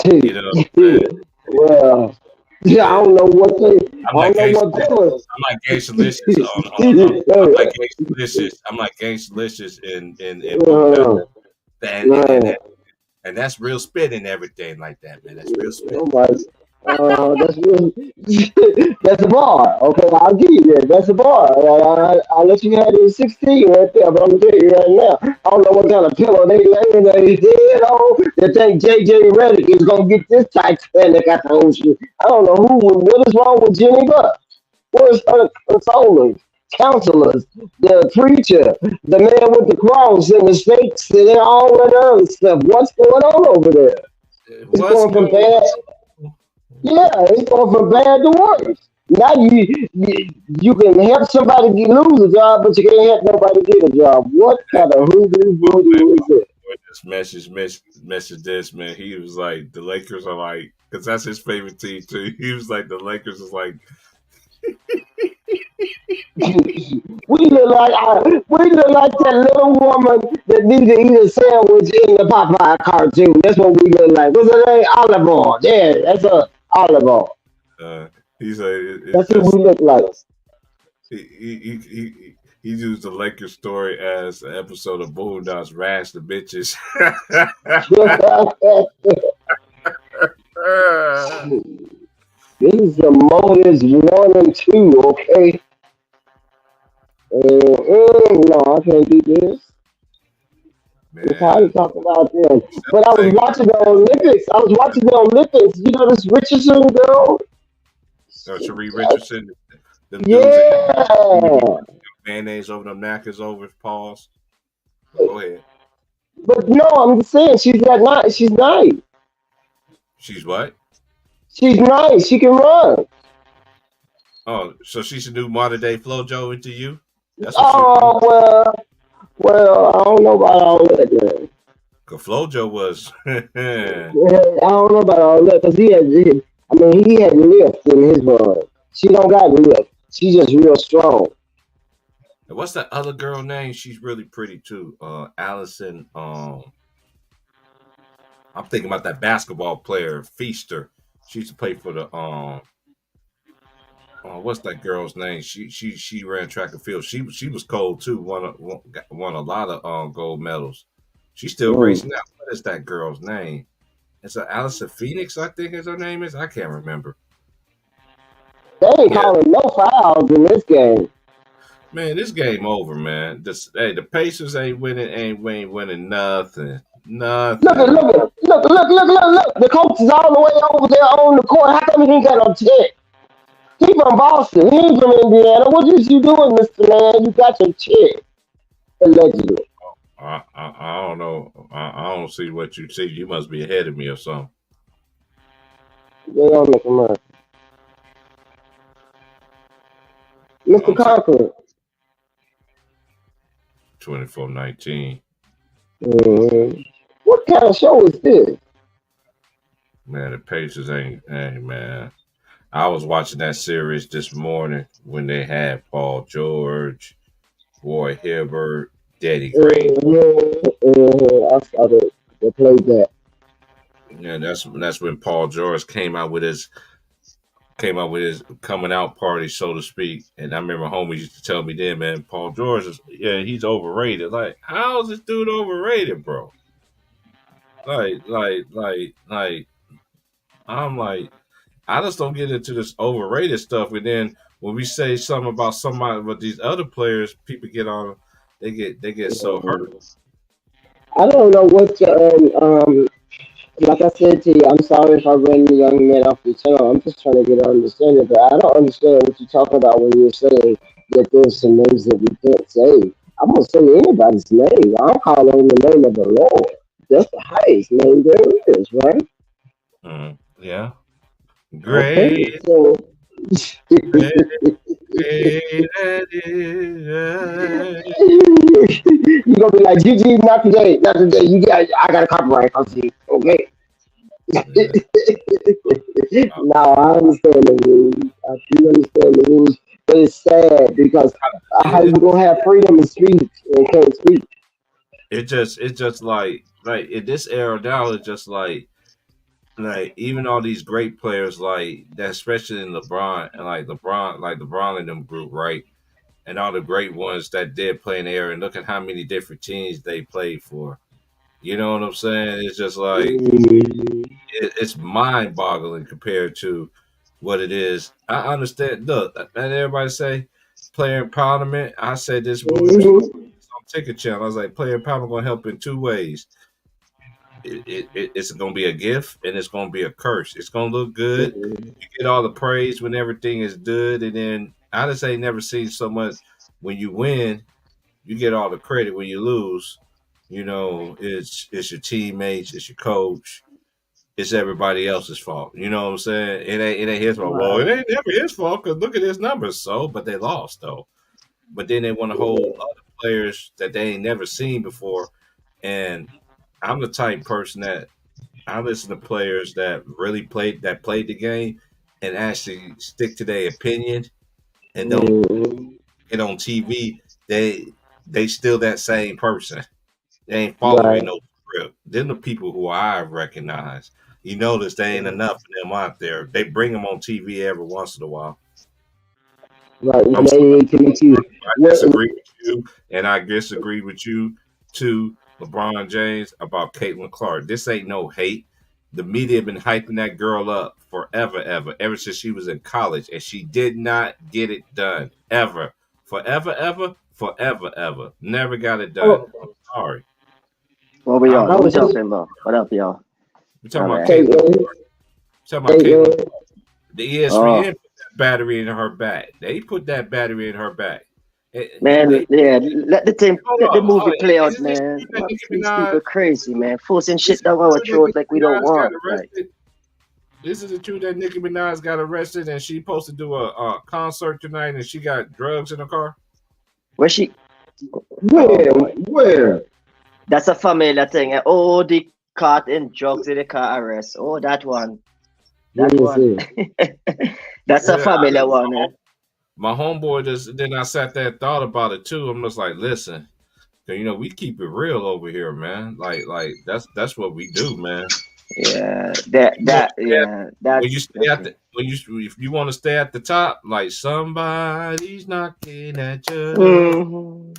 You know what I'm saying? Well, yeah, I don't know what they. I'm I like don't know what they was. I'm like Gangsta-licious. I'm like Gangsta-licious and that's real spit and everything like that, man. That's real spit. Oh my, that's real. That's a bar. Okay, I'll give you that. That's a bar. I'll let you have it in 16 right there, but I'm gonna tell you right now, I don't know what kind of pillow they laying their head on. They think JJ Redick is gonna get this Titanic out the ocean. I don't know what is wrong with Jenny Buck. Where's her consolers, counselors, the preacher, the man with the cross and the snakes and all that other stuff? What's going on over there? It's going from bad. Yeah, it's going from bad to worse. Now you can help somebody lose a job, but you can't help nobody get a job. What kind of hoodoo is it? This message this, man. He was like, the Lakers are like, because that's his favorite team too. He was like, the Lakers is like. we look like that little woman that needs to eat a sandwich in the Popeye cartoon. That's what we look like. What's her name? Olive Oil. Yeah, that's a Olive Oil. He's like, that's what we look like. He used the Lakers story as an episode of Boondocks Rash the Bitches. This is the Motives 1 and 2, okay? No, I can't do this. It's hard to talk about them. But I was watching the Olympics. You know this Richardson girl? Sheree Richardson. Yeah. Mayonnaise over them knackers over paws. Go ahead. But no, I'm just saying she's nice. She's what? She's nice. She can run. Oh, so she should do modern day FloJo into you? That's what well, I don't know about all that. Man. Cause FloJo was. I don't know about all that because he had lift in his run. She don't got lift. She's just real strong. And what's that other girl name? She's really pretty too. Allison. I'm thinking about that basketball player, Feaster. She used to play for the what's that girl's name? She ran track and field. She was cold too. Won a lot of gold medals. She's still racing now. What is that girl's name? It's Allison Phoenix, I think is her name is. I can't remember. They ain't calling no fouls in this game. Man, this game over, man. The Pacers ain't winning nothing. Nothing. Look. The coach is all the way over there on the court. How come he ain't got no check? He from Boston. He ain't from Indiana. What is you doing, Mr. Man? You got your check. Allegedly. I don't know. I don't see what you see. You must be ahead of me or something. They don't make money. Mr. Conklin. 24-19. What kind of show is this? Man, the Pacers ain't. Hey, man. I was watching that series this morning when they had Paul George, Roy Hibbert, Daddy Gray. I saw that. They played that. Yeah, that's when Paul George came out with his coming out party, so to speak. And I remember homies used to tell me then, man, Paul George he's overrated. Like, how is this dude overrated, bro? Like, I'm like, I just don't get into this overrated stuff. And then when we say something about somebody, but these other players, people get on, they get so hurt. I don't know what like I said to you, I'm sorry if I ran the young man off the channel. I'm just trying to get an understanding, but I don't understand what you're talking about when you're saying that there's some names that we can't say. I'm gonna say anybody's name. I'm calling the name of the Lord. That's the highest name there is, right? Yeah. Okay, Great, so great, great that is. you're gonna be like, GG, not today, not today. I got a copyright. I'll see. Okay. Yeah. Now I understand the rules. I do understand the rules, but it's sad because how you It, gonna have freedom of speech and can't speak? it's just like in this era now, it's just like even all these great players like that, especially in LeBron and LeBron and them group, right? And all the great ones that did play in the era, and look at how many different teams they played for. You know what I'm saying? It's just like Mhm. it's mind boggling compared to what it is. I understand. Look, and everybody say player empowerment. I said this when we was Mhm. on Ticket Channel. I was like, player empowerment going to help in two ways. It's going to be a gift and it's going to be a curse. It's going to look good. Mhm. You get all the praise when everything is good, and then I just ain't never seen so much when you win. You get all the credit when you lose. You know, it's your teammates, it's your coach, it's everybody else's fault. You know what I'm saying? It ain't his fault. Well, it Right. ain't never his fault because look at his numbers. So, but they lost though. But then they want to hold Yeah. other players that they ain't never seen before. And I'm the type person that I listen to players that really played the game and actually stick to their opinion and don't Mhm. get on TV. They still that same person. They ain't following Right. no script. Then the people who I recognize, you notice they ain't Mhm. enough of them out there. They bring them on TV every once in a while. Right. I'm And they sorry, need to meet you. I What? disagree with you, and I disagree with you too, LeBron James, about Caitlin Clark. This ain't no hate. The media been hyping that girl up forever, ever since she was in college, and she did not get it done ever, forever. Never got it done. Oh, I'm sorry. What we I'm on? I What we was just talking about? What up, y'all? we All talking about right. Caitlin. Caitlin. Talking about Caitlin. Caitlin. The Oh, ESPN put that battery in her back. They put that battery in her back. man, They yeah. hold Let the on, hold movie on. play out, Isn't this man. true that What, Nicki these Minaj? people crazy, man. Forcing Is shit it down our true that throat Nicki like we don't Minaj got want. Like, arrested? Is it true that Nicki Minaj got arrested and she supposed to do a concert tonight and she got drugs in her car? where she? Oh Where? boy, Where? that's a familiar thing. Oh, the caught in drugs in the car arrest. Oh, that one. Let That me one. see. That's a Yeah, familiar one. Eh? my homeboy just then I sat there and thought about it too. I'm just like, listen, we keep it real over here, man. Like that's what we do, man. Yeah, You want to stay at, yeah, when you stay that's at it. the when you if you want to stay at the top, like somebody's knocking at your door. Hmm.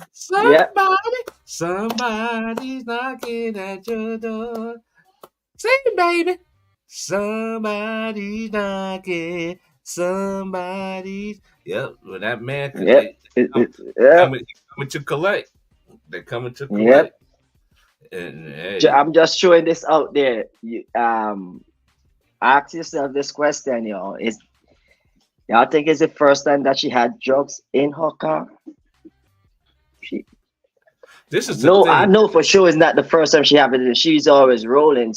Yeah, Somebody's knocking at your door. Sing it, baby. Somebody's knocking. Somebody's. Yep. Well, that man, yep, coming, yep, coming to collect. They're coming to yep. collect. And hey, I'm just showing this out there. Ask yourself this question, y'all think it's the first time that she had drugs in her car? She, this is the no, I thing. know for sure it's not the first time she had it. She's always rolling.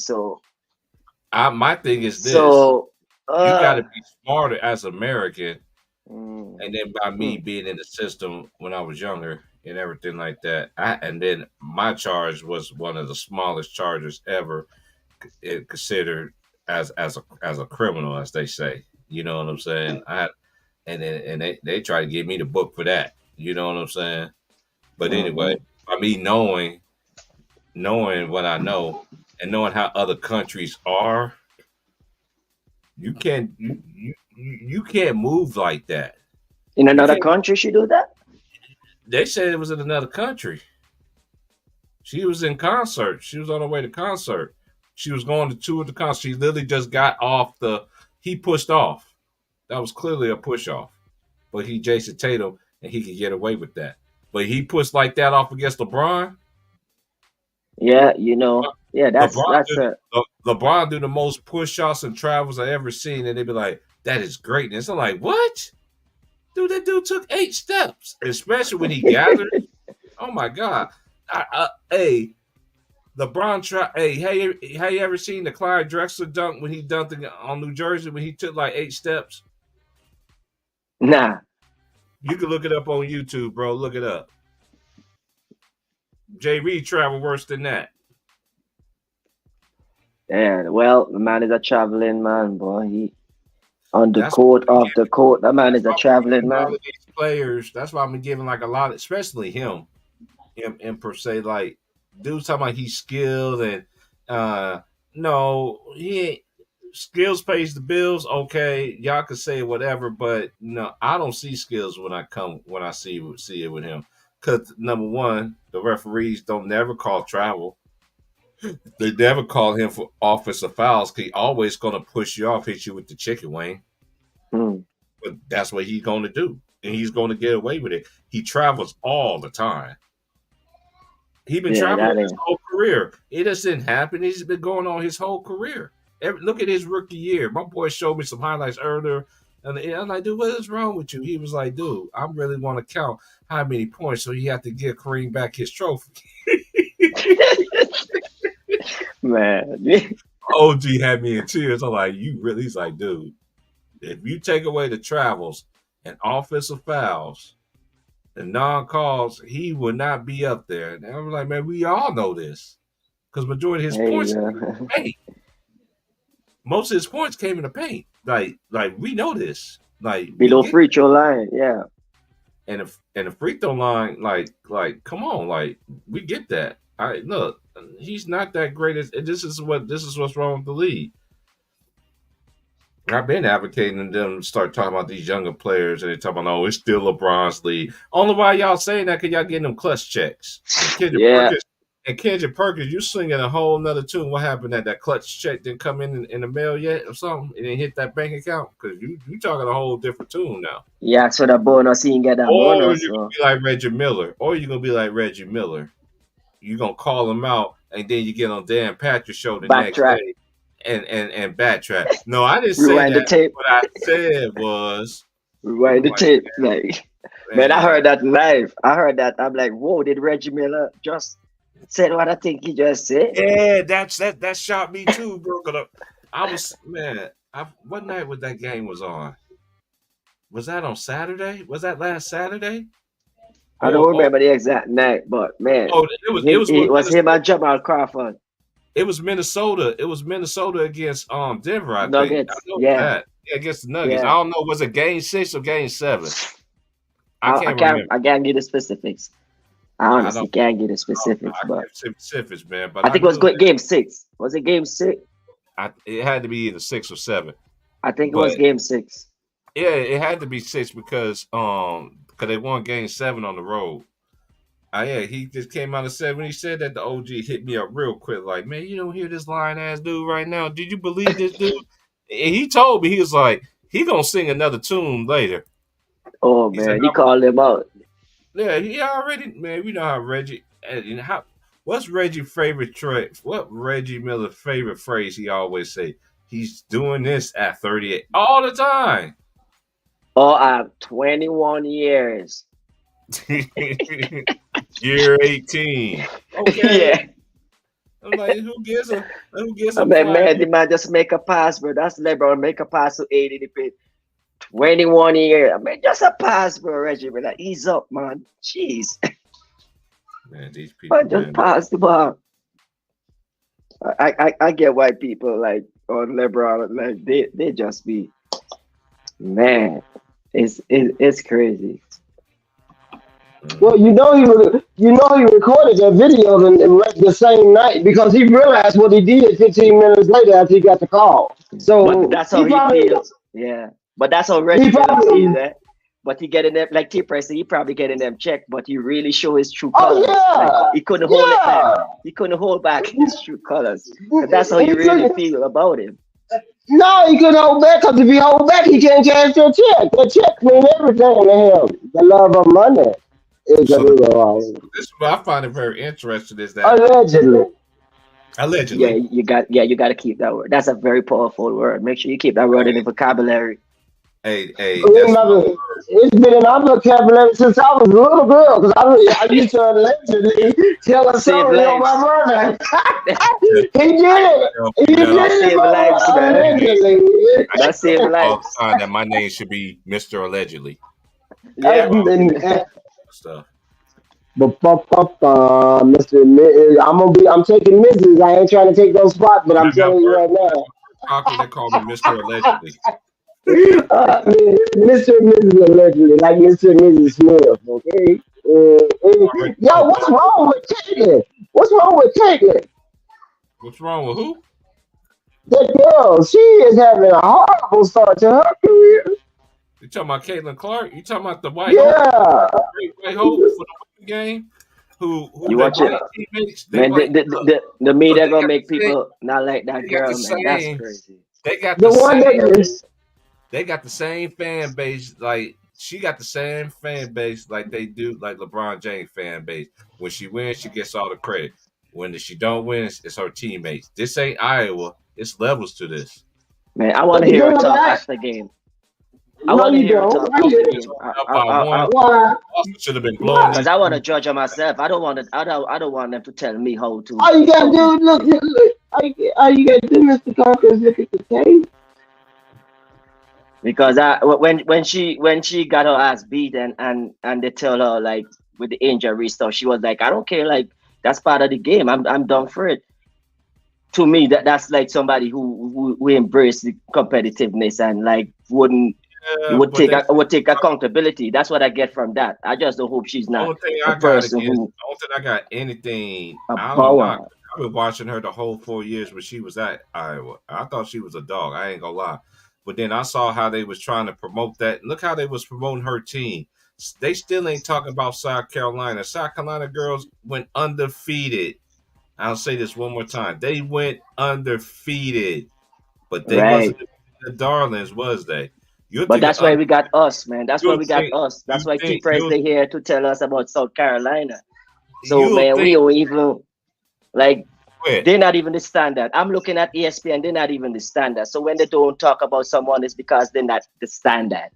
My thing is this: So, you got to uh, be smarter as American. mm, And then by me mm, being in the system when I was younger and everything like that, and then my charge was one of the smallest charges ever considered as a criminal, as they say. You know what I'm saying? They try to give me the book for that. You know what I'm saying? But anyway, mhm. by me knowing what I know and knowing how other countries are, you can't you can't move like that. In You another can't. country, she do that? They said it was in another country. She was in concert. She was on her way to concert. She was going to tour the concert. She literally just got off the. He pushed off. That was clearly a push off. But he Jason Tatum and he could get away with that. But he pushed like that off against LeBron. Yeah, Yeah, that's LeBron do the most push-offs and travels I ever seen, and they be like, "That is greatness." I'm like, "What, dude? That dude took 8 steps, especially when he gathered." Oh my God! Hey, LeBron Hey, have you ever seen the Clyde Drexler dunk when he dunked on New Jersey when he took like 8 steps? Nah. You can look it up on YouTube, bro. Look it up. Jay Reed traveled worse than that. Yeah, well, the man is a traveling man, boy. He on the court, off the court. That man is a traveling man. These players, that's why I'm giving like a lot, especially him per se. Like, dude's talking about he's skilled and no, he ain't. Skills pays the bills. Okay, y'all can say whatever, but no, I don't see skills when I see it with him. Because number one, the referees don't never call travel. They never call him for offensive fouls. He always gonna push you off, hit you with the chicken wing. But that's what he's gonna do, and he's gonna get away with it. He travels all the time. He's been traveling his whole career. It just didn't happen. He's been going on his whole career. Look at his rookie year. My boy showed me some highlights earlier, and I'm like, dude, what is wrong with you? He was like, dude, I really want to count how many points, so you have to give Kareem back his trophy. Man, OG had me in tears. I'm like, you really? He's like, dude, if you take away the travels and offensive fouls and non-calls, he would not be up there. And I'm like, man, we all know this because majority of his points came in the paint. Most of his points came in the paint. Like we know this. Like below free throw line, yeah. And the free throw line, like, come on, like we get that. Look, he's not that great. This is what's wrong with the league. I've been advocating them to start talking about these younger players, and they talk about, oh, it's still LeBron's league. Only why y'all saying that because y'all getting them clutch checks. Kendrick Perkins, you singing a whole nother tune. What happened? That clutch check didn't come in the mail yet or something? It didn't hit that bank account? Because you talking a whole different tune now. Yeah, so the bonus, he can get that bonus. Or you're going to be like Reggie Miller. You're going to call him out, and then you get on Dan Patrick's show the next day and backtrack. No, I didn't say that. The tape. What I said was... Rewind the tape. Man, I heard that live. I heard that. I'm like, whoa, did Reggie Miller just... said what I think he just said? Yeah, that shot me too, bro. What night was that game was on? Was that on Saturday? Was that last Saturday? I don't remember the exact night, but man, it was him and Jamal Crawford. It was Minnesota. It was Minnesota against Denver. I Nuggets. think. Yeah, against the Nuggets. Yeah. I don't know. Was it Game 6 or Game 7? I can't get the specifics. I honestly can't get the specifics, man. But I think it was Game 6. Was it Game 6? It had to be either 6 or 7. I think it was Game 6. Yeah, it had to be 6 because they won Game 7 on the road. He just came out and said when he said that, the OG hit me up real quick, like, man, you don't hear this lying ass dude right now. Did you believe this dude? And he told me, he was like, he gonna sing another tune later. Oh man, he called him out. Yeah, he already, man. We know how Reggie and what's Reggie's favorite trait? What Reggie Miller's favorite phrase he always say? He's doing this at 38 all the time. Oh, I'm 21 years. Year 18. Okay. Yeah. I'm like, who gives a man, the man just make a pass, bro. That's LeBron, make a pass to 80 the pit. 21 years. I mean, just a pass, bro, Reggie. But like, ease up, man. Jeez. Man, these people. But just pass the ball. I get why people like on LeBron, like they just be, man. It's crazy. Well, he recorded that video the same night because he realized what he did 15 minutes later after he got the call. So but that's how he feels. Yeah, but that's how Reggie sees that. But he getting them like T-Price. He probably getting them checked, but he really show his true colors. Like, he couldn't hold it back. He couldn't hold back his true colors. And that's how you really feel about him. No, he couldn't hold back because if he hold back, he can't cash that check. That check means everything to him. The love of money. This is what I find it very interesting is that allegedly. Allegedly. you got to keep that word. That's a very powerful word. Make sure you keep that word in the vocabulary. Hey, It's been in my vocabulary since I was a little girl because I used to allegedly tell a Save story on my lives. brother. He did it. He did That it, save mama, lives, man. allegedly. That save all the lives. time that my name should be Mr. Allegedly. Yeah. Stuff. Mr. I'm taking Mrs. I ain't trying to take those spots, but I'm telling you right now. Talking, they call me Mr. Allegedly. Mr. and Mrs. allegedly, like Mr. and Mrs. Smith, okay? Yo, what's wrong with Caitlyn? What's wrong with Caitlyn? What's wrong with who? That girl, she is having a horrible start to her career. You talking about Caitlin Clark? You talking about the white Yeah. White Hope for the women game? Who You watch it, teammates? man. The media gonna make people not like that they got girl, the man. That's same- crazy. They got The the one same. that They got the same fan base. Like she got the same fan base like they do, like LeBron James fan base. When she wins, she gets all the credit. When she don't win, it's her teammates. This ain't Iowa. It's levels to this. Man, I want to But hear her you talk know after the game. I No, want to you hear her don't. talk Why after you- the game. Up by one. Why? Boston should have been blowing Because I want to judge her myself. I don't want to. I don't want them to tell me how to. All you gotta do, look. All you gotta do, Mr. Conker, is look at the tape. Because when she got her ass beat and they tell her like with the injury stuff, she was like, I don't care, like that's part of the game. I'm done for it. To me, that's like somebody who embrace the competitiveness and like would take accountability. That's what I get from that. I just don't hope she's not a person who I don't think I got anything. a I don't know. power. I've been watching her the whole 4 years when she was at Iowa. I thought she was a dog. I ain't gonna lie. But then I saw how they was trying to promote that. Look how they was promoting her team. They still ain't talking about South Carolina. South Carolina girls went undefeated. I'll say this one more time. They went undefeated. But they Right. wasn't the darlings, was they? But that's why we got us, man. That's why we got us. That's why think T-Press you'll- they here to tell us about South Carolina. So You'll man, we think- don't even like Quit. they're not even the standard. I'm looking at ESPN, they're not even the standard. So when they don't talk about someone, it's because they're not the standard.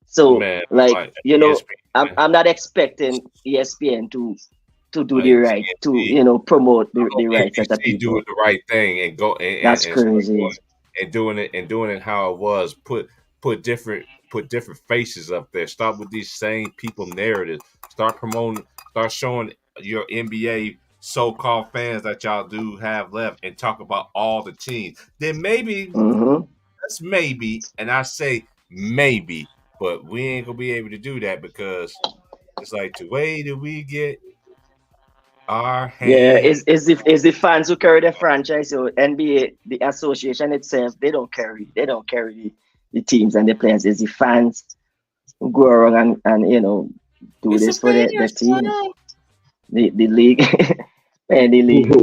So Man, like right. you know, ESPN. I'm not expecting ESPN to do Like the right to TNT. promote the rights of the NBC people. doing the right thing and go and That's and crazy. doing it how it was. Put different faces up there. Stop with these same people narratives. Start promoting. Start showing your NBA so-called fans that y'all do have left and talk about all the teams. Then maybe that's maybe, and I say maybe, but we ain't gonna be able to do that because it's like the way that we get our hands. Yeah, is the fans who carry the franchise. So NBA, the association itself, they don't carry the teams and the players. It's the fans who go around and do It's this a for the failure, team. son. The league and the league.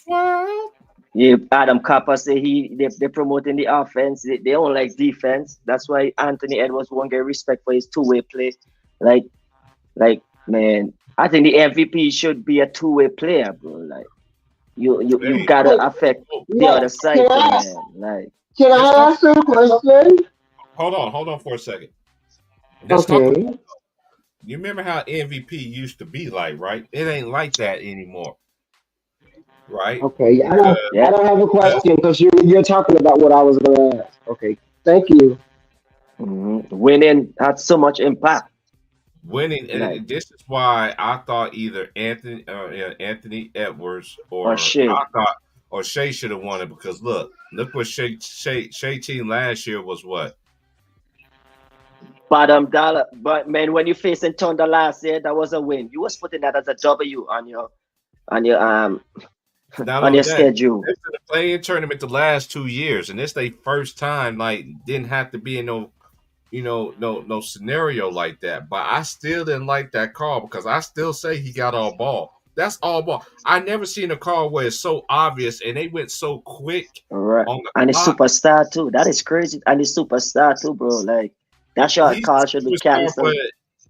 Well, Yeah, Adam Copper say they're promoting the offense. They don't like defense. That's why Anthony Edwards won't get respect for his two-way play. Like man, I think the MVP should be a two-way player, bro. Like you gotta affect the other side, man. Like Can I ask a question? hold on for a second. Let's talk Okay. about, you remember how MVP used to be like, right? It ain't like that anymore. Right? Okay. I don't have a question because you're talking about what I was gonna ask. Okay. Thank you. winning had so much impact. Winning, and Right. this is why I thought either Anthony Edwards or Shea. I thought or Shea should have won it because look what Shea team last year was what? Bottom dollar, but man, when you facing Thunder last year, that was a win. You was putting that as a W on your Not on only your that, schedule. This is the playing tournament the last 2 years, and this they first time like didn't have to be in no scenario like that. But I still didn't like that call because I still say he got all ball. That's all ball. I never seen a call where it's so obvious and they went so quick. Right. On the And the clock. superstar too. That is crazy. And the superstar too, bro. Like that shot He's call a should be superstar, canceled. but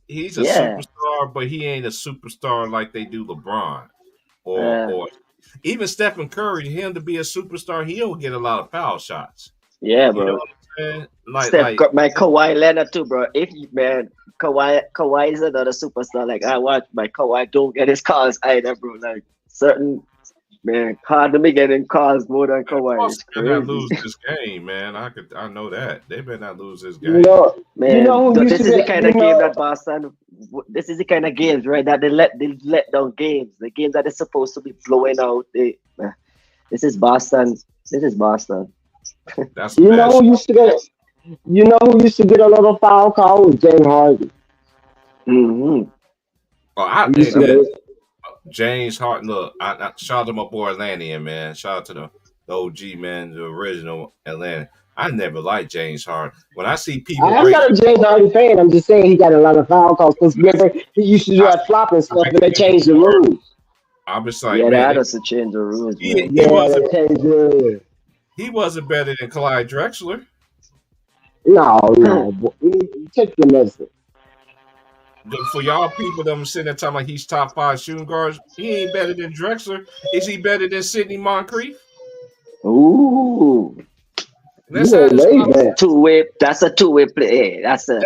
he's a Yeah. superstar, but he ain't a superstar like they do LeBron or Yeah. or even Stephen Curry, him to be a superstar, he don't get a lot of foul shots. Yeah, You bro. know what I'm saying? My Kawhi Leonard too, bro. If man, Kawhi is another superstar. Like I watch my Kawhi don't get his calls either, bro. Like certain man, hard to be getting calls more than Kawhi. It's They better not crazy. lose this game, man. I know that they better not lose this You game. know, Man, who so used this to is the get, kind of game that Boston. This is the kind of games, right? That they let down games. The games that they're supposed to be blowing out. This is Boston. This is Boston. That's you bad know who used to get, who used to get a lot of foul calls was James Harden. Mm-hmm. Oh, He used to get a, James Harden. Look, I shout out to my boy Atlantean, man. Shout out to the OG, man, the original Atlanta. I never liked James Harden. When I see people I'm break, not a James Harden fan. I'm just saying he got a lot of foul calls because remember he used to do that flopping stuff, and they changed the rules. I'm just like, Yeah, man, that has to change the rules, he man. Yeah, wasn't. they changed the rules. He wasn't better than Clyde Drexler. No, take the medicine. For y'all people that I'm sitting there talking like he's top 5 shooting guards, he ain't better than Drexler. Is he better than Sidney Moncrief? Ooh, Let's You have ain't this made that. two-way. That's a two-way play. Hey, that's a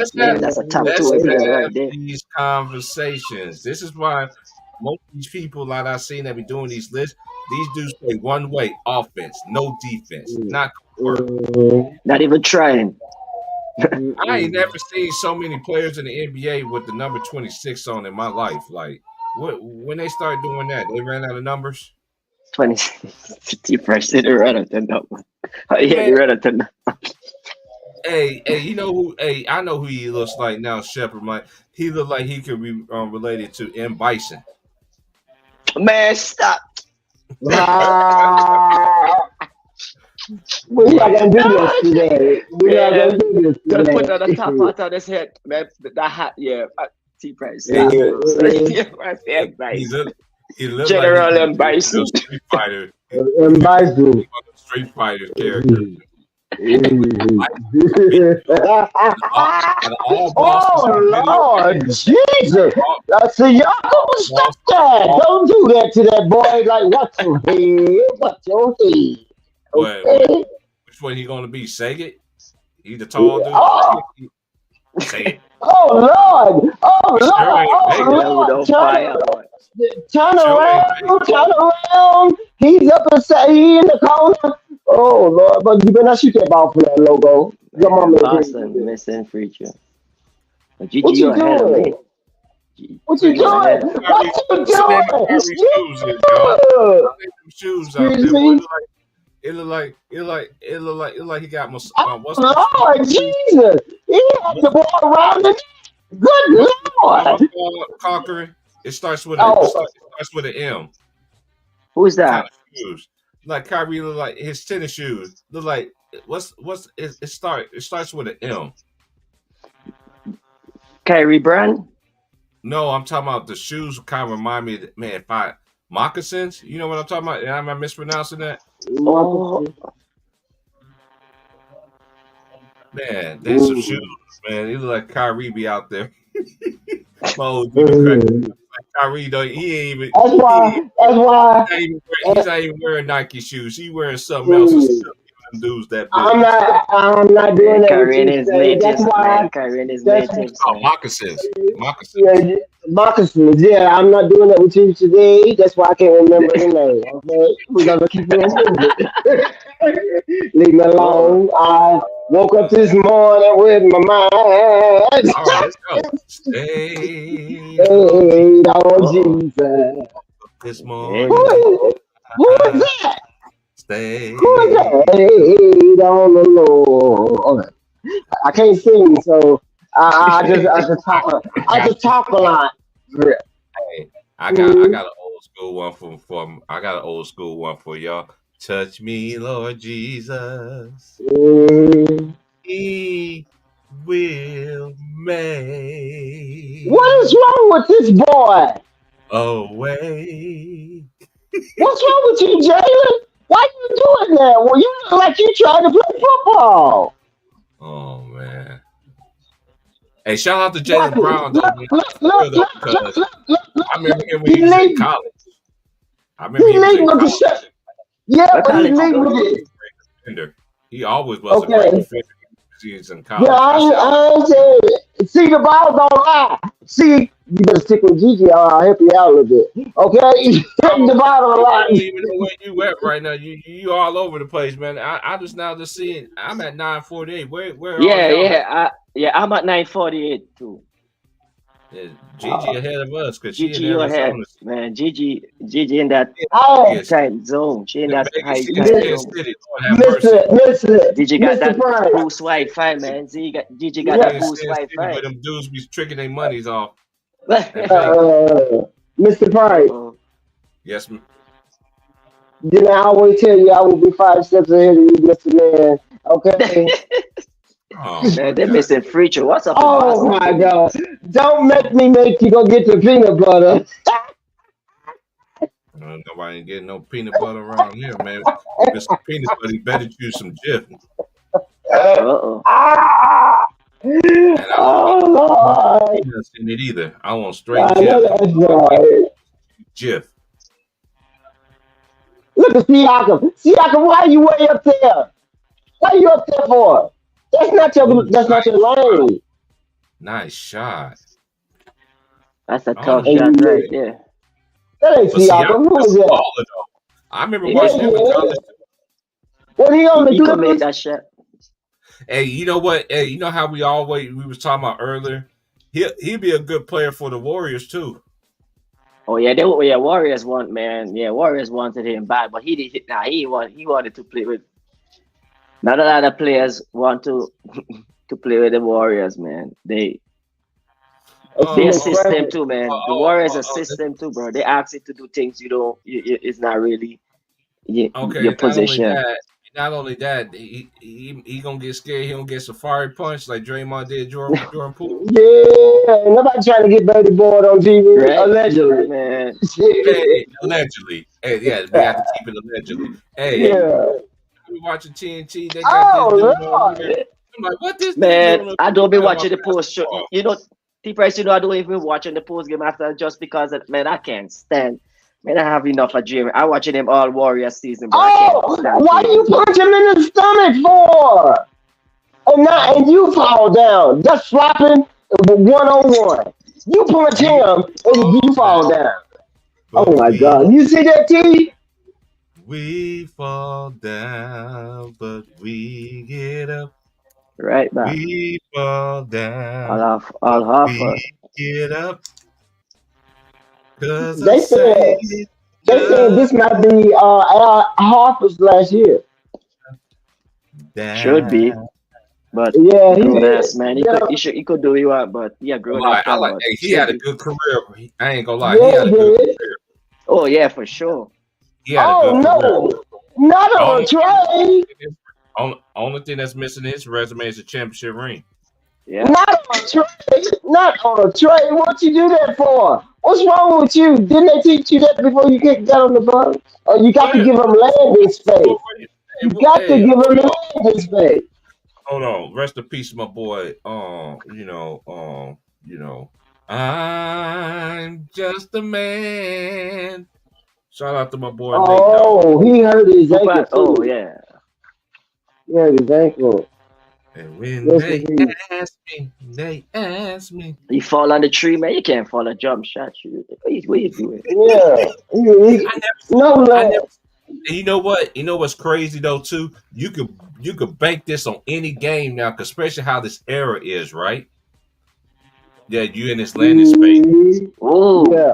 top let's two-way player right have there. these conversations. This is why most of these people that I've seen that be doing these lists, these dudes play one way offense, no defense, not work. Not even trying. I ain't never seen so many players in the NBA with the number 26 on in my life. Like, when they started doing that, they ran out of numbers. 20 in the runner to number. Yeah, the runner to number. Hey, you know who? Hey, I know who he looks like now. Shepard, Mike. He look like he could be related to M. Bison. Man, stop. We're not gonna do this today. We're not gonna do this Just today. put on the top part of his head, man. That hat, yeah. T-Price. Yeah. Nice. He look General like M. Bison. Street Fighter. And Bison. Street Fighter character. Oh Lord Jesus! So y'all don't stop that. Don't do that to that boy. Like what's your head? What's your head? Okay. Which one he gonna be? Saget? He the tall dude? Oh. Saget. Oh Lord! Oh Lord! Turn around! He's up inside. He in the corner. Oh Lord! But you better not shoot that ball for that logo. Your mama Boston missing free throw. What you doing? What you doing? What you doing? Shoes out there. It look like he got what's Lord Jesus! He had the ball around it. Good Lord! Conquering. It starts with an M. Who's that? Shoes. Like Kyrie look like his tennis shoes. Look like it starts with an M. Kyrie Brand? No, I'm talking about the shoes kind of remind me of, man, moccasins. You know what I'm talking about? Am I mispronouncing that? Oh. Man, there's some shoes, man. It look like Kyrie be out there. Kyrie, though, he ain't even. That's why. He's not even wearing Nike shoes. He wearing something else. Dudes that big. I'm not doing that. Kyrie and his That's why. Moccasins. Yeah, moccasins. Yeah, I'm not doing that with you today. That's why I can't remember the name. Okay, we're gonna keep it. Leave me alone. I woke up this morning with my mind. All right, let's go. Stay on Jesus. This morning. Who is that? Stay. Who is that? On the Lord. I can't sing, so I just talk a lot. Hey, I got an old school one I got an old school one for y'all. Touch me, Lord Jesus. He will make. What is wrong with this boy? Away. What's wrong with you, Jalen? Why you doing that? Well, you look like you trying to play football. Oh man. Hey, shout out to Jalen Brown though. Look. I remember him when he was in college. I remember He he was lead in with the college. shot. Yeah, What but he college he lead go with to? it. Defender. He always was a great Okay. defender. He was in Yeah, college. I ain't saying it. See, the ball don't lie. See, you better stick with Gigi or I'll help you out a little bit. Okay? The ball don't I don't lie. even know where you at right now. You all over the place, man. I just now just seeing. I'm at 948. Where are Yeah, y'all at? I'm at 948 too. Gigi ahead of us because she in Gigi, you ahead, Arizona. man. Gigi in that Oh, Yes, time zone. She in in that Vegas. high She in time Sin Mister, zone. City. Lord have mercy. Gigi got Mr. that Price. boost Wi-Fi, man. Gigi got She that in Yeah, boost Sin City where Wi-Fi. them dudes be tricking their monies off in Vegas. uh, Mr. Price. Uh-oh. Yes, Didn't I always tell you I will be 5 steps ahead of you, Mr. Man? Okay. oh my Man, they're God. missing Freacher. What's up with Oh Boston my today? God. Don't make you go get the peanut butter. Nobody ain't getting no peanut butter around here, man. If it's some peanut butter, you better choose some Jif. Uh-oh. Ah! And I don't want Oh Lord. peanuts in it either. I want straight I know Jif. that's right. Jif. Look at Siakam. Siakam, why you way up there? Why you up there for? Oh, That's not your lane. nice shot. That's a I don't tough know who shot And right that is. there. that ain't But see, I'm Siakam. Who is a that? baller though. I remember He Yeah, watching just him in yeah. college. When he on the he could make Clippers? that shot. Hey, you know what? Hey, you know how we was talking about earlier? He'd be a good player for the Warriors too. Oh yeah, Warriors want, man. Yeah, Warriors wanted him bad, but he did. Nah, he wanted to play with. Not a lot of players want to to play with the Warriors, man. They They assist crazy. them too, man. The Warriors assist them too, bro. They ask you to do things you don't. It's not really Okay, your position. not only that, he gonna get scared. He gonna get safari punch like Draymond did Jordan Poole. Yeah, nobody trying to get Baby Boy on TV, Right, allegedly. man. Hey, allegedly. Hey, yeah, we have to keep it allegedly. Hey, Yeah. we watching TNT. They got this dude on Oh, here. I'm like, what this dude Man, doing up I here don't be playing my watching the post show. basketball? You know, T-Price, I don't even watching the post game after just because, man, I can't stand. Man, I have enough of Jamie. I watching them all Warriors season, but I can't stand why Jamie. you punch him in the stomach for? And you fall down. Just flopping 1-on-1. You punch him and you fall down. But Oh my God. You see that, T? we fall down, but we get up. Right back. We fall All down, half, but all half. we get up. Cause I They said say this might be Al Harper's last year. Should be, down. but Yeah, he grown did. ass man. Yeah, He could do what you want, but yeah, grown ass I man. like. But Hey, he should had a be. good career. I ain't gonna lie. He yeah, had he a good did. career. Oh yeah, for sure. He had a Oh good career. no, not on a trade. Only thing that's missing in his resume is a championship ring. Yeah. Not on a trade. Not on a trade. What you do that for? What's wrong with you? Didn't they teach you that before you got on the bus? Or you got to Where? give them landing space. Hey, You got to hey, give them landing space. hold on. Rest in peace, my boy. I'm just a man. Shout out to my boy Nate, though. Oh, he hurt his ankle Tupac. Oh too. yeah. He hurt his ankle. And when Rest in peace. they ask me. You fall on the tree, man. You can't fall a jump shot. What you doing? Yeah. I No land. never. And you know what? You know what's crazy though too. You could bank this on any game now, 'cause especially how this era is, right? Yeah, you in this landing space. Oh, Yeah.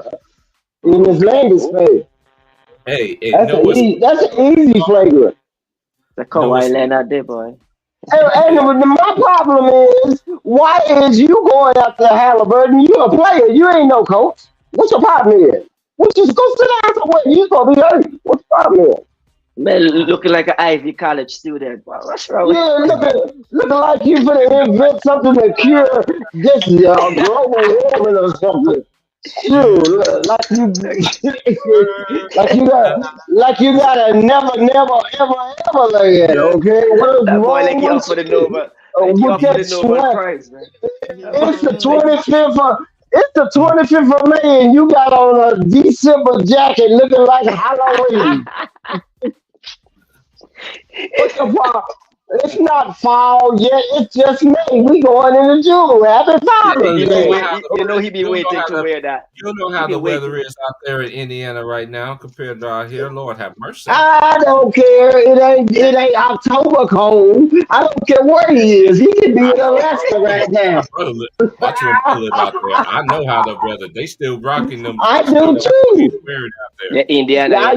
In his landing space. Hey, you know what's That's an easy flagrant. the you know what's Kawhi Leonard there, boy. And my problem is, why is you going after Halliburton? You a player. You ain't no coach. What's your problem is? Well, just go sit down somewhere. You supposed to be hurt. What's the problem is? Man, looking like an Ivy College student. Wow, what's wrong with Yeah, looking like you finna invent something to cure this global warming or something. Shoot, like you, like you gotta never, ever lay it. Okay, what is that boy? Like wrong you up with for the you? Nobel, like you With up for that the Nobel sweat, Prize, man. it's the 25th. It's the 25th of May, and you got on a December jacket looking like Halloween. What's the problem? It's not fall yet. It's just May. We going into June. Happy Father's Day. He be waiting to wear that. You know how the weather is out there in Indiana right now compared to out here. Lord have mercy. I don't care. It ain't October cold. I don't care where he is. He can be in Alaska right now. Watch him pull it out there. I know how the weather. They still rocking them. I do too. Yeah, Indiana.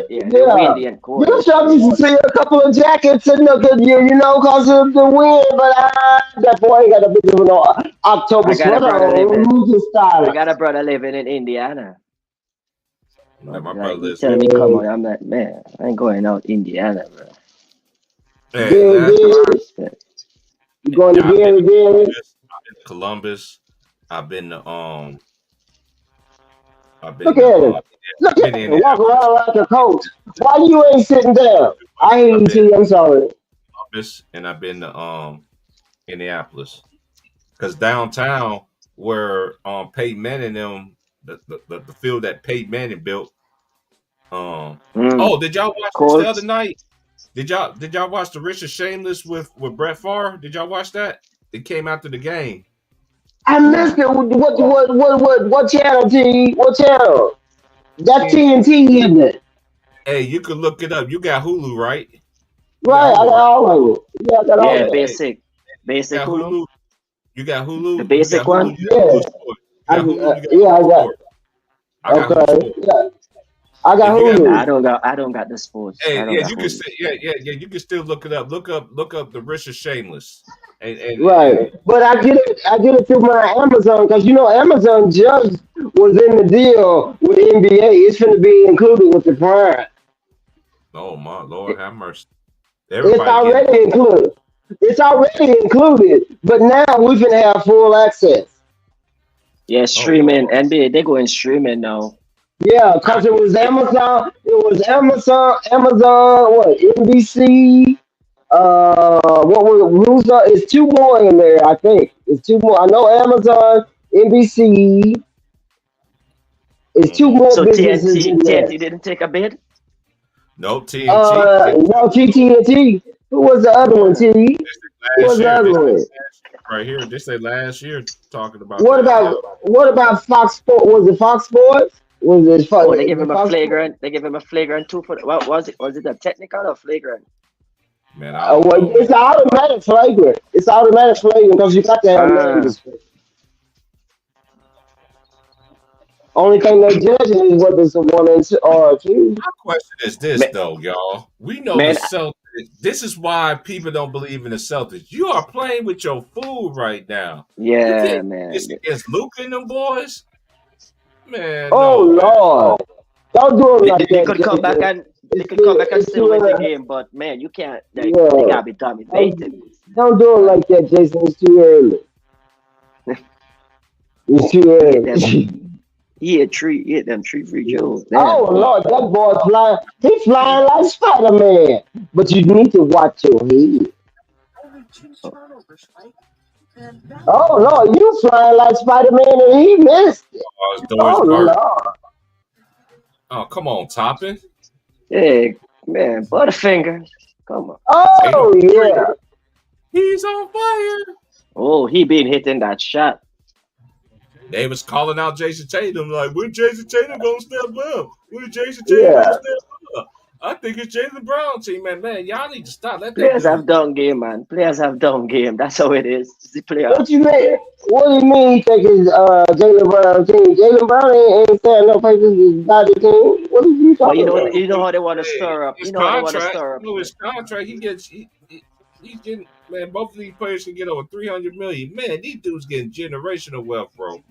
Indian cold. You should see a couple of jackets in the because of the wind, but that boy ain't got a big of an October sweater on. I got a brother living in Indiana. My brother lives. Telling me, come on, I'm like, man, I ain't going out Indiana, bro. Hey, you going to Gary? I've been to Columbus. I've been to Look at him. Look at him. Walk around like a coach. Why you ain't sitting down? I ain't see you. I'm sorry. And I've been to Indianapolis, because downtown where Peyton Manning them the field that Peyton Manning built. Oh, did y'all watch this the other night? Did y'all watch the Richard Shameless with Brett Favre? Did y'all watch that? It came after the game. I missed it. What channel? T? What channel? That's TNT, isn't it? Hey, you can look it up. You got Hulu, right? Right, I got all of it. Yeah, I got all of it. Basic Hulu. You got Hulu. The basic one. Yeah. I got Hulu. I got Hulu. I don't got the sports. Hey, you can say, you can still look it up. Look up the Richard Shameless. And right, but I get it through my Amazon, because Amazon just was in the deal with NBA. It's going to be included with the Prime. Oh my Lord, have mercy! It's already included. It's already included, but now we can have full access. Yeah, streaming NBA. They're going streaming now. Yeah, because it was Amazon. What, NBC? What was it's two more in there, I think. It's two more. I know Amazon, NBC. It's two more businesses in there. TNT didn't take a bid? No, TNT. No, TNT. Who was the other one, T? Who was the other one? Right here, they say last year talking about. What about Fox Sports? Was it Fox Sports? Was it Fox? They give him a flagrant. They give him a flagrant 2 for. What was it? Was it a technical or flagrant? Man, it's automatic flagrant. It's automatic flagrant because you got to have names. Only thing they're judging is whether it's a 1 or 2. My question is this, though, y'all. We know the Celtics. This is why people don't believe in the Celtics. You are playing with your food right now. Yeah, man. It's against Luka and them boys. Man. Oh, no, Lord. Man. Don't do it like that. They could come back and still win the game, but man, you can't. They gotta be dominated. Don't do it like that, Jason. It's too early. It's too early. He hit them 3 free Joes. Oh Lord, that boy flying. He's flying like Spider-Man. But you need to watch your head. Oh Lord, you flying like Spider-Man and he missed it. Oh Lord. Oh, come on, Toppin. Hey, man, Butterfingers. Come on. Oh yeah. He's on fire. Oh, he been hitting that shot. They was calling out Jason Tatum, like, when Jason Tatum gonna step up? When Jason Tatum gonna step up? I think it's Jaylen Brown team, man. Y'all need to stop. Players have down game, man. Players have down game. That's how it is. The player. What you mean? What do you mean you think it's Jaylen Brown team? Jaylen Brown ain't saying no places about the team. What are you talking about? You know how they want to stir up. You know how they want to stir up. His contract, he's getting, man, both of these players can get over $300 million. Man, these dudes getting generational wealth, bro.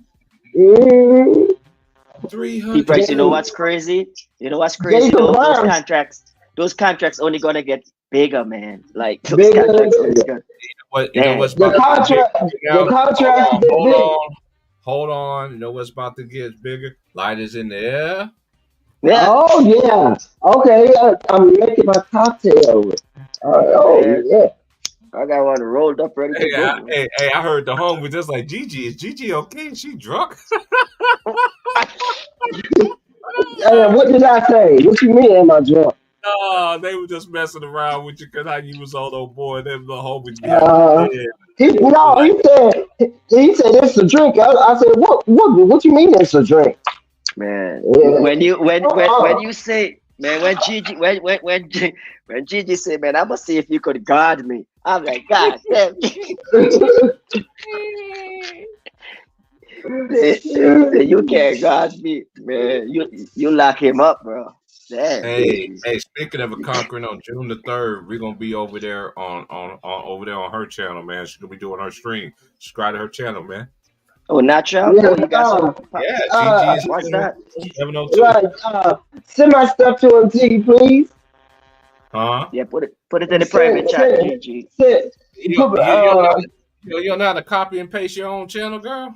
300. Price, you know what's crazy? Those contracts only gonna get bigger, man. Like those contracts only gonna. You know what's the contract. Hold on. You know what's about to get bigger? Light is in the air. Yeah. Oh yeah. Okay. I'm making my cocktail. Yeah. I got one rolled up ready to go. I heard the home was just like, Gigi, is Gigi okay? Is she drunk? What did I say? What you mean, am I drunk? No, they were just messing around with you because how you was on old boy. Them the homies be He said it's a drink. I said, what you mean it's a drink? Man, Yeah. when you say, man, when Gigi say, man, I'm gonna see if you could guard me. I'm like, God damn. You can't guard me, man. You lock him up, bro. Damn. Hey, speaking of a conquering on June the 3rd, we're gonna be over there on her channel, man. She's gonna be doing her stream. Subscribe to her channel, man. Oh, natural? Yeah, Oh, you got some. Gigi. What's that? 702. Right, send my stuff to him, T, please. Huh? Yeah, put it in the private chat, Gigi. You don't know how to copy and paste your own channel, girl?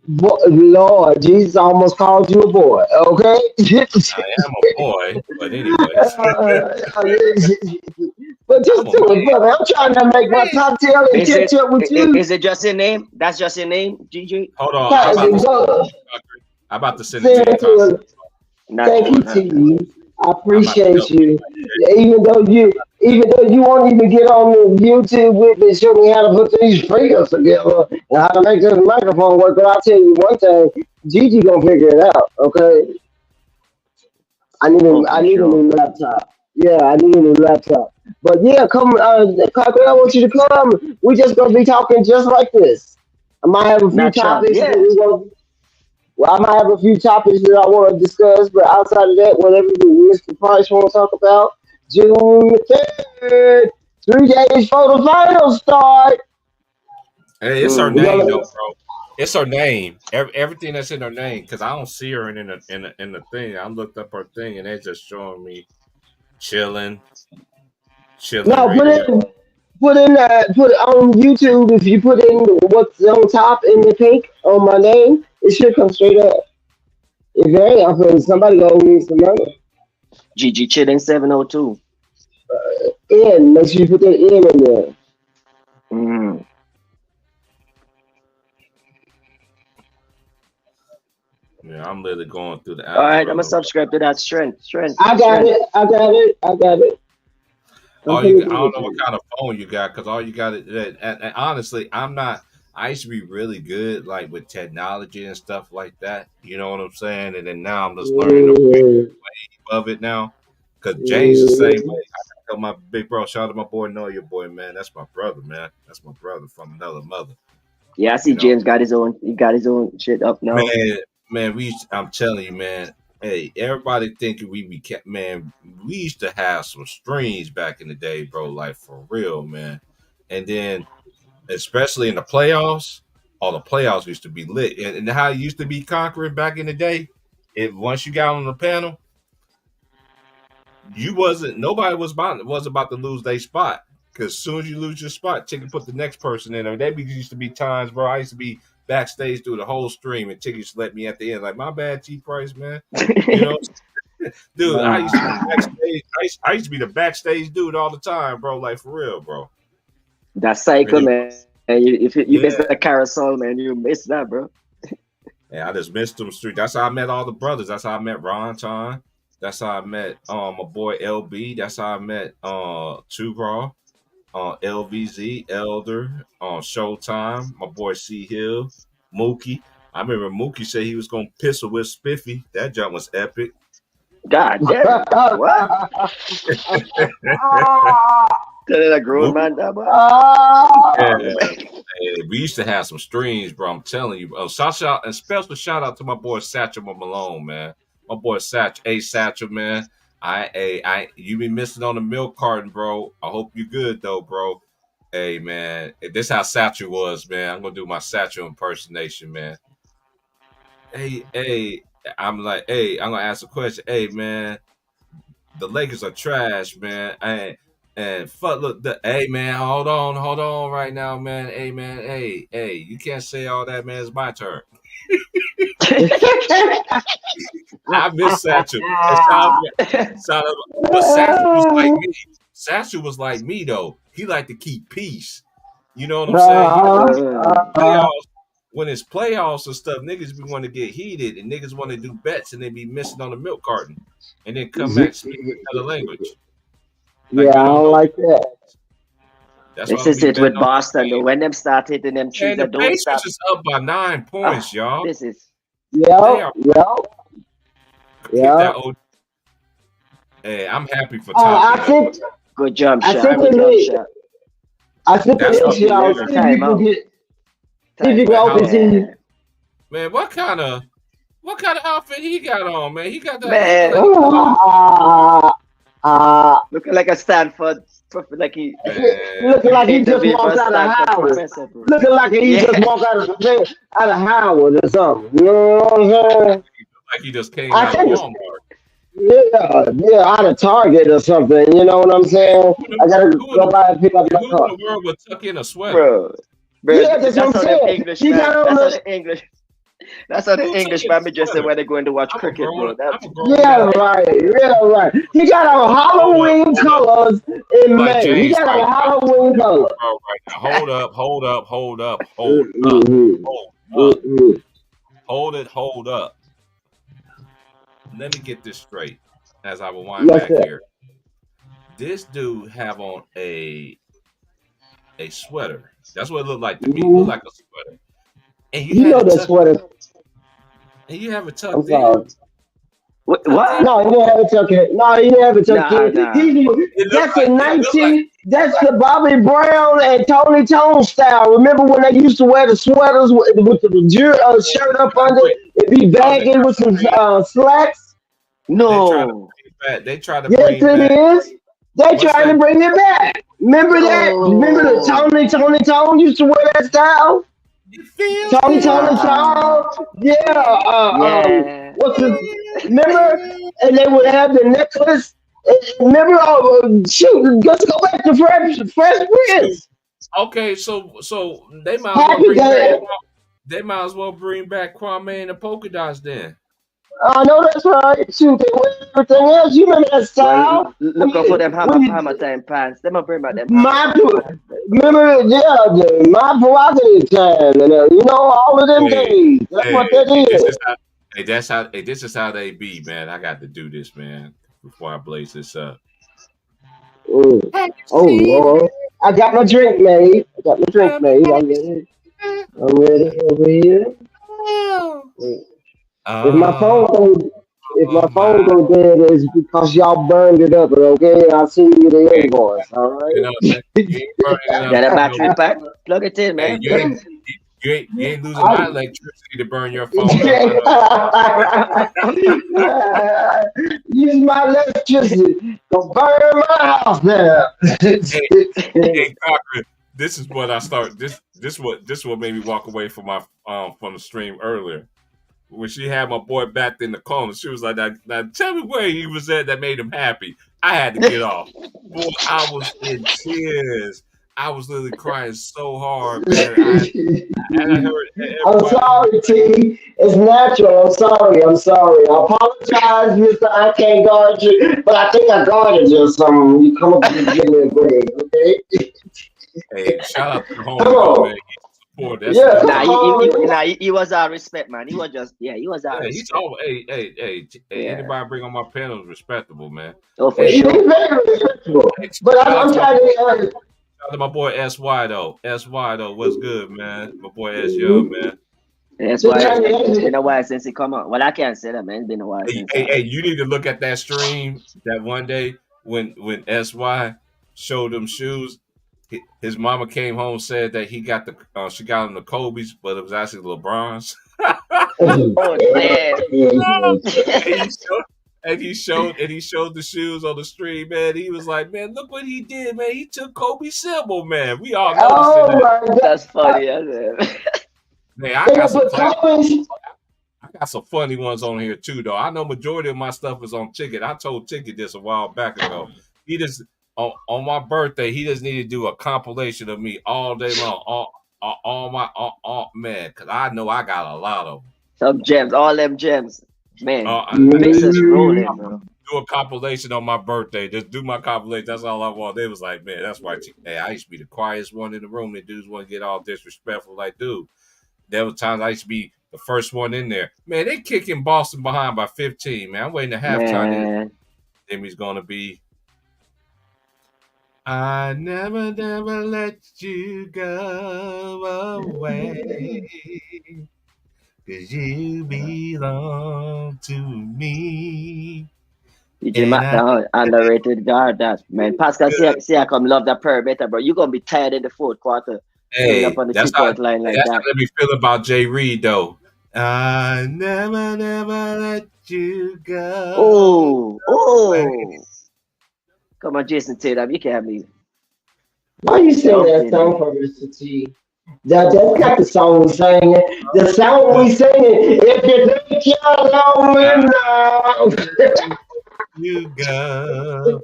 Lord, Jesus almost called you a boy, okay? I am a boy, but anyways. But just do it, brother. I'm trying to make my top tail and catch up with you. Is it just your name? That's just your name, Gigi? Hold on. I'm about to send it to you. Thank you, T. I appreciate you. Even though you won't even get on the YouTube with me, show me how to put these speakers together and how to make this microphone work. But I'll tell you one thing, Gigi gonna figure it out, okay? I need a new laptop. Yeah, I need a new laptop. But yeah, come, Cocker, I want you to come. We just gonna be talking just like this. I might have a few topics. Yeah. I might have a few topics that I want to discuss, but outside of that, whatever Mr. Price want to talk about, June 3rd, 3 days for the finals start. Hey, it's her name, though, bro. It's her name. Everything that's in her name, because I don't see her in the thing. I looked up her thing, and it's just showing me chilling. No, put it on YouTube. If you put in what's on top in the pink on my name, it should come straight up. If it ain't, I'm feeling somebody gonna need some money. Gigi Chilling 702. Make sure you put that in there. Mm. Yeah, I'm literally going through the. All right, I'm gonna subscribe to that strength. I got it. I don't know what kind of phone you got, because all you got is and honestly, I used to be really good like with technology and stuff like that. You know what I'm saying? And then now I'm just learning the way of it now. Because James the same way. I tell my big bro, shout out to my boy, know your boy, man. That's my brother, man. That's my brother from another mother. Yeah, I see James got his own. He got his own shit up now. Man, I'm telling you, man. Hey, everybody thinking we used to have some streams back in the day, bro, like for real, man. And then, especially in the playoffs, all the playoffs used to be lit. And how it used to be conquering back in the day, once you got on the panel, nobody was about to lose their spot. Because as soon as you lose your spot, Chicken put the next person in there. There used to be times, bro, I used to be backstage through the whole stream, and Chicken just let me at the end, like, my bad, T Price, man. You know, dude, I used to be backstage. I used to be the backstage dude all the time, bro. Like, for real, bro. That cycle, man. If you miss the carousel, man, you miss that, bro. Yeah, I just missed them streets. That's how I met all the brothers. That's how I met Ron Ton. That's how I met my boy LB. That's how I met Two Raw, LVZ, Elder, Showtime, my boy C Hill, Mookie. I remember Mookie said he was gonna pistol with Spiffy. That jump was epic. God damn. What? That a grown man, that boy. We used to have some streams, bro. I'm telling you. Shout and special shout out to my boy Satchel Malone, man. My boy Satchel, man. You be missing on the milk carton, bro. I hope you good though, bro. Hey, man, this how Satchel was, man. I'm gonna do my Satchel impersonation, man. Hey, I'm gonna ask a question. Hey, man, the Lakers are trash, man. And fuck, look, hey, man, hold on right now, man. Hey, man, hey, you can't say all that, man. It's my turn. I miss Satchel. But Satchel was like me. Satchel was like me though. He liked to keep peace. You know what I'm saying? Playoffs, when it's playoffs and stuff, niggas be want to get heated and niggas want to do bets and they be missing on the milk carton and then come back speaking another language. Like, I don't like that. That's this is it with Boston though. When them start hitting them trees, the Pacers is up by 9 points, y'all. This is yeah. Hey, I'm happy for Tom. I think good jump shot. I think y'all see if you can open team. Man, what kind of outfit he got on, man? He got that. Man. Looking like a Stanford. Like he looking like he just walked out of Howard. Looking like he just walked out of Howard or something. You know what I'm saying? Like he just came out of Walmart. Yeah, out of Target or something. You know what I'm saying? I gotta go by and pick up my car. Who in the world would tuck in a sweater? Bro, yeah, that's what I'm saying. That's how the English man just say when they're going to watch cricket, bro. Yeah, right. He got on Halloween colors in May. He got on Halloween colors. All right, hold up. Let me get this straight as I will wind back here. This dude have on a sweater. That's what it looked like to me. It looked like a sweater. And you know that sweater. And you have it tucked in. What? No, he didn't have it tucked in. That's a 19. That's the Bobby Brown and Tony Tone style. Remember when they used to wear the sweaters with the shirt up under? It'd be bagging with some slacks. No. They try to bring it back. Is. They trying to bring it back. Remember that? Remember the Tony Tone used to wear that style? Tony Tone. Yeah. What's his? Remember? And they would have the necklace. Remember? Let's go back to Fresh Prince. Okay, so they might as well bring back Kwame and the polka dots then. I know that's right. Shoot, they wear everything else. You remember that style? Look up for them hammer time pants. They might bring back them. Remember, my prerogative time, and you know all of them days. That's what that is. This is how they be, man. I got to do this, man, before I blaze this up. Oh Lord, I got my drink made. I'm ready over here. If my phone go dead, it's because y'all burned it up. Okay, I'll send you the invoice. All right. Got a battery pack? Plug it in, man. You ain't losing my electricity to burn your phone. Use my electricity to burn my house now. Hey, Cochran, this is what I start. This what made me walk away from my from the stream earlier. When she had my boy back in the corner, she was like, now tell me where he was at that made him happy. I had to get off. Boy, I was in tears. I was literally crying so hard, man. I'm sorry, T. It's natural. I'm sorry. I apologize, Mr. I can't guard you, but I think I guarded you or something. You come up and give me a grade, okay? Hey, shout out to the home, man. He was our respect, man. He was our respect. He's all, hey, anybody bring on my panel is respectable, man. Oh, for sure. He's very respectable. But I'm trying to... Shout out to my boy SY though. What's good, man? My boy S Young, man. That's why it's been a while since he come out. Well, I can't say that, man. It's been a while since. Hey, you need to look at that stream that one day when SY showed them shoes. His mama came home, said that he got she got him the Kobe's, but it was actually LeBron's. And he showed the shoes on the stream, man. He was like, man, look what he did, man. He took Kobe's symbol, man. We all noticed that. That's funny, man. I got some funny ones on here too, though. I know majority of my stuff is on Ticket. I told Ticket this a while back ago. He just on my birthday, he just need to do a compilation of me all day long, all man, because I know I got a lot of them. Some gems, all them gems, man. Makes us rolling, bro. do a compilation on my birthday. Just do my compilation. That's all I want. They was like, man, that's why. Hey, I used to be the quietest one in the room. And dudes want to get all disrespectful. Like, dude, there was times I used to be the first one in there. Man, they kicking Boston behind by 15. Man, I'm waiting to halftime. Jimmy's gonna be. I never let you go away, 'cause you belong to me. PJ McDowell, underrated guard. That man, Pascal Siakam love that perimeter, bro. You gonna be tired in the fourth quarter. Hey, up on the that's two-point line like that's that. how let me feel about Jay Reed though. I never let you go. Oh. Come on, Jason Tatum, you can't have me. Why you sing that song for Mr. T? That's not the song we singing. The song we singing. If you think you're lonely now. You go.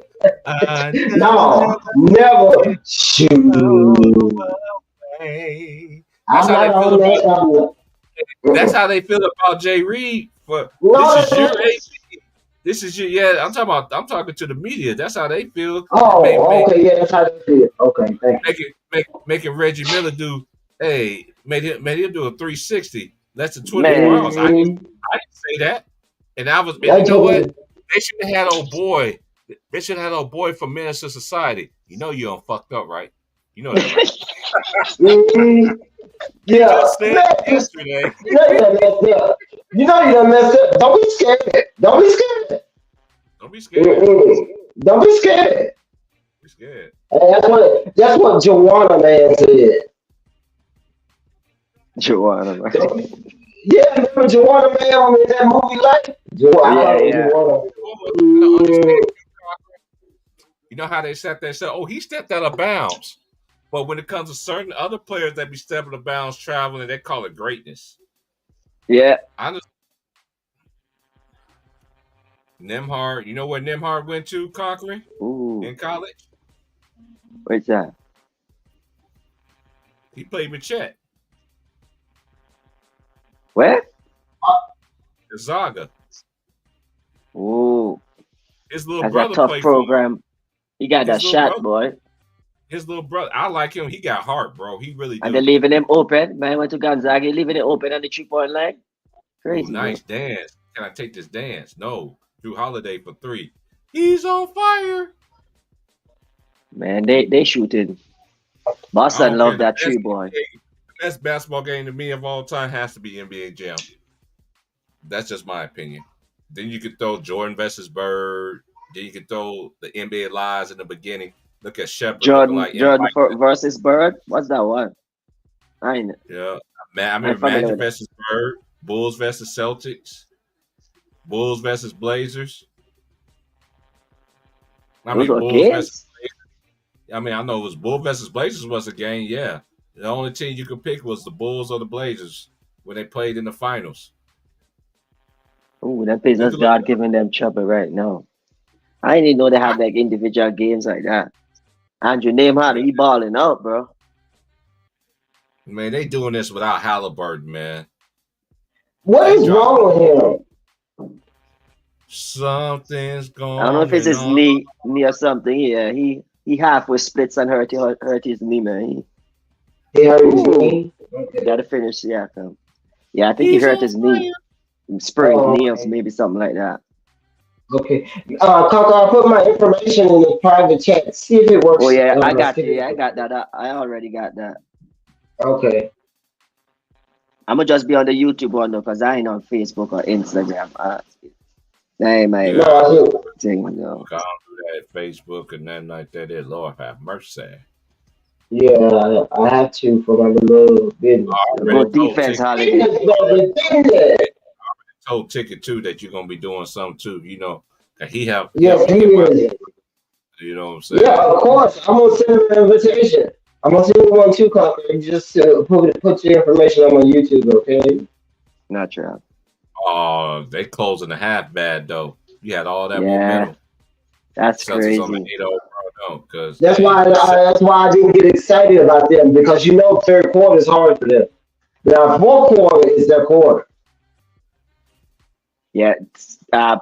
No, never. Shoot. That's how they feel about Jay Reed. This is your yeah. I'm talking to the media. That's how they feel. Okay, yeah, that's how they feel. Okay, thank you. Making Reggie Miller do. Hey, made him do a 360 less than 24 hours. I didn't say that, and I was. You know what? They should have had old boy. They should have had old boy from Menace to Society. You know you done fucked up, right? You know that, right? Yeah. Yesterday. You know you done messed up. Don't be scared. Don't be scared. Don't be scared. Don't be scared. Be scared. That's what Joanna Man said. Joanna Man. Yeah, remember Joanna Man in that movie like? You know how they said they said, oh, he stepped out of bounds. But when it comes to certain other players that be stepping out of bounds traveling, they call it greatness. Yeah. Nembhard, you know where Nembhard went to, Conquering? In college? What's that? He played with Chet. Where? Gonzaga. Ooh. His little That's brother a tough played program. For he got that shot, boy. His little brother, I like him. He got heart, bro. He really do. And they're leaving him open. Man went to Gonzaga, leaving it open on the 3-point line. Crazy. Ooh, nice dance. Can I take this dance? No. Drew Holiday for 3. He's on fire. Man, they shooting. Boston love that 3, boy. The best basketball game to me of all time has to be NBA Jam. That's just my opinion. Then you could throw Jordan versus Bird. Then you could throw the NBA Lives in the beginning. Look at Shepard. Jordan versus Bird. What's that one? I know. Yeah, I mean Magic versus Bird. Bulls versus Celtics. Bulls versus Blazers. I mean, Bulls versus Blazers. I mean, I know it was Bulls versus Blazers was a game. Yeah, the only team you could pick was the Bulls or the Blazers when they played in the finals. Oh, that plays us God giving them trouble right now. I didn't even know they had like individual games like that. Andrew Nembhard, he balling out, bro. Man, they doing this without Halliburton, man. What is wrong with him? Something's going on. I don't know if it's his knee or something. Yeah, he halfway splits and hurt his knee, man. He hurt his knee? Gotta finish, yeah. Yeah, I think he hurt his knee. Sprained nails, maybe something like that. Okay. Coco, I'll put my information in the private chat. See if it works. Oh, yeah, I got that. I already got that. Okay. I'm gonna just be on the YouTube one though, because I ain't on Facebook or Instagram. That ain't my thing, though. Can't do that Facebook and nothing like that. Lord have mercy. Yeah, I have to for my little business. Good defense holiday. I told Ticket too that you're gonna be doing something too. You know, he have. Yes, he is. You know what I'm saying? Yeah, of course. I'm gonna send him an invitation. I'm gonna send you one too, Cocker. Just put your information on my YouTube, okay? Not true. Oh, they closing the half bad though. You had all that momentum. That's crazy. That's why I didn't get excited about them, because you know third quarter is hard for them. Now fourth quarter is their quarter. Yeah,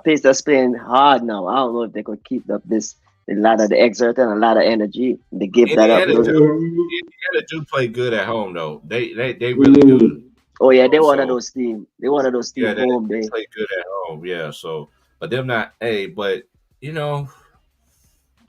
Pacers playing hard now. I don't know if they could keep up this. A lot of the exert and a lot of energy. They give that up. Indiana do play good at home though. They really do. Oh yeah, they one of So those team. They one of those yeah, team home they day. play good at home. Yeah. So, but them not. Hey, but you know,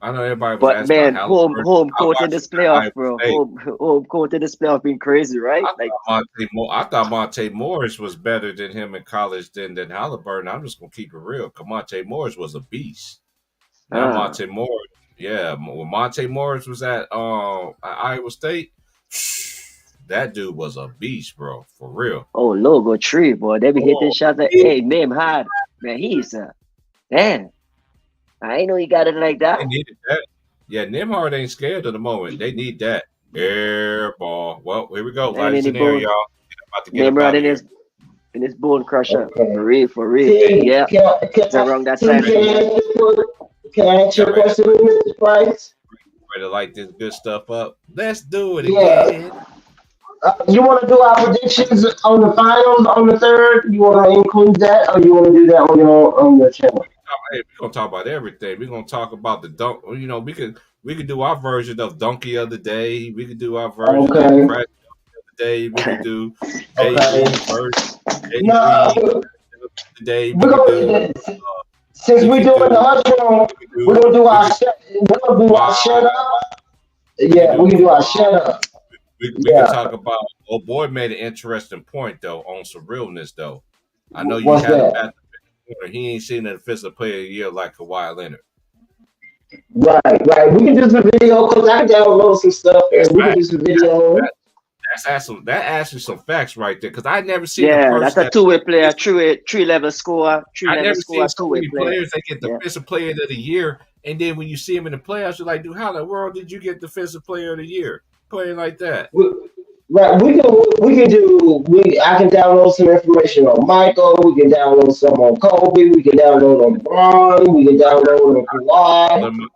I know everybody was But asking about man, home Halliburton. home I court in watched this him at playoff, Iowa bro. State. Home court in this playoff been crazy, right? Like I thought Monte Morris was better than him in college than Halliburton. I'm just gonna keep it real. Monte Morris was a beast. Now Monte Morris, yeah, when Monte Morris was at Iowa State, that dude was a beast, bro, for real. oh logo tree, boy. They be hitting shots like, hey, name hard. Man, he's damn. I ain't know he got it like that. They needed that. Yeah, Nimhard ain't scared of the moment. They need that. Air ball. Well, here we go. And Lights in the air, y'all. About to get up Nimrod out of here. in his bone crusher. Okay. For real. See, Yeah. It's around that side. Can I ask you a question, Mr. Price? Ready to light this good stuff up? Let's do it Yeah. again. You want to do our predictions on the finals on the 3rd? You want to include that, or you want to do that on your channel? Hey, we're gonna talk about everything. We're gonna talk about the dunk. You know, we could do our version of Donkey of the Day. We could do our version of Okay. Crash of the Day. We could do Okay. version. No, The day. We we're could gonna do. since we we're could doing do- the Hutron, we're gonna do our shut up. Yeah, we can do our shut up. We Yeah. can talk about. Oh boy, made an interesting point though on some realness though. I know you What's had that? him at the corner. He ain't seen an defensive player of the year like Kawhi Leonard. Right. We can do some video because I can download some stuff and we can do some video. That asks some facts right there because I never seen a Yeah, person that's a two-way player, three level score, I never seen so two-way many player. players that get defensive player of the year, and then when you see him in the playoffs, you're like, dude, how in the world did you get defensive player of the year playing like that? Right, I can download some information on Michael, we can download some on Kobe, we can download on Braun, we can download on Kawhi.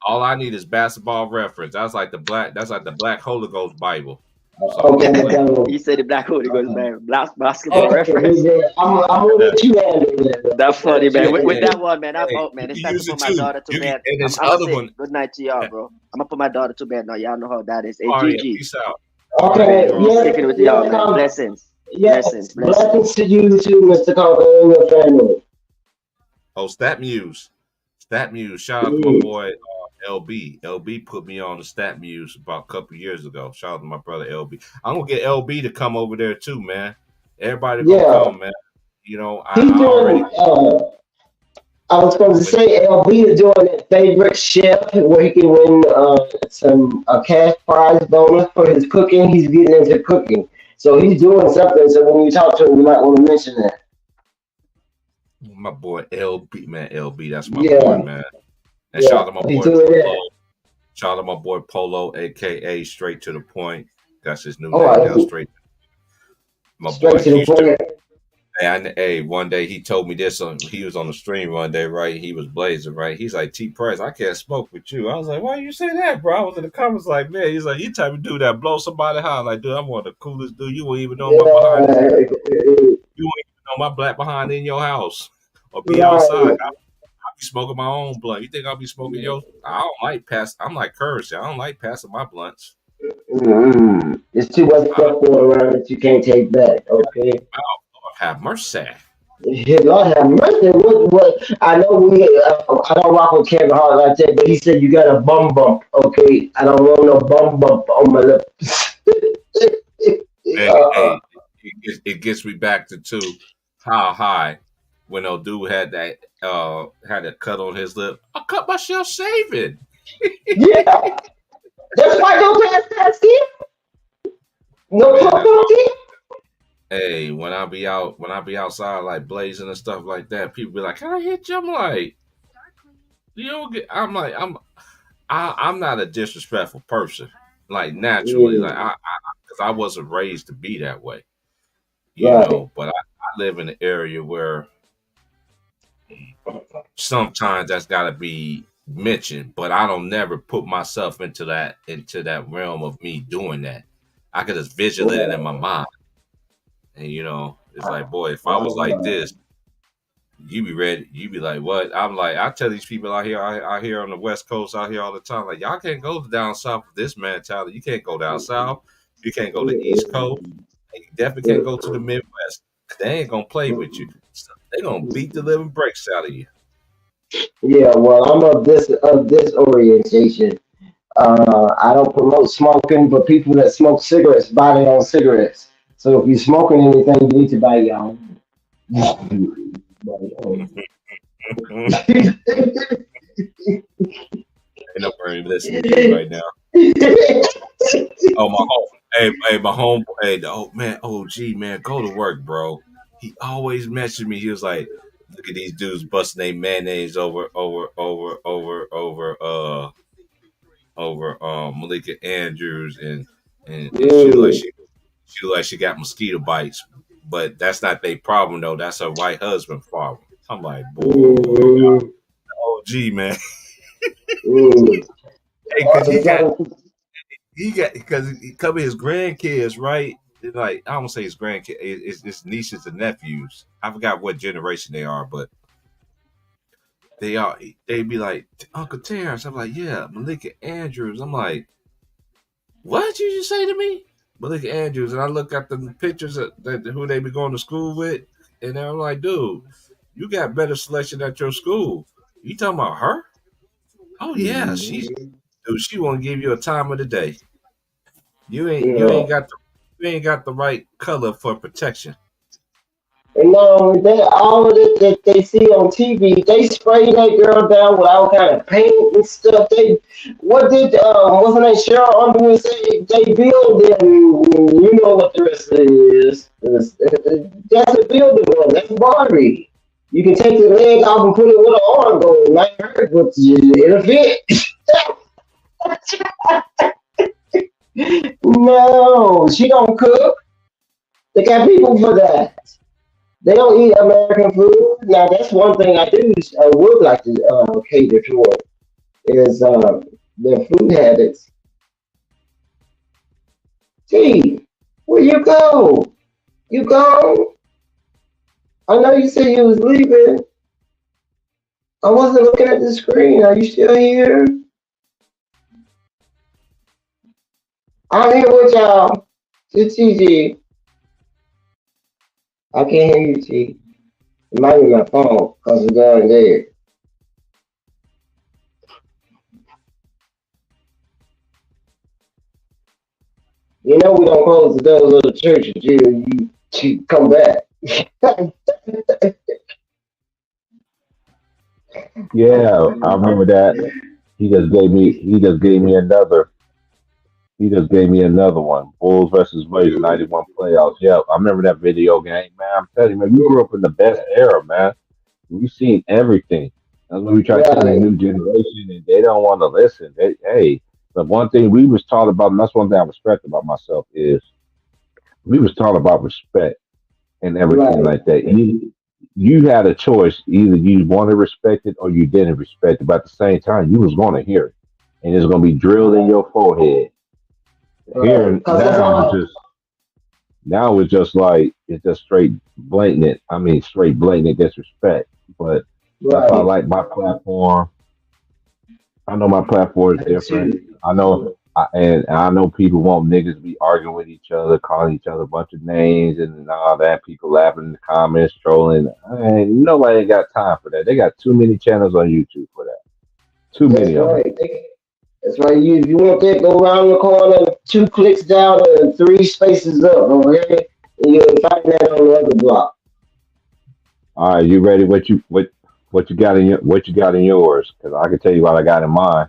All I need is basketball reference. That's like the Black Holy Ghost Bible. So, Okay, He said the Black Holy Ghost, man. Basketball reference. I'm gonna let you handle it. That's funny, man. With that one, man, I'm out, man. It's time to use put it my too. daughter to bed. And this I'm other gonna say one. good night to y'all, bro. I'm gonna put my daughter to bed now. Y'all know how that is. Hey, Oh, yeah, GG. peace out. Okay, Sticking with y'all, man. Blessings. Blessings Blessings. to you too, Mr. Conker, and your family. Oh, Stat Muse. Shout out to my boy LB. LB put me on the Stat Muse about a couple years ago. Shout out to my brother LB. I'm gonna get LB to come over there too, man. Everybody gonna come, man. You know, I already. I was going to say LB is doing that favorite chef where he can win a cash prize bonus for his cooking. He's getting into cooking, so he's doing something. So when you talk to him, you might want to mention that. My boy LB, man. LB, that's my boy, man. And shout out to my boy Polo. Shout out to my boy Polo, aka Straight to the Point. That's his new name now. Straight. My boy Houston. And hey, one day he told me this. He was on the stream one day, right? He was blazing, right? He's like, T Price, I can't smoke with you. I was like, why you say that, bro? I was in the comments like, man, he's like, you type of dude that blow somebody high. Like, dude, I'm one of the coolest dude. You won't even know my behind. You won't even know my black behind in your house or be outside. I'll be smoking my own blunt. You think I'll be smoking yours? I don't like pass. I'm like Curse. I don't like passing my blunts. It's too much stuff going around that you can't take back. Okay. Have mercy. Lord have mercy. What? I know I don't rock with Kevin Hart like that, but he said you got a bum bump. Okay, I don't want no bum bump on my lips. It gets me back to how high when old dude had that had a cut on his lip. I cut myself shaving. Yeah, that's why no past that skin. No skin. Hey, when I be outside like blazing and stuff like that, people be like, "Can I hit you?" I'm like, "You don't get." I'm like, I'm not a disrespectful person, like naturally, like because I wasn't raised to be that way, you know. But I live in an area where sometimes that's got to be mentioned, but I don't never put myself into that realm of me doing that. I could just visualize it in my mind. And, you know, it's like, boy, if I was like this, you be ready. You be like, what? I'm like, I tell these people out here on the West Coast out here all the time, like y'all can't go down south with this mentality. You can't go down south. You can't go to the East Coast. And you definitely can't go to the Midwest. They ain't gonna play with you. So they gonna beat the living breaks out of you. Yeah, well, I'm of this orientation. I don't promote smoking, but people that smoke cigarettes buy their own cigarettes. So if you're smoking anything, you need to buy your own. Ain't nobody listening to you right now. Oh my home, hey my home, hey oh man, OG man, go to work, bro. He always messaged me. He was like, "Look at these dudes busting their mayonnaise over Malika Andrews and she like she got mosquito bites, but that's not their problem though. That's her white husband problem." I'm like, boy, OG man, hey, because he got because he cover his grandkids, right? Like I don't say his grandkids, it's nieces and nephews. I forgot what generation they are, but they are. They be like Uncle Terrence. I'm like, yeah, Malika Andrews. I'm like, what did you just say to me? Malika Andrews, and I look at the pictures of who they be going to school with, and I'm like, dude, you got better selection at your school. You talking about her? Oh yeah, she won't give you a time of the day. You ain't got the right color for protection. And they all of it that they see on TV, they spray that girl down with all kind of paint and stuff. What did what's her name? Cheryl Underwood say? They build them. You know what the rest of it is? That's a building one. That's Barbie. You can take the leg off and put it with an arm going like her, but it'll fit. No, she don't cook. They got people for that. They don't eat American food. Now that's one thing I do would like to cater toward is their food habits. Gee, where you go? You go? I know you said you was leaving. I wasn't looking at the screen. Are you still here? I'm here with y'all. It's TG. I can't hear you, T. It might be my phone because it's going dead. You know we don't close the doors of the church until you come back. Yeah, I remember that. He just gave me another one. Bulls versus Rays '91 playoffs. Yeah, I remember that video game, man. I'm telling you, man, we grew up in the best era, man. We've seen everything. That's what we try to tell the Right. new generation, and they don't want to listen. Hey, the one thing we was taught about, and that's one thing I respect about myself is we was taught about respect and everything Right. like that. You had a choice. Either you want to respect it or you didn't respect it. But at the same time, you was going to hear it. And it's going to be drilled in your forehead. Right. Here Because that's all. now it's just like it's just straight blatant. I mean, straight blatant disrespect. But that's why I Right. like my platform. I know my platform is different. Too. And I know people want niggas to be arguing with each other, calling each other a bunch of names and all that. People laughing in the comments, trolling. Ain't nobody ain't got time for that. They got too many channels on YouTube for that. Too That's many of them. right. That's right. You want that, go around the corner, 2 clicks down and 3 spaces up, okay? And you'll find that on the other block. All right, you ready? What you got in yours? Because I can tell you what I got in mine.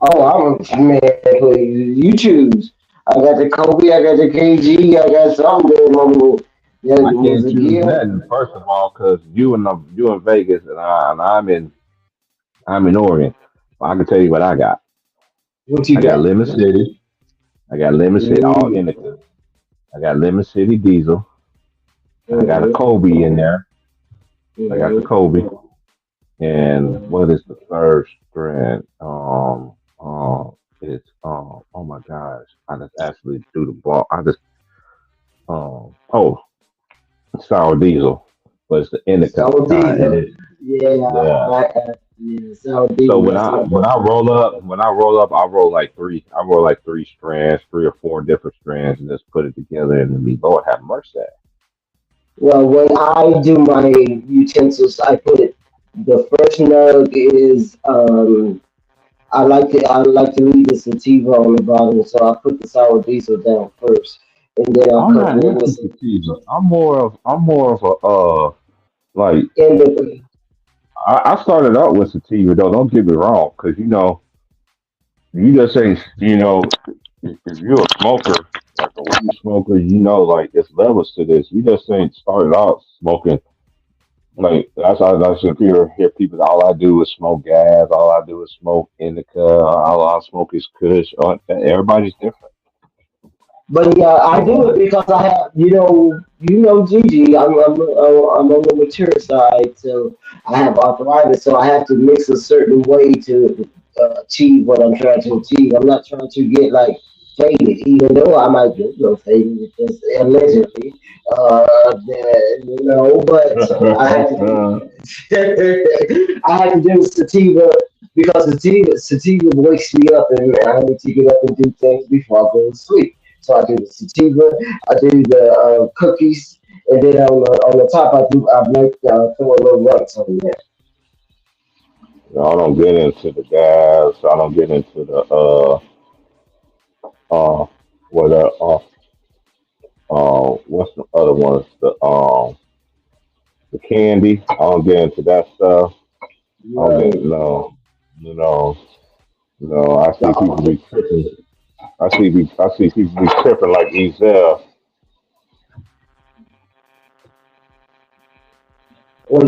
Oh, I'm man. You choose. I got the Kobe. I got the KG. I got something going on. Yeah, I was can't a choose gift. nothing. First of all, because you in Vegas and I'm in Oregon. Well, I can tell you what I got. What you I got got? Lemon City. I got Lemon City, all Mm-hmm. Indica. I got Lemon City Diesel. I got a Mm-hmm. Kobe in there. I got the Mm-hmm. Kobe. And what is the third strand? It's oh my gosh, I just actually threw the ball. I just oh sour diesel. but it's the indica So kind. And diesel. Yeah, yeah. so So diesel. That's what. when I roll up, I roll like three strands, three or four different strands, and just put it together. And then me, Lord have mercy. Well, when I do my utensils, I put it. The first nug is I like to leave the sativa on the bottom, so I put the sour diesel down first, and then I I'm cover not it with into some sativa. I'm more of a like indica. I started out with sativa though. Don't get me wrong, because you just ain't if you're a smoker, like a weed smoker, like it's levels to this. You just ain't started out smoking. Like that's how I should hear people. All I do is smoke gas. All I do is smoke indica. All I smoke is Kush. Everybody's different. But yeah, I do it because I have, Gigi. I'm on the mature side, so I have arthritis, so I have to mix a certain way to achieve what I'm trying to achieve. I'm not trying to get like faded, even though I might get faded because allegedly, but I have to, I have to do sativa because sativa wakes me up, and I need to get up and do things before I go to sleep. So I do the sativa, I do the cookies, and then on the top I make throw a little nuts on there. I don't get into the gas. I don't get into the uh what what's the other ones? The candy. I don't get into that stuff. I don't Right. get no, you know, no. I see people be tripping. I see people be tripping like Ezel. Well,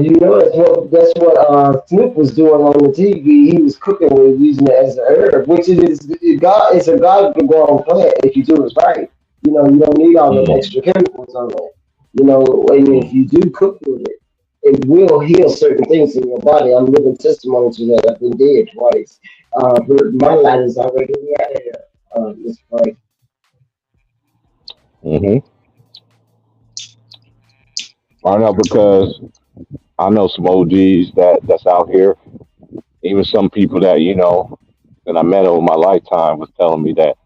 that's what Snoop was doing on the TV. He was cooking with using it as a herb, which it's a God grown plant if you do it right. You don't need all the Mm, extra chemicals on it. And if mm. you do cook with it, it will heal certain things in your body. I'm living testimony to that. I've been dead twice. But my light is already out of here. Miss Price. Hmm. I know because I know some OGs that's out here. Even some people that I met over my lifetime was telling me that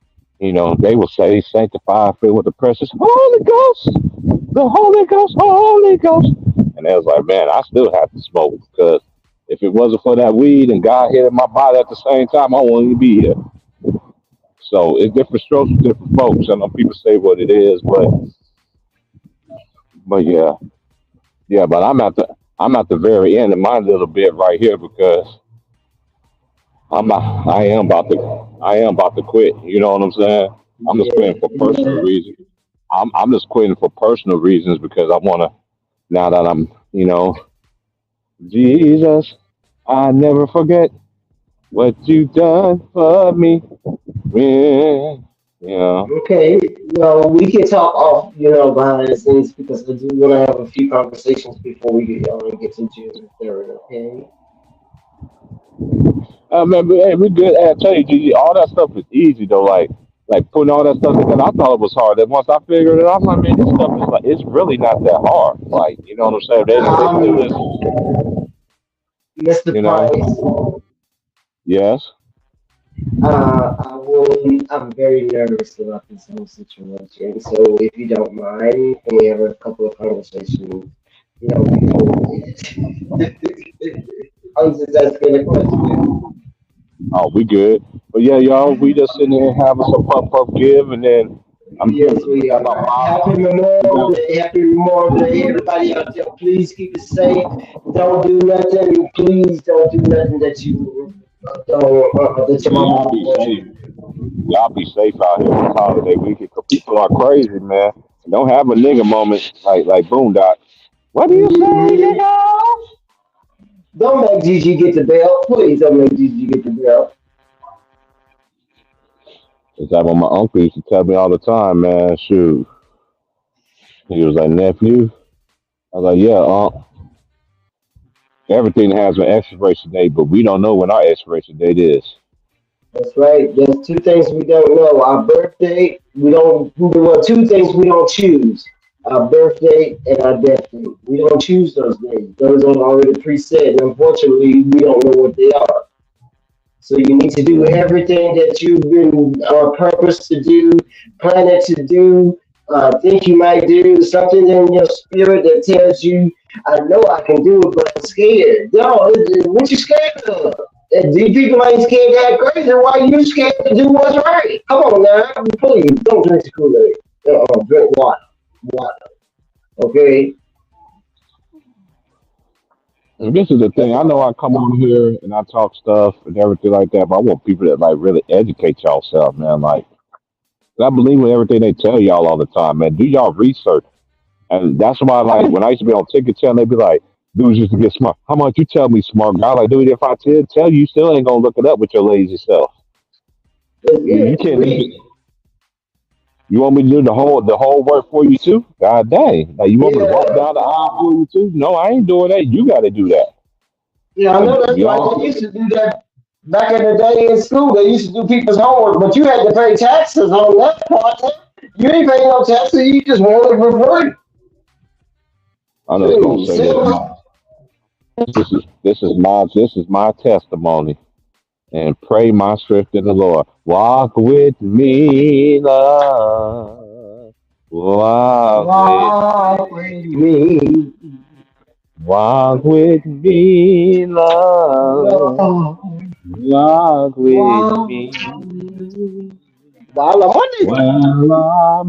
they will say sanctified, filled with the precious Holy Ghost, the Holy Ghost, Holy Ghost. And they was like, man, I still have to smoke because if it wasn't for that weed and God hitting my body at the same time, I wouldn't even be here. So it's different strokes for different folks. I know people say what it is, but yeah, yeah. But I'm at the very end of my little bit right here because I am about to quit. You know what I'm saying? I'm just quitting for personal Yeah. reasons. I'm just quitting for personal reasons because I want to now that I'm Jesus, I never forget what you done for me. Yeah, yeah. Okay, well, we can talk off, behind the scenes because I do want to have a few conversations before we get to June 3rd. Okay. Man, but, hey, we good. Hey, I tell you, Gigi, all that stuff is easy though. Like putting all that stuff together. I thought it was hard. Then once I figured it out, I'm like, man, this stuff is like it's really not that hard. Like, you know what I'm saying? They can do Um, this. Mr. You know? Price, Yes. I'm very nervous about this whole situation. So if you don't mind, can we have a couple of conversations, before I'm just asking a question. Oh, we good. But yeah, y'all, we just sitting here having some puff give, and then I'm Yes, drinking we about are. Happy Memorial five. Day. Happy Memorial Day. Everybody out there, please keep it safe. Don't do nothing. Please don't do nothing that you don't that your Yeah, mama y'all don't be want you safe. to do. Y'all be safe out here this holiday weekend, 'cause people are crazy, man. Don't have a nigga moment like Boondock. What do you say, Mhm. nigga? Don't make Gigi get the belt. Please don't make Gigi get the belt. It's like what my uncle used to tell me all the time, man. Shoot, he was like, nephew. I was like, yeah, everything has an expiration date, but we don't know when our expiration date is. That's right. There's two things we don't know. Our birthday, we don't. Well, two things we don't choose. our birthday, and our death date. We don't choose those days. Those are already preset, and unfortunately, we don't know what they are. So you need to do everything that you've been purposed to do, planning to do, think you might do, something in your spirit that tells you, I know I can do it, but I'm scared. No, what you scared of? If these people ain't scared that crazy, why you scared to do what's right? Come on now, please, don't drink the Kool-Aid. Drink water. Water. Okay? And this is the thing. I know I come on here and I talk stuff and everything like that, but I want people that like really educate y'all, man. Like, I believe in everything they tell y'all all the time, man. Do y'all research. And that's why, like, when I used to be on Ticket Channel, they'd be like, dudes used to get smart. How much you tell me smart guy? Like, dude, if I tell you, you still ain't gonna look it up with your lazy self. You can't. You want me to do the whole work for you too? God dang! Like, you want me to walk down the aisle for you too? No, I ain't doing that. You got to do that. Yeah, I know that's right. They used to do that back in the day in school. They used to do people's homework, but you had to pay taxes on that part. You ain't paying no taxes. You just want it for free. I'm just gonna say this is my testimony, and pray my strength in the Lord. Walk with me, love. Walk with me. Walk with me, love. Walk with me. While I'm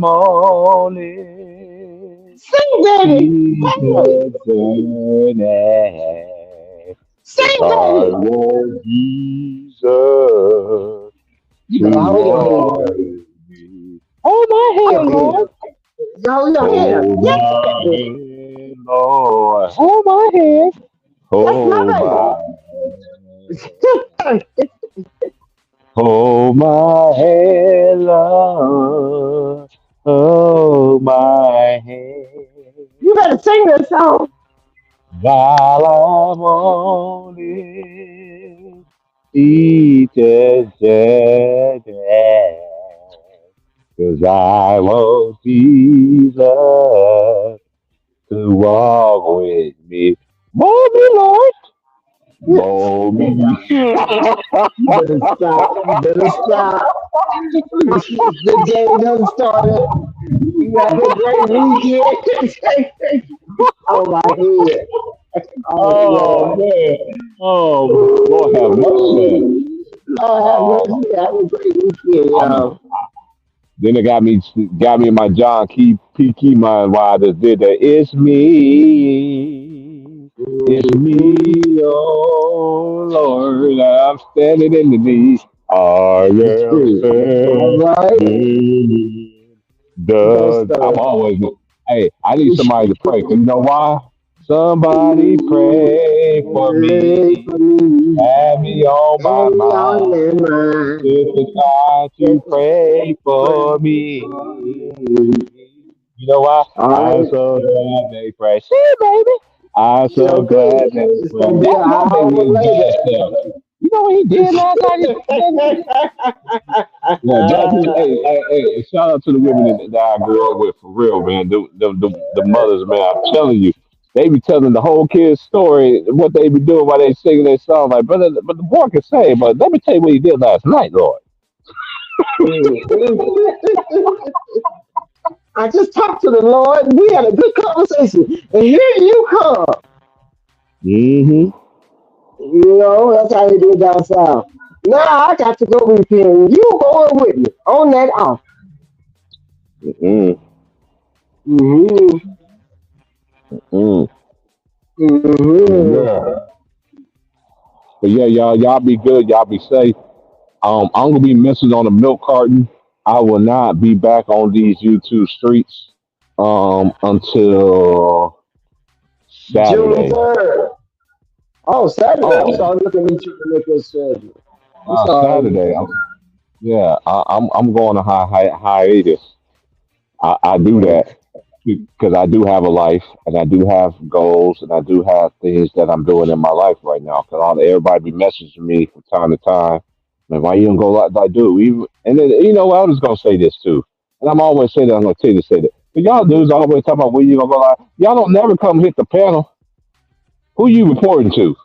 on it. Sing, baby. Sing, baby. Jesus. Hold my hand, Lord. Hold your hand. Lord. Hold my hand. Hold my hand, Lord. Hold my hand. You better sing this song. While I'm on it, each and day. 'Cause I want Jesus to walk with me. Mold me, Lord. Mold me. You better stop. You better stop. The day done started. You have a great weekend. Oh my head. Oh man. Oh, Lord have mercy. Lord have mercy. Have a great weekend, y'all. Then it got me in my John P. Key mind while I just did that. It's me. It's me, oh Lord. I'm standing in the need. I am standing. I'm always. Hey, I need somebody to pray. 'Cause you know why? Somebody pray for me. Have me on my mind. It's time to pray for me. You know why? I'm so glad they pray. See, baby. I'm so glad they pray. That's my baby. You know what he did last night? Hey, shout out to the women that I grew up with, for real, man. The mothers, man. I'm telling you, they be telling the whole kid's story, what they be doing while they singing their song. Like, but the boy can say, but let me tell you what he did last night, Lord. I just talked to the Lord. We had a good conversation, and here you come. Mm-hmm. You know, that's how they do it down south. Now I got to go weekend. You going with me on that off. Mm-hmm. Mm-hmm. Mm-hmm. Mm-hmm. Yeah. But yeah, y'all be good. Y'all be safe. I'm gonna be missing on a milk carton. I will not be back on these YouTube streets until June Saturday. 3rd. Oh, Saturday. I'm sorry. Look at me trying to make this schedule. Saturday. I'm going on hiatus. I do that because I do have a life and I do have goals and I do have things that I'm doing in my life right now. Because everybody be messaging me from time to time. Man, why you don't go like that, dude? And then, you know what? I'm just going to say this too. And I'm always saying that. I'm going to tell you to say that. But y'all dudes always talking about where you gonna go live. Y'all don't never come hit the panel. Who you reporting to?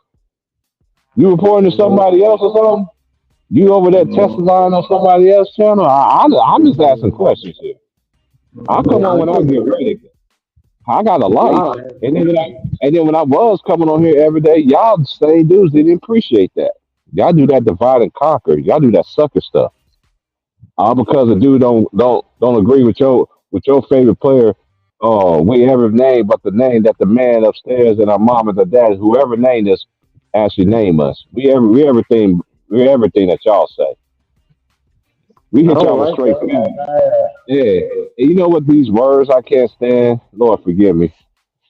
You reporting to somebody else or something? You over there testing line on somebody else's channel? I'm just asking questions here. I come on when I get ready. I got a life. And then when I was coming on here every day, y'all same dudes didn't appreciate that. Y'all do that divide and conquer. Y'all do that sucker stuff. All because a dude don't agree with your favorite player, whatever name, but the name that the man upstairs and our mom and the dad, whoever named us, actually name us. We everything that y'all say. We I hit don't y'all with like straight facts. that. Yeah. And you know what these words I can't stand? Lord forgive me.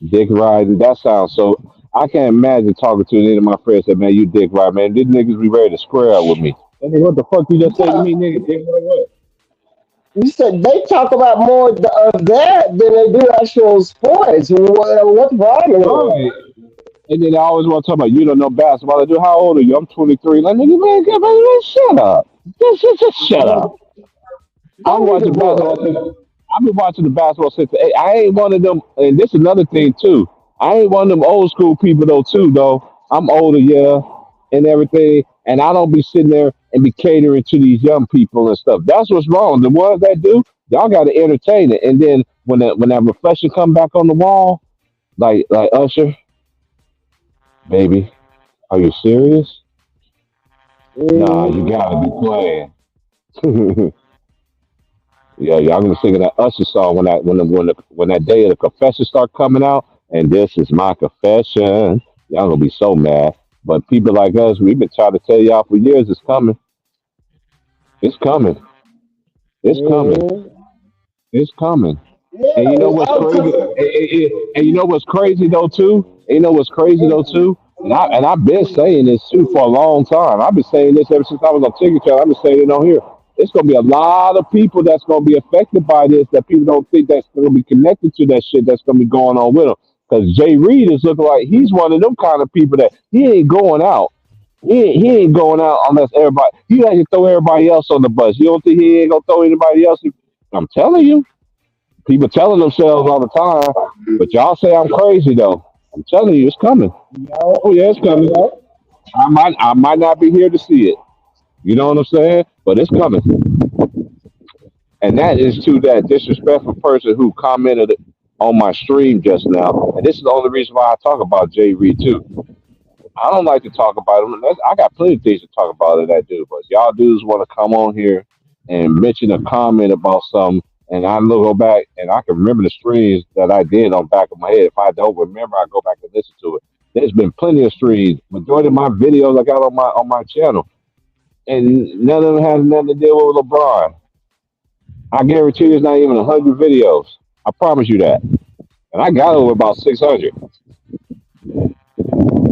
Dick riding. That sounds so. I can't imagine talking to any of my friends that man, you dick ride, man. These niggas be ready to square up with me. And then what the fuck you just say to Yeah, me, nigga? Dick ride what? you said they talk about more of that than they do actual sports. What's wrong with it? Right. And then I always want to talk about you don't know basketball. I do. How old are you? I'm 23. Like nigga, man, shut up. Just shut up. I've been Don't read the watching basketball book. since I've been watching the basketball since I ain't one of them. And this is another thing too. I ain't one of them old school people though. Too though. I'm older, yeah, and everything. And I don't be sitting there and be catering to these young people and stuff. That's what's wrong. The ones that do, y'all got to entertain it. And then when that reflection come back on the wall, like Usher, baby, are you serious? Nah, you Mhm. gotta be playing. Yeah, y'all gonna sing that Usher song when that day of the confession start coming out, and this is my confession. Y'all gonna be so mad. But people like us, we've been trying to tell y'all for years, it's coming. It's coming. It's coming. Mhm. It's coming. And you know Yeah, what's I'm crazy? coming. And you know what's crazy though too? And you know what's crazy though too? And I've been saying this too for a long time. I've been saying this ever since I was on Ticket Channel. I've been saying it on here. It's gonna be a lot of people that's gonna be affected by this that people don't think that's gonna be connected to that shit that's gonna be going on with them. Because Jay Reed is looking like he's one of them kind of people that he ain't going out. He ain't going out unless everybody he like to throw everybody else on the bus. You don't think he ain't gonna throw anybody else? I'm telling you. People telling themselves all the time, but y'all say I'm crazy though. I'm telling you, it's coming. Yo, Oh yeah, it's coming. yo. I might not be here to see it. You know what I'm saying? But it's coming. And that is to that disrespectful person who commented on my stream just now. And this is the only reason why I talk about Jay Reed too. I don't like to talk about him. I got plenty of things to talk about of that dude, but y'all dudes want to come on here and mention a comment about something, and I go back and I can remember the streams that I did on back of my head. If I don't remember, I go back and listen to it. There's been plenty of streams. Majority of my videos I got on my channel, and none of them has nothing to do with LeBron. I guarantee there's not even 100 videos. I promise you that, and I got over about 600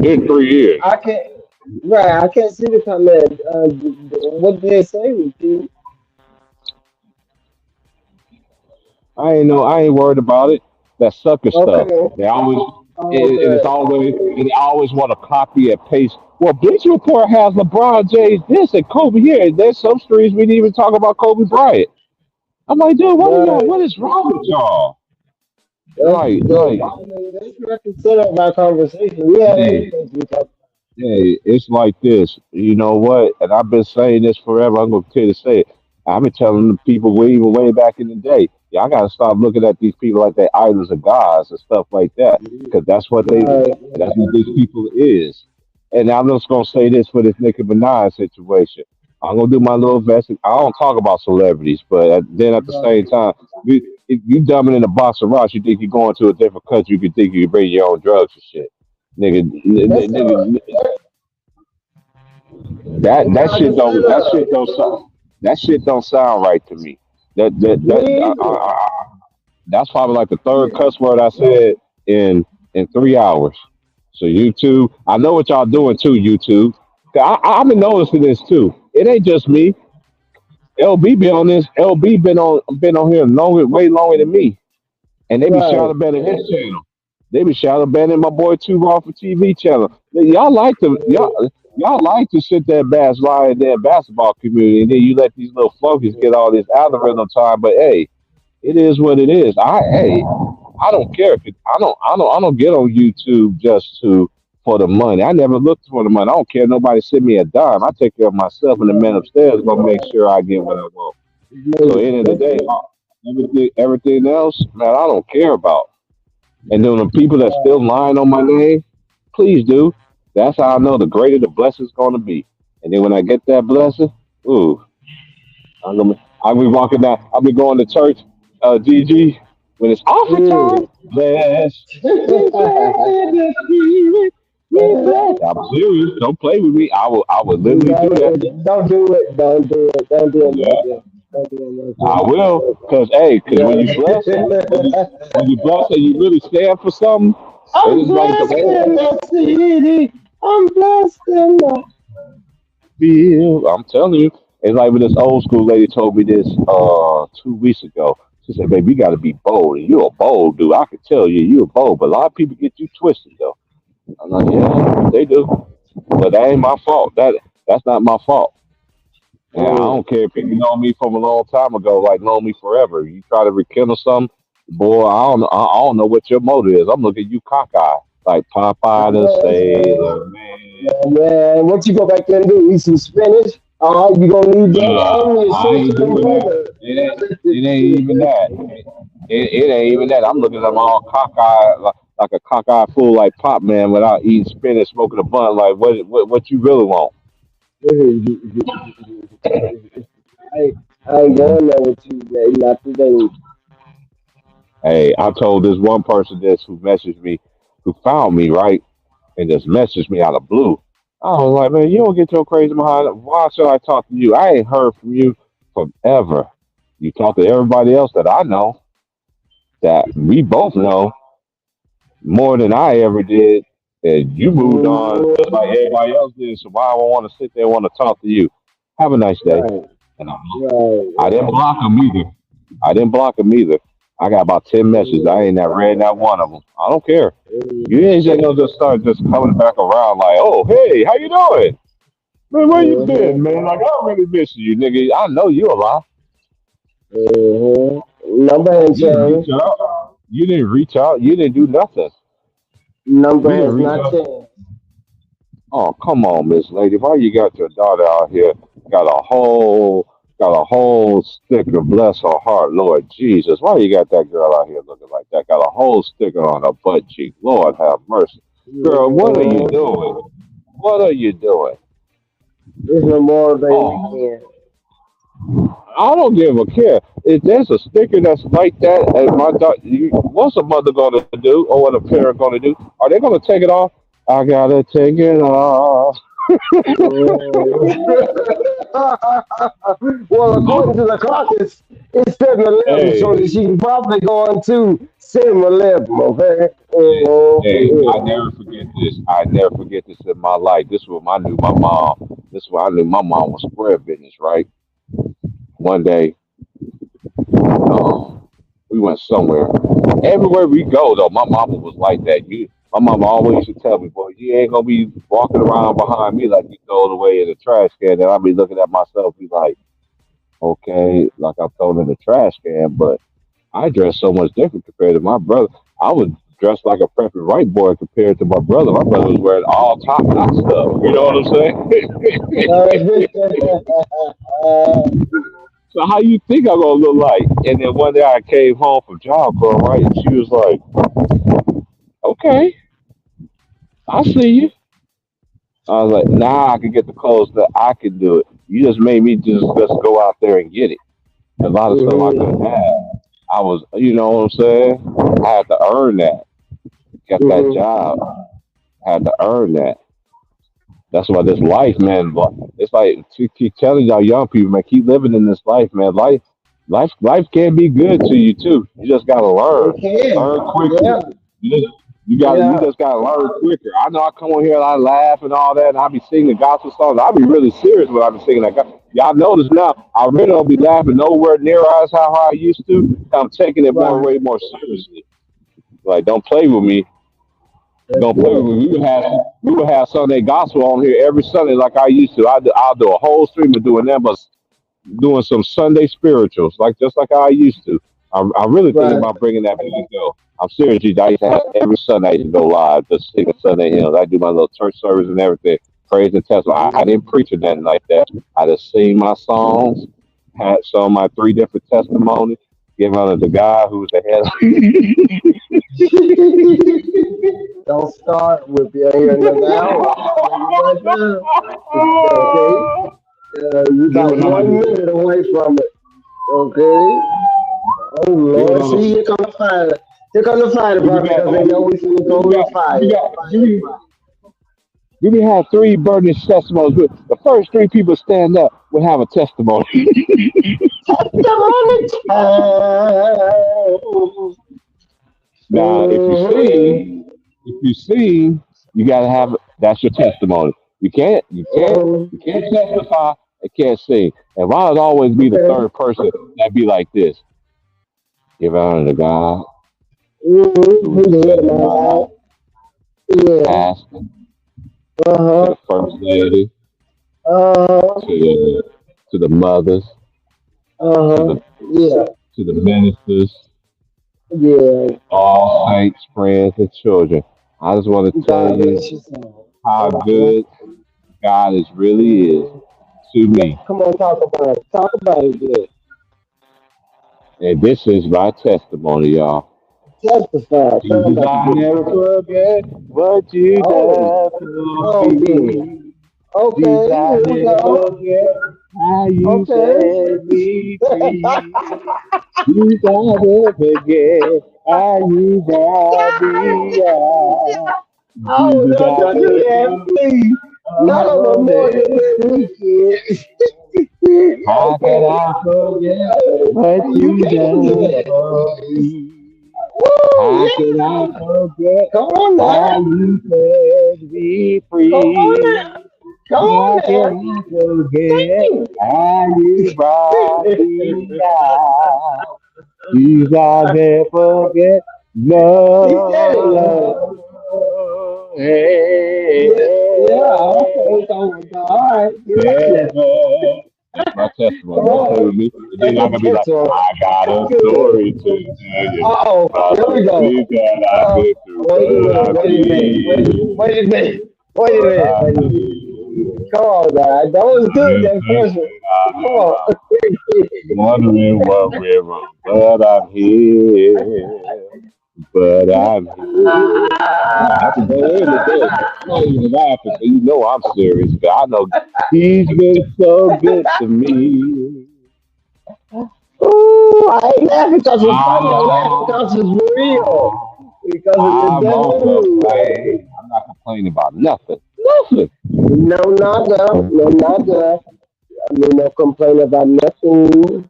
in 3 years. I can't. Right, I can't see the comment. What did they say? Dude? I ain't worried about it. That sucker stuff. Okay. They always and it's Okay. always and they always want to copy and paste. Well, Bleacher Report has LeBron James this and Kobe here. There's some streams we didn't even talk about Kobe Bryant. I'm like, dude, what are y'all? Right. What is wrong with y'all? That's Like, the. I mean, that's not considered my conversation. We have hey, anything to talk. hey, it's like this. You know what? And I've been saying this forever. I'm gonna continue to say it. I've been telling the people way back in the day. Y'all gotta stop looking at these people like they idols of gods and stuff like that, because that's what they. Right. That's what these people is. And I'm just gonna say this for this Nicki Minaj situation. I'm gonna do my little vesting. I don't talk about celebrities, but then at the same Right. time, if you dumbing in a box of rocks, you think you're going to a different country. You can think you can bring your own drugs and shit, nigga. That's all. Nigga, that I shit can say don't that that. shit don't sound that shit don't sound right to me. Me either. That's probably like the third cuss word I said in 3 hours. So YouTube, I know what y'all doing too. YouTube, I've been noticing this too. It ain't just me. LB been on this. LB been on here longer, way longer than me, and they be shadow Right. banning his channel. They be shadow banning my boy Too Raw for TV channel. Y'all like to sit there and bash lie in their basketball community, and then you let these little flunkies get all this algorithm time. But hey, It is what it is. I don't care if it, I don't get on YouTube just for the money. I never look for the money. I don't care. Nobody send me a dime. I take care of myself, and the man upstairs is gonna make sure I get what I want. So at the end of the day, everything else, man, I don't care about. And then the people that still lying on my name, please do. That's how I know the greater the blessing's gonna be. And then when I get that blessing, ooh, I'll be walking down. I'll be going to church, GG, when it's offering time. Bless. I'm serious. Don't play with me. I will literally do that. Don't do it. Don't do it. Don't do it. Yeah, Don't do it. I will. Cause when you bless, when you bless and you really stand for something, I'm it's like blessed the in the city. I'm blessed in the feel. I'm telling you, it's like when this old school lady told me this 2 weeks ago. She said, "Baby, you got to be bold, and you're a bold dude. I can tell you're bold, but a lot of people get you twisted though." I'm like, yeah, they do, but that ain't my fault. That's not my fault. And I don't care if people know me from a long time ago, like know me forever. You try to rekindle something, boy. I don't know what your motive is. I'm looking at you cockeyed, like Popeye the Sailor Man. yeah. What you go back there and do? Eat some spinach? You gonna need that on your I ain't sister and doing that. brother. It ain't even that. It ain't even that. I'm looking at them all cockeyed, like a cockeyed fool, like Pop Man, without eating spinach, smoking a blunt. Like what you really want? I ain't going there with you, man. Not today. Hey, I told this one person this who messaged me, who found me, right? And just messaged me out of blue. I was like, man, you don't get your crazy behind. Why should I talk to you? I ain't heard from you forever. You talk to everybody else that I know, that we both know more than I ever did. And you moved on just like everybody else did. So why I want to sit there and want to talk to you? Have a nice day. Right, And I didn't right. block him either. I didn't block him either. I got about 10 messages. I ain't not read not one of them. I don't care. You ain't just gonna just start just coming back around like, oh, hey, how you doing? Man, where you been, man? Like, I'm really missing you, nigga. I know you a lot. Number has You didn't reach changed. out. You didn't reach out. You didn't do nothing. Number You didn't has reach not out. changed. Oh, come on, Miss Lady. Why you got your daughter out here? Got a whole sticker, bless her heart, Lord Jesus. Why you got that girl out here looking like that? Got a whole sticker on her butt cheek. Lord have mercy. Girl, what are you Mhm. doing? What are you doing? It's Memorial Day Oh, weekend. I don't give a care. If there's a sticker that's like that, and my daughter, what's a mother gonna do, or what a parent gonna do? Are they gonna take it off? I gotta take it off. Mm. Well, according to the clock, it's 7:11, so Hey, she can probably go on to 7:11. Okay. hey, I never forget this. I never forget this in my life. This was when I knew my mom. This is when I knew my mom was square business, right? One day, we went somewhere. Everywhere we go, though, my mama was like that. My mama always used to tell me, boy, you ain't gonna be walking around behind me like you throw it away in the trash can. And I'll be looking at myself, be like, okay, like I'm throwing in the trash can, but I dress so much different compared to my brother. I was dressed like a prepping right boy compared to my brother. My brother was wearing all top knot stuff. You know what I'm saying? So how you think I'm gonna look like? And then one day I came home from job club, right? And she was like, okay, I see you. I was like, nah, I can get the clothes that I can do it. You just made me just go out there and get it. A lot of stuff I couldn't Mhm. have. I was, you know what I'm saying? I had to earn that. Get that Mhm. job. I had to earn that. That's why this life, man. It's like keep telling y'all young people, man, keep living in this life, man. Life can be good to you too. You just gotta It can. learn quicker. Yeah. You Yeah. just gotta learn quicker. I know I come on here and I laugh and all that, and I be singing gospel songs. I be really serious when I be singing that. Y'all notice now, I really don't be laughing nowhere near as how I used to. I'm taking it more, Right. way more seriously. Like, don't play with me. That's Don't play with good. me. We would have Sunday gospel on here every Sunday like I used to. I'll do a whole stream of doing that, but doing some Sunday spirituals, like just like I used to. I'm really thinking about bringing that back though. I'm serious, G. I used to have every Sunday I used to go live, just sing a Sunday hymns. I do my little church service and everything, praise and testimony. I didn't preach or nothing like that. I just sing my songs, had some of my 3 different testimonies, give honor to God who's the head. Don't start with your hair another hour. Okay. You about 1 minute away from it. Okay. Oh Lord, see, here come the fire. Here come the fire department because they know we finna go with fire. We have 3 burning testimonies. The first 3 people stand up will have a testimony. Testimony time. Now, if you sing, you gotta have that's your testimony. You can't testify and can't sing. And why would always be the third person that be like this? Give honor to God. Pastor, to the first lady, to the mothers, to the ministers, all saints, friends, and children. I just want to tell you how good God really is to me. Come on, talk about it. Talk about it, good. And this is my testimony, y'all. Testify. Jesus, I never forget what you done for me. Okay, Jesus, I here we never go. forget how you set me free. Jesus, I never forget how you got me out. Oh, Jesus, no, I don't do that, please. No more than this. how can I forget what You you can't do done that. for me? Woo, How can I forget come on how now. you set me Come on free? now. Come on How now. can I forget how you brought me out? These I never forget. He said it. No. Hey, Yeah, okay, so, all right. You like that. yeah. That's my testimony. Don't play with me. And then That's y'all a gonna be like, testimony. I got a Good. story to tell you Uh-oh, about here we the go. things that I've been through, Wait a but minute, I wait a minute, wait a minute, wait a minute, wait a minute. Come on, guys. That was good, that first one. Come on. wondering what river, but I'm here. But I'm here. I can go in today. I'm not even laughing, so you know I'm serious. But I know he's been so good to me. Ooh, I ain't laughing because it's funny. I'm laughing Ah, because it's real. Because it's I'm also definitely real. playing. I'm not complaining about nothing. Nothing. No, not that. No, not that. I mean, no complain about nothing.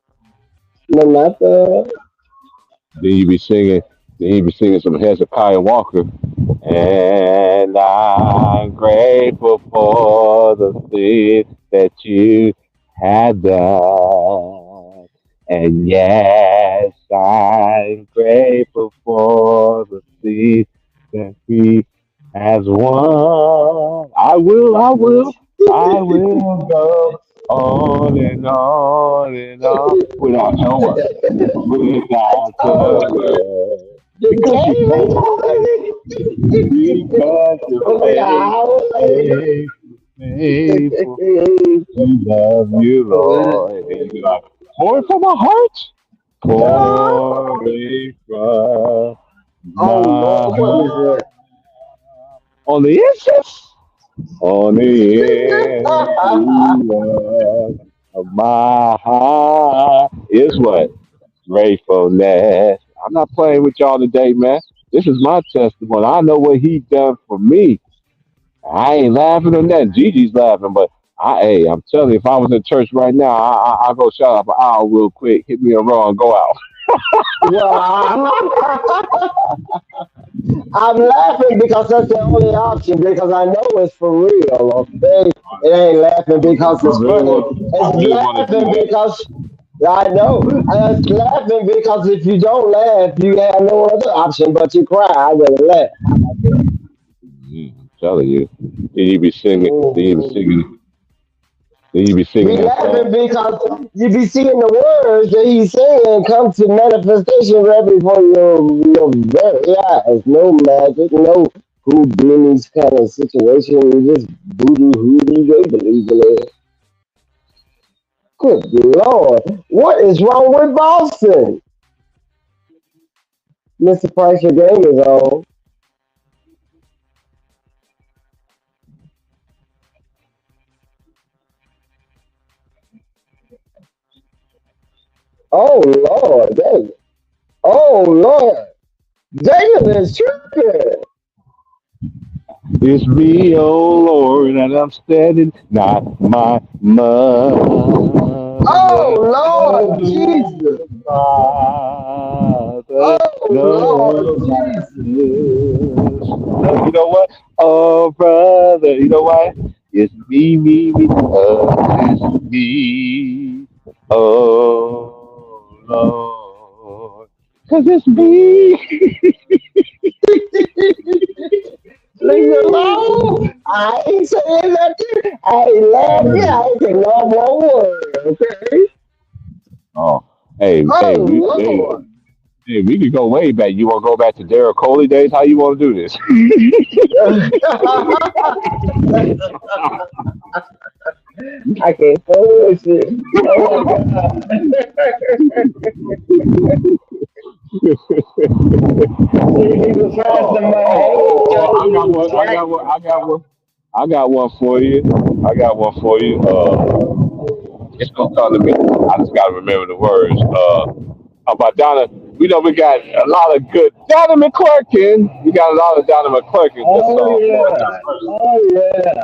No, not that. Then you be singing. Then you be singing some Hezekiah Walker. And I'm grateful for the things that you have done. And yes, I'm grateful for the things that he has won. I will go on and on and on without knowing, without the The because you game ain't faithful, because you're faithful, faithful. We love you, Lord. And then you be like, pouring from my heart, pouring from Oh my Lord, what is heart that? on the inside of my heart is what? Gratefulness. I'm not playing with y'all today, man. This is my testimony. I know what he done for me. I ain't laughing or nothing. Gigi's laughing, but I'm telling you, if I was in church right now, I go shout out for hour real quick, hit me a row and go out. Well, I'm laughing because that's the only option because I know it's for real. Okay, it ain't laughing because I it's really funny. want, I It's really want to do laughing that. because I know. And it's laughing because if you don't laugh, you have no other option but to cry. I gotta laugh. How about I'm telling you. Then you be singing. Then you be that? singing. Then you be We singing that laughing song. because you be seeing the words that he's saying come to manifestation right before your very eyes. No magic, no Houdini's kind of situation. You just voodoo hoodoo they believe in it. Good Lord. What is wrong with Boston? Mr. Price, your game is on. Oh Lord, David. Oh Lord. David is tripping. It's me, oh Lord, and I'm standing, not my Oh mother, Lord no Jesus. father, Oh no Lord Jesus. no, you know what? Oh brother, you know what? It's me, it's me, oh Lord, 'cause it's me. Leave me alone. I ain't saying nothing. I ain't laughing. I ain't saying no more word. Okay. Oh, hey, Oh hey, Lord. we could go way back. You want to go back to Daryl Coley days? How you want to do this? I can't follow this shit. Oh my God. See people cross the I got mind. one. I got one for you. I got one for you. It's gonna come to me. I just gotta remember the words. About Donna. We know we got a lot of good Donna McClurkin. We got a lot of Donna McClurkin good Oh songs. yeah. Oh yeah.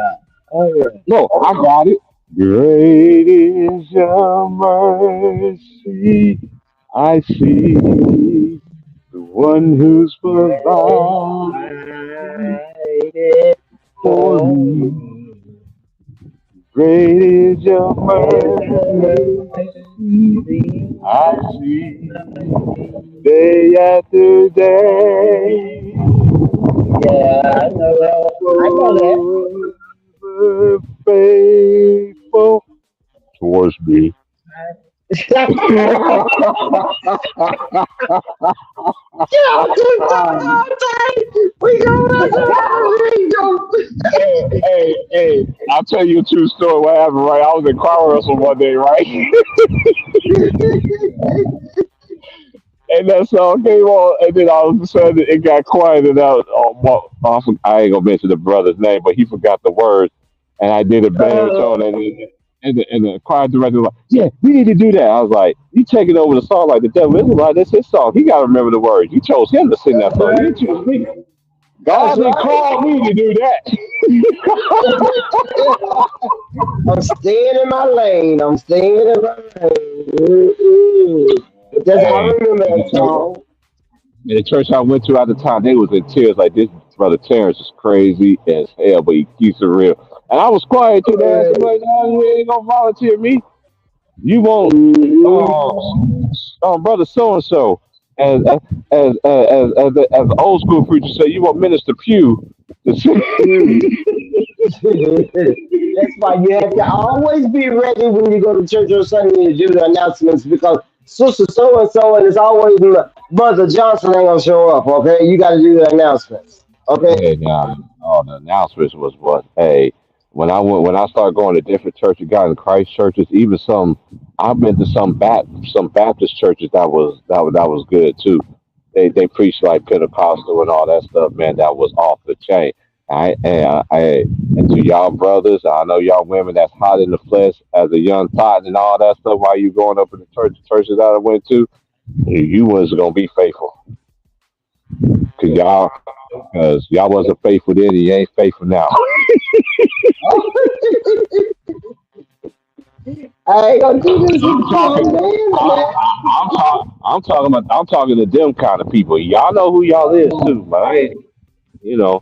Oh yeah. No, I got it. Great is your mercy. I see the one who's provided Provided for for me. me. Great is your Is your mercy. mercy. I see day after day. Yeah, I know that. I know that. Forever faithful towards me. Yeah, too far, we going to Hey, I'll tell you a true story. What happened, right? I was in car rehearsal one day, right? And that song came on, and then all of a sudden it got quiet, and I ain't gonna mention the brother's name, but he forgot the words, and I did a baritone, and the choir director was like, "Yeah, we need to do that." I was like, "You taking over the song like the devil is like this his song. He gotta remember the words. You chose him to sing that That's song. You right. didn't choose me. That's God didn't right. call me to do that." I'm staying in my lane. I'm staying in my lane. Mm-mm. But that's I Hey, remember in the that church, song. in the church I went to at the time, they was in tears like this brother Terrence is crazy as hell, but he keeps it real. And I was quiet too, man. So like, no, you ain't gonna volunteer me. You won't, Mm-hmm. brother so and so, as the old school preacher say, you want Minister Pew to sing. Mm. That's why you have to always be ready when you go to church on Sunday to do the announcements because Sister so and so and it's always Brother Johnson ain't gonna show up. Okay, you got to do the announcements. Okay. Hey, now, all the announcements was what? Hey, when I started going to different churches, got in Christ churches, even some, I've been to some Baptist churches that was good too. They preached like Pentecostal and all that stuff, man. That was off the chain. And to y'all brothers, I know y'all women that's hot in the flesh as a young thought and all that stuff. While you growing up in the churches that I went to, you was gonna be faithful, cause y'all wasn't faithful then, and you ain't faithful now. I ain't gonna do this I'm until talking. I'm the internet. I'm talking to them kind of people. Y'all know who y'all is too, man. You know,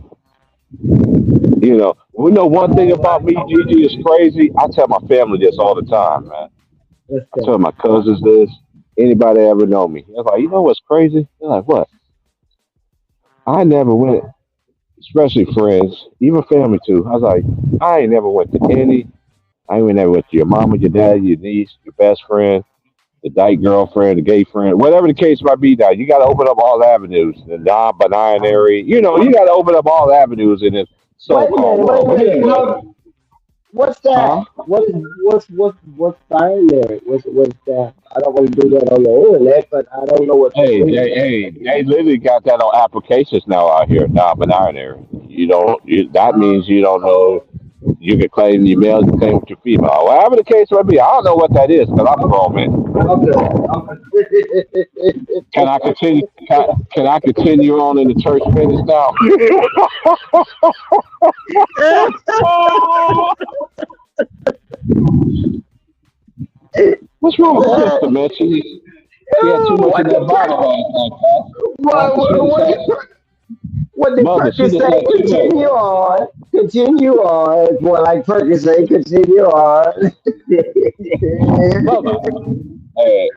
We know one thing about me, Gigi, is crazy. I tell my family this all the time, man. Let's I tell go. my cousins this. Anybody that ever know me? They're like, you know what's crazy? They're like, what? I never went, especially friends, even family too. I was like, I ain't never went to any. I mean that with your mama, your dad, your niece, your best friend, the dyke girlfriend, the gay friend, whatever the case might be. Now you got to open up all avenues. The non-binary, you know, you got to open up all avenues in this Wait a so-called minute, wait world. a But minute. anyway, What's that? huh? What's binary? What's that? I don't want to do that on the internet, but I don't know what that means. They literally got that on applications now out here, non-binary. That means you don't know. You can claim your male, you can claim with your female. Whatever the case might be, I don't know what that is because I'm a grown man. Can I continue? Can I continue on in the church business now? What's wrong with Sister man? She had too much of that bottle last night, what, Pastor. She what, just what, had what did mother. She Perkins just say? had too much. Continue on. It's more like Perkins say, continue on. Mother. Hey,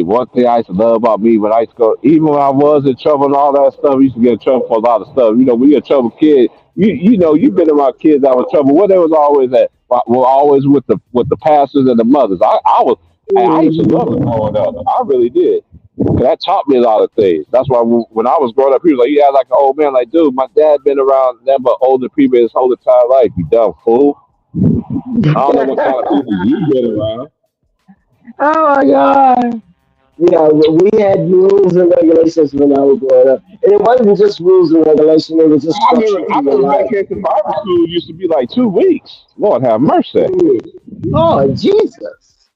one thing I used to love about me when I used to go, even when I was in trouble and all that stuff, I used to get in trouble for a lot of stuff. You know, when you're a trouble kid, you know, you've been around kids that were in trouble. Where they was always at, were always with the pastors and the mothers. I used to love it growing up. I really did. 'Cause that taught me a lot of things. That's why when I was growing up, people was like, "You act like an old man." Like, dude, my dad been around them but older people his whole entire life. You dumb fool. I don't know what kind of people you been around. Oh my God. We had rules and regulations when I was growing up. And it wasn't just rules and regulations, it was just structure I to your remember life. vacation Bible school used to be like 2 weeks. Lord have mercy. Oh, Jesus.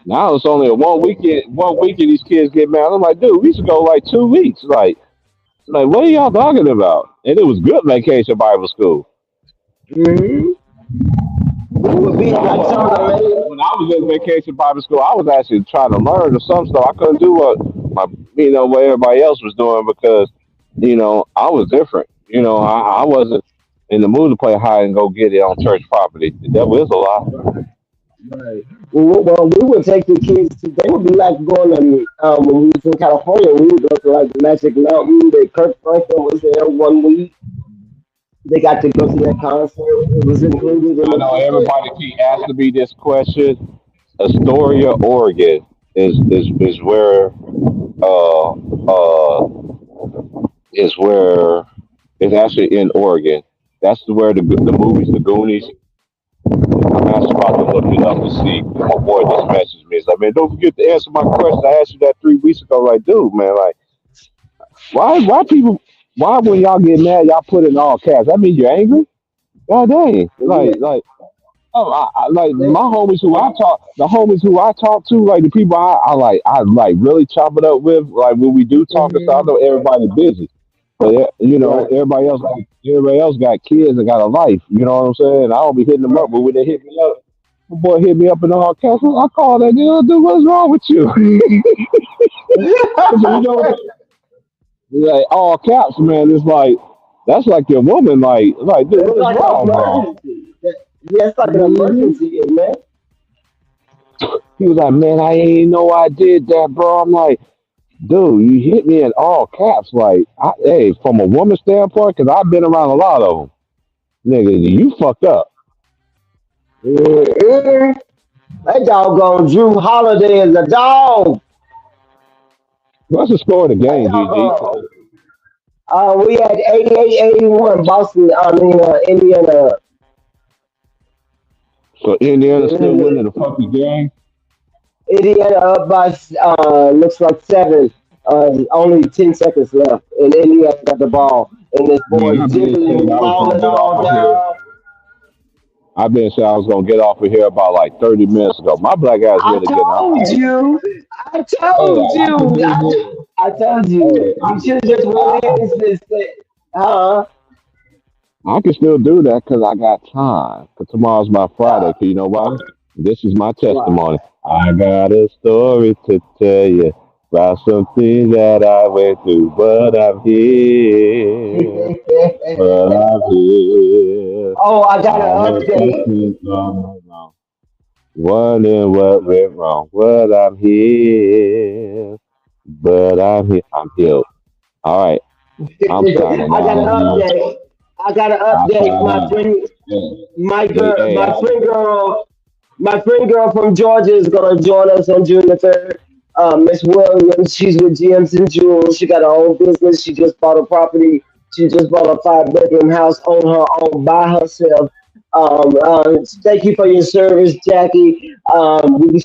Now it's only a 1 weekend. 1 weekend these kids get mad. I'm like, dude, we used to go like 2 weeks. Like what are y'all talking about? And it was good vacation Bible school. hmm We would be When at I like some of the ladies. when I was in vacation Bible school, I was actually trying to learn some stuff. I couldn't do what everybody else was doing because I was different. I wasn't in the mood to play hide and go get it on church property. The devil is a lie. Right. Well, we would take the kids to, they would be like going to, when we was in California, we would go to like Magic Mountain. Kirk Franklin was there 1 week. They got to go to that concert. It was included in I the know ticket. everybody keep asking me this question. Astoria, Oregon is where uh uh is where it's actually in Oregon. That's where the movies The Goonies. I'm actually about to look it up to see. My boy just messaged me. He's like, man, don't forget to answer my question. I asked you that 3 weeks ago. Like, dude, man, like, why when y'all get mad, y'all put in all caps? That mean you're angry? God dang. Yeah. Oh, like They, my homies who the homies who I talk to, like the people I like really chop it up with, like when we do talk and stuff. I mhm. know everybody busy, but Right. everybody else got kids and got a life. You know what I'm saying? I don't be hitting them up, but when they hit me up, my boy hit me up in all caps. I call that dude. What's wrong with you? So, like all caps, man. It's like that's like your woman, like dude, It's what is like an wrong, bro? emergency. Yeah, it's like an hmm emergency, isn't it? He was like, man, I ain't know I did that, bro. I'm like, dude, you hit me in all caps. Like, hey, from a woman standpoint, because I've been around a lot of them. Nigga, you fucked up. Mhm. That doggone Drew Holiday is a dog. What's the score of the That game, GG? doggone. We had 88-81 Boston, Indiana. So Indiana still winning the fucking game. Indiana up by, looks like 7. Only 10 seconds left. And Indiana got the ball. And this Man, boy dribbling and falling all down. I've been saying I was gonna get off of here about like 30 minutes ago. My black ass I really getting out. told you. I told I could you. be I, here. I told you. Hey, You should have just went in and said, uh, I can still do that because I got time. Because tomorrow's my Friday. uh, 'Cause you know why? This is my what? testimony. I got a story to tell you about something that I went through, but I'm here. But I'm here. Oh, I got I an had update. questions all along, wondering what went wrong, but I'm here. But I'm here. I'm healed. All right. I'm signing I got an out. update. I got an I update. sign My out. dream. My Hey, girl, hey, my I, friend girl, my friend girl from Georgia is gonna join us on June the 3rd. Miss Williams, she's with Gems and Jewels. She got her own business. She just bought a property. She just bought a 5 bedroom house on her own by herself. Thank you for your service, Jackie.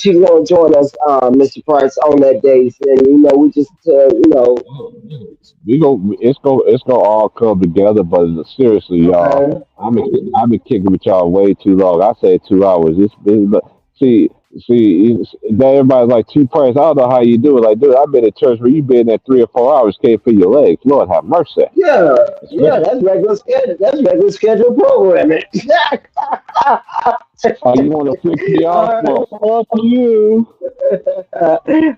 She's gonna join us, Mr. Price, on that day, and we just, it's gonna all come together. But seriously, y'all, okay. I've been kicking with y'all way too long. I say 2 hours. But see, everybody's like T-Price. I don't know how you do it. Like, dude, I've been at church where you been there 3 or 4 hours, can't feel your legs. Lord have mercy. Yeah, yeah, Especially, that's regular schedule. That's regular schedule programming. oh, you want to flick me off? All Well, right. fuck you.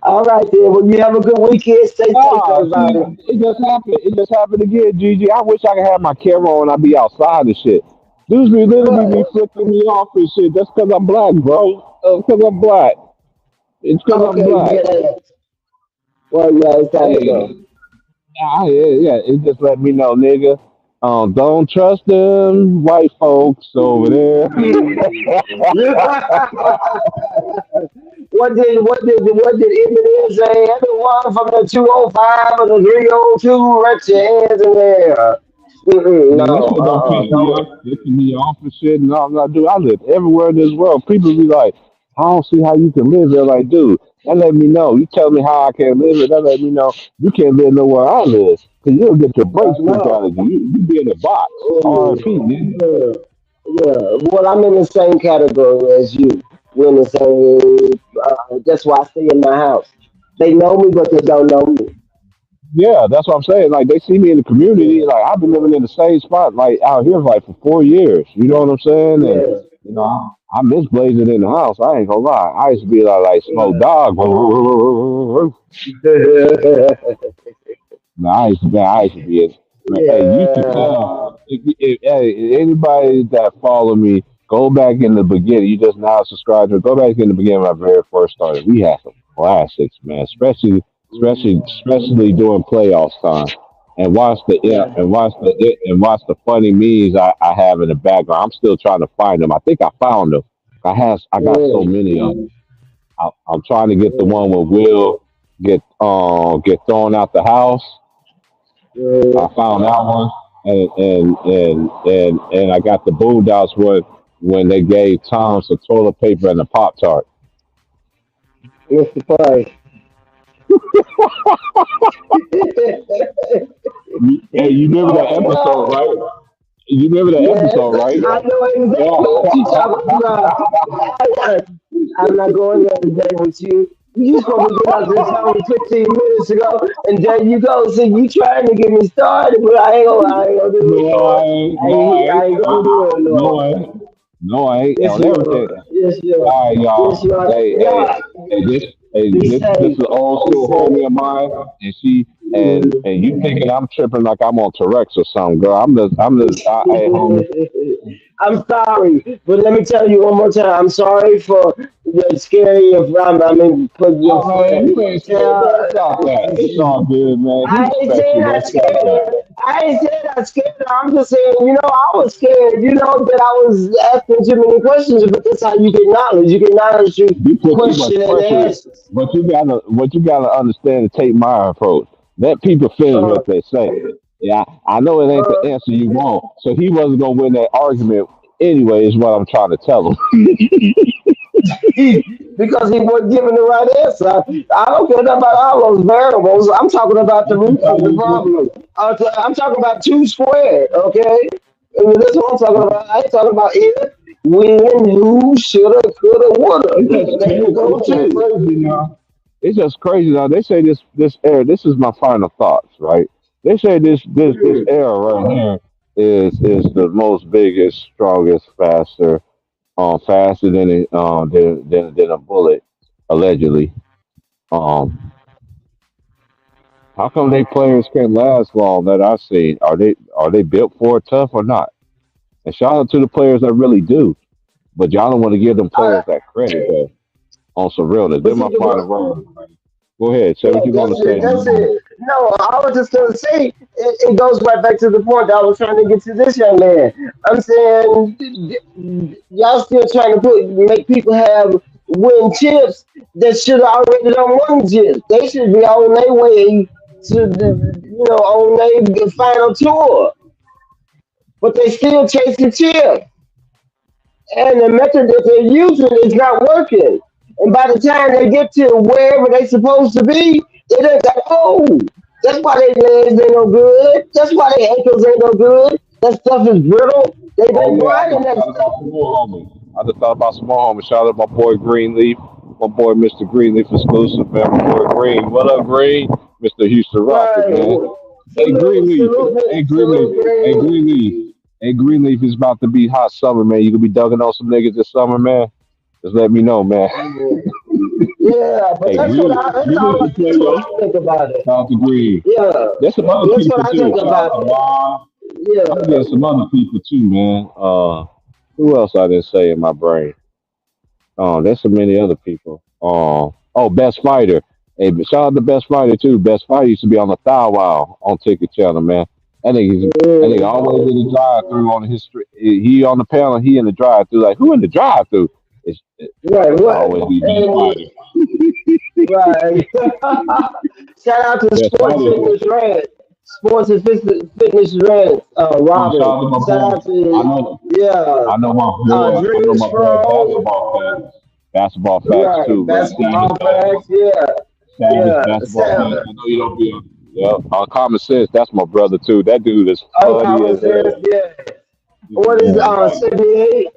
All right, then. Well, you have a good weekend. Stay safe, Ah, everybody. see, it just happened. It just happened again, Gigi. I wish I could have my camera on. I'd be outside and shit. Dudes be literally be What? flicking me off and shit. That's because I'm black, bro. Because I'm black. It's because I'm Okay, black. yeah. Well, yeah, it's time to go. Hey, yeah. It just let me know, nigga. Don't trust them white folks over there. What did Eminem say? Everyone from the 205 or the 302, raise your hands in there. Man, that No, shit don't piss me no. off. Pissing me off and shit. No, I'm not doing. I live everywhere in this world. People be like, I don't see how you can live there. Like, dude, that let me know. You tell me how I can live it. That let me know you can't live nowhere I live. Cause you'll get your I brakes stripped out know. of you. You be in a box. Mm, R.I.P. Nigga. yeah, yeah. Well, I'm in the same category as you. We're in the same. That's why I stay in my house. They know me, but they don't know me. Yeah, that's what I'm saying. Like they see me in the community. Yeah, Like I've been living in the same spot, like out here, like for 4 years. You know what I'm saying? And yeah. I miss blazing in the house. I ain't gonna lie. I used to be like smoke Right. dog. No, I used to be it. Man, hey, you can Yeah. tell. Hey, anybody that follow me, go back in the beginning. You just now subscribed to. Go back in the beginning when I very first started. We had some classics, man. Especially during playoffs time. And Yeah. watch the funny memes I have in the background. I'm still trying to find them. I think I found them. I got so Yeah. many of them. I'm trying to get the Yeah. one where Will get thrown out the house. I Yeah. found that one, and I got the Boondocks one when they gave Tom some toilet paper and a Pop Tart. Mr. Price. Hey, you remember that Oh episode, no. right? You remember that Yes, episode, right? I know exactly what you're talking about. I, I'm not going there today with you. You supposed to get out this home 15 minutes ago, and there you go. See, you trying to get me started, but I ain't gonna do it, No, I Lord. ain't. I No, I ain't, I ain't. ain't gonna do it, No, Lord. I ain't. No, I ain't. Yes, On you everything. are. Yes, you are. All right, Yes, you y'all. are. Hey, Yeah. Be this is safe. an old Be school safe. homie of mine, and she Mhm. and you thinking I'm tripping like I'm on Tourette's or something, girl. Hey, homie. I'm sorry, but let me tell you one more time. I'm sorry for the scary of for your Oh man, friend. you ain't scared, man. It's all that. It's Yeah, all good, man. He I ain't respects saying you, man. I It's all scared that. her. I ain't saying I scared her. I'm just saying, I was scared, that I was asking too many questions, but that's how you get knowledge. You get knowledge through You put too much question and pressure, answers. but you gotta understand and take my approach. Let people finish Uh, what they say. Yeah, I know it ain't the uh, answer you want, so he wasn't gonna win that argument anyway. Is what I'm trying to tell him. because he wasn't giving the right answer. I don't care about all those variables. I'm talking about the root of the problem. I'm talking about two squared, okay? And that's what I'm talking about. I ain't talking about if, when, who, shoulda, coulda, woulda. There you go, It's just too. crazy now. It's just crazy now. They say this era. This is my final thoughts, right? They say this era right here is the most biggest, strongest, faster than than a bullet, allegedly. Um, how come they players can't last long that I see? Are they built for it tough or not? And shout out to the players that really do, but y'all don't want to give them Uh, players that credit though. On some realness, but they're see, my final word. Go ahead, say yeah, what you're that's gonna it. say. That's it. No, I was just gonna say it goes right back to the point that I was trying to get to this young man. I'm saying y'all still trying to make people have win chips that should have already done won chips. They should be on their way to on their final tour, but they still chasing chips. And the method that they're using is not working. And by the time they get to wherever they're supposed to be, they done got old. That's why their legs ain't no good. That's why their ankles ain't no good. That stuff is brittle. They Oh been yeah, I grinding just that thought stuff. about some more homies. I just thought about some more homies. Shout out my boy Greenleaf, my boy Mr. Greenleaf exclusive, man. My boy Green. What up, Green? Mr. Houston Rocket, Right. man. Hey Salute, Greenleaf. Hey salute, Greenleaf. salute, Hey Green. Greenleaf. Hey Greenleaf is about to be hot summer, man. You gonna be dugging on some niggas this summer, man. Just let me know, man. Yeah, but Hey, that's Greenleaf all can play that's what though. I think about it. Shout out to Green. Yeah, There's some other that's people what I too. think Shout out about to it. Ron. I'm Yeah, getting some other people too, man. Who else I didn't say in my brain? There's so many other people. Best Fighter. Hey, but shout out to Best Fighter too. Best Fighter used to be on the Thou Wow on Ticket Channel, man. That nigga yeah. always in the drive through on his street. He on the panel, he in the drive through. Like who in the drive through? Right, It's right. always be Best And Fighter. right. Shout out to Best Sports Fighter. Fitness Rant. Sports and Fitness Rant, Shout Robin. out to my Shout boy. out I to know. yeah, I know my boy. I know Dream my boy. Strong. Basketball facts Right. too, man. Basketball facts, yeah. Savage Yeah. basketball Sam, facts. I know you don't be on. Yeah, on Common Sense. That's my brother too. That dude is funny uncommon as sense, hell. yeah. What is Yeah, like 78?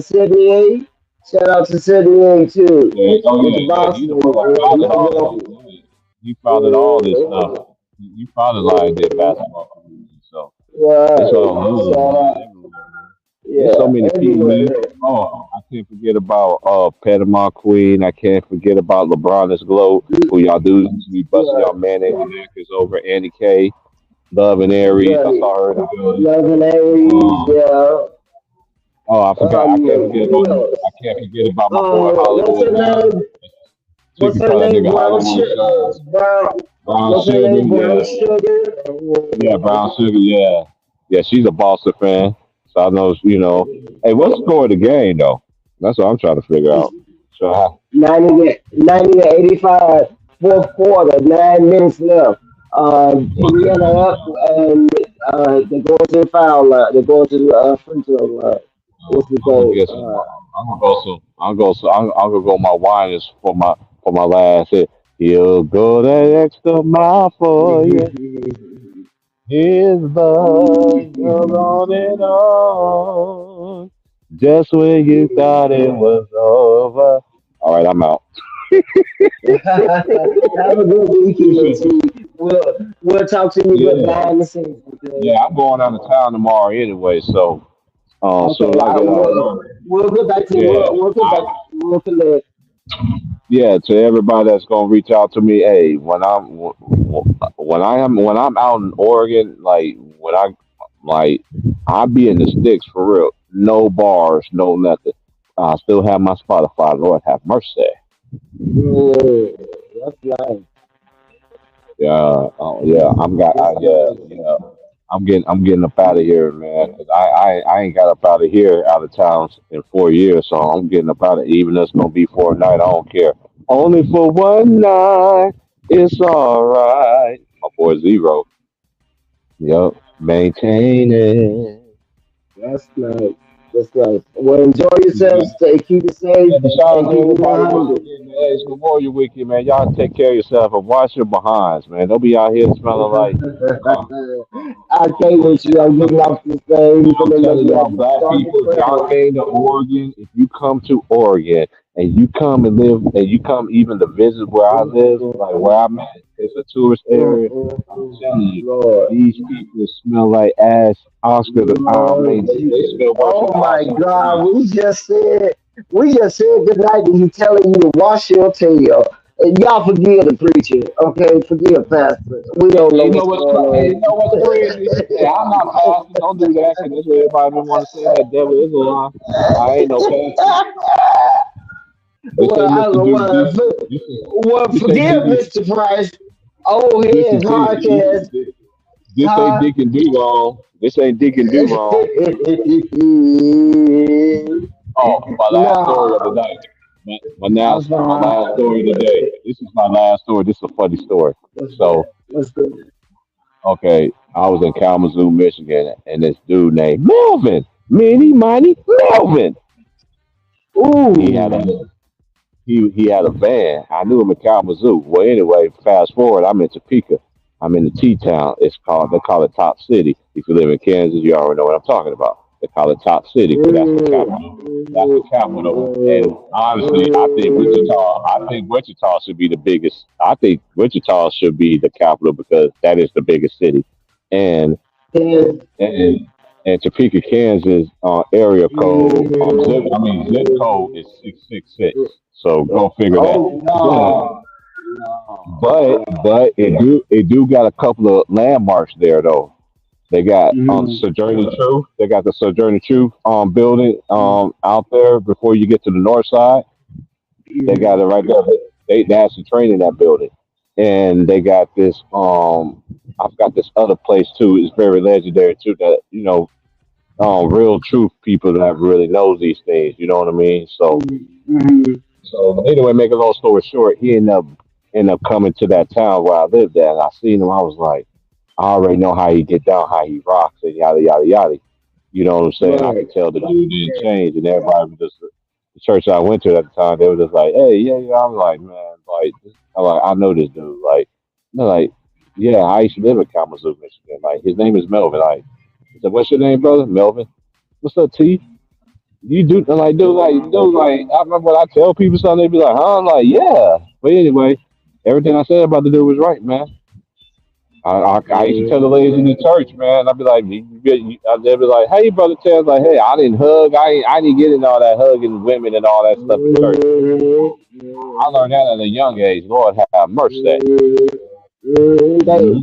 78. Shout out to 78 too. yeah. Oh With the yeah, yeah. He boxing the one that founded all this. Yeah. He founded all this stuff. He founded like the basketball community. So it's right. all over, Shout man. out. Everywhere, man. There's Yeah. so many people, man. Everywhere. Oh, I can't forget about Panama Queen. I can't forget about LeBron is Glow, who y'all dudes be busting Right. y'all man and knackers over Andy K, Love and Aries. I Right. saw her in the building. Loving Aries, Um, yeah. I forgot. Who else? I can't forget about my boy What's her Hollywood Brown. name? She What's can her call that name? nigga Hollywood Brown. Brown. Brown What's her Sugar, name? Brown yeah, Sugar. yeah, Brown Sugar, yeah, yeah. She's a Boston fan, so I know, Hey, what's the score of the game though? That's what I'm trying to figure out. So, 90 to 85, fourth quarter, 9 minutes left. Indiana up, and they're going to the foul line. They're going to the free throw line. What's the I'm gonna goal? get some. I'm gonna go some. I'm gonna go my whiners for my last hit. He'll go that extra mile for you. His love goes on and on. Just when you thought it was over. All right, I'm out. Have a good weekend, T. We'll talk to you Yeah, behind the scenes. Okay. yeah. I'm going out of town tomorrow anyway, so soon Okay. as I get out of work, We'll get back to yeah. we'll get back. We'll connect. Yeah, to everybody that's gonna reach out to me, hey, when I'm out in Oregon, like when I be in the sticks for real, no bars, no nothing. I still have my Spotify. Lord have mercy. Yeah, that's nice. Yeah, yeah, yeah. I'm getting up out of here, man. 'Cause I ain't got up out of here out of town in 4 years, so I'm getting up out of. Even if it's gonna be for a night, I don't care. Only for one night, it's all right. My boy Zero. Yep, maintain it. That's nice. That's nice. Well, enjoy yourself. Yeah. Keep it safe, Yeah, but shout and out to keep it everybody once 100. again, man. Hey, it's Memorial Weekend, man. Y'all take care of yourself and wash your behinds, man. Don't be out here smelling like. Uh, I can't with you. I'm getting off this thing. You I'm can telling make y'all, that black start people, if y'all the came to Oregon, if you come to Oregon and you come and live and you come even to visit where I live, like where I'm at, it's a tourist area. I'm telling you, Lord. these people smell like ass. Oscar, I Lord mean, they Jesus. smell worse Oh than my Oscar the God. Grouch. We just said good night and he's telling you to wash your tail. And y'all forgive the preacher, okay? Forgive pastor. We don't know You know what's what's going crazy? on. You know what's crazy? Hey, I'm not pastor. Don't do that, because that's what everybody been want to say. That devil is a lie. I ain't no pastor. This Well, ain't Mr. Duke. well, This well, this ain't forgive Diddy. Mr. Price. old This head is it. podcast. This ain't Dick and Duval. This ain't Dick and Duval. Oh, my last story of the No, night. I'm My last fine. story of the day. This is my last story. This is a funny story. Let's So, go. Let's go. okay, I was in Kalamazoo, Michigan, and this dude named Melvin, Mini Mighty Melvin. He had Ooh. a he had a van. I knew him in Kalamazoo. Well, anyway, fast forward, I'm in Topeka. I'm in the T town. They call it Top City. If you live in Kansas, you already know what I'm talking about. They call it Top City because that's the capital. That's the capital. And honestly, I think Wichita should be the biggest. I think Wichita should be the capital because that is the biggest city. And And, and and Topeka, Kansas, area code, zip code is 666. So go figure that. oh But no. it do got a couple of landmarks there though. They got Mm, Sojourner Truth. They got the Sojourner Truth building out there before you get to the north side. They got it mm, right there. They actually train in that building, and they got this. I've got this other place too. It's very legendary too. That real truth people that really knows these things. You know what I mean? So mm, anyway, make a long story short, he ended up coming to that town where I lived at, and I seen him. I was like, I already know how he get down, how he rocks, and yada yada yada. You know what I'm saying? I right. could tell the dude didn't change, and everybody was just the church I went to at the time. They were just like, "Hey, yeah, yeah." I'm like, man, I know this dude. Like, they're like, yeah, I used to live in Kalamazoo, Michigan. Like, his name is Melvin. Like, I said, "What's your name, brother?" Melvin. What's up, T? You do like, dude, like. I remember when I tell people something, they be like, "Huh?" I'm like, "Yeah." But anyway, everything I said about the dude was right, man. I used to tell the ladies in the church, man. I'd be like, they'd be like, "Hey, brother Ted's like, hey, I didn't hug. I didn't get in all that hugging women and all that stuff in church. Mm, I learned that at a young age. Lord have mercy." mm, Mm-hmm.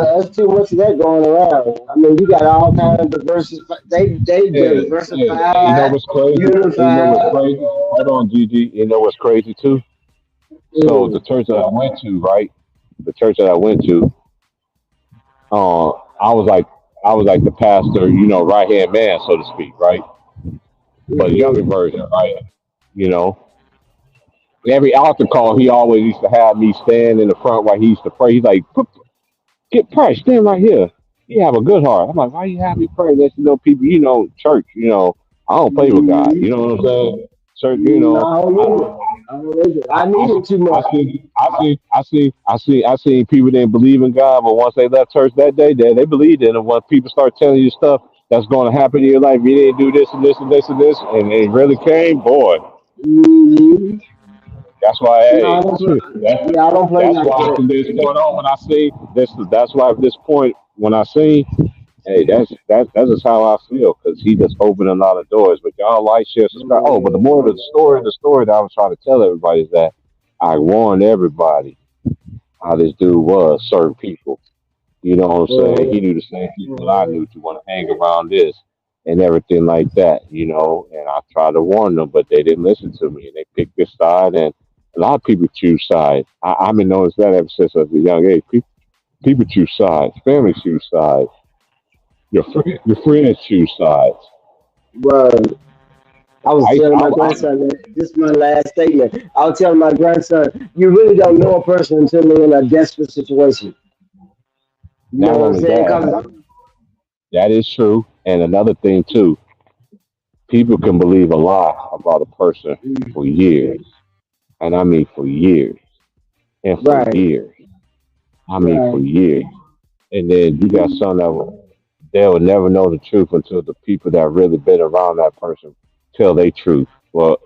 that's too much of that going around. I mean, you got all kinds of diversified. They Yeah, yeah. And you know diversified, what's crazy? And you know what's unified. crazy? Hold on, Gigi. You know what's crazy too? So the Mm, church that I went to, right? The church that I went to, uh, I was like, I was like the pastor, right hand man, so to speak, right? But younger mm, version, right? You know, every altar call, he always used to have me stand in the front while he used to pray. He's like, "Get Price, stand right here. You have a good heart." I'm like, "Why you have me pray?" Let people, church, I don't play with God. You mm. know what I'm saying? Church, No, I don't need it. I don't need it. I, I need I, it too I much. seen people didn't believe in God, but once they left church that day, they believed in it. Once people start telling you stuff that's going to happen in your life, you didn't do this and this and this and this, and it really came, boy. Mm, That's why, no, hey, that, yeah, I don't play that's like why that. from this point on, when I see this, that's why at this point when I see, hey, that's just how I feel because he just opened a lot of doors. But y'all like, share, subscribe. Oh, but the more of the story that I was trying to tell everybody is that I warned everybody how this dude was, certain people. You know what I'm saying? He Mm, knew the same people that I knew to want to hang around this and everything like that. And I tried to warn them, but they didn't listen to me and they picked this side. And a lot of people choose sides. I've been noticing that ever since I was a young age. People choose sides, families choose sides, your friends choose sides. but I was I, telling I, my I grandson that this is my last statement. I was telling my grandson, you really don't know a person until they're in a desperate situation. You know Not what I'm only saying? that, Cause that is true. And another thing too, people can believe a lie about a person for years, and I mean for years, and for right, years. I mean for right. years. And then you got some that they'll never know the truth until the people that really been around that person tell their truth. Well,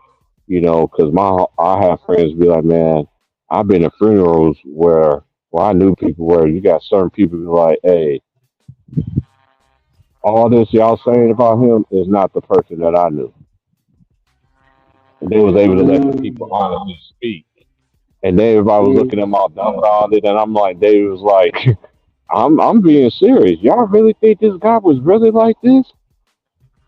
because I have friends be like, man, I've been at funerals where I knew people where you got certain people be like, hey, all this y'all saying about him is not the person that I knew. And they was able to let the people Mm, honestly speak. And then everybody was looking at mm, them all dumbfounded, and I'm like, they was like, I'm being serious. Y'all really think this guy was really like this?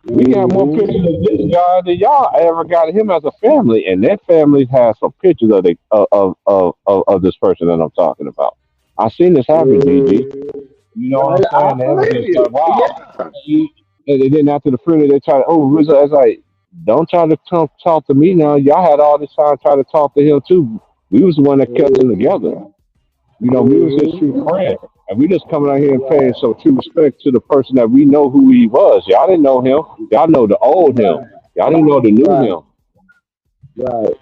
We got more mm, pictures of this guy than y'all ever got of him as a family, and that family has some pictures of this person that I'm talking about. I seen this happen, DG. You know what I I'm saying? They was believe just you. like, wow. Yeah. And then after the funeral, they try to, oh, Rizzo, it's like, don't try to talk to me now. Y'all had all this time to try to talk to him too. We was the one that kept them together. You know, we was his true friend. And we just coming out here and paying some true respect to the person that we know who he was. Y'all didn't know him. Y'all know the old him. Y'all didn't know the new Right, him. right,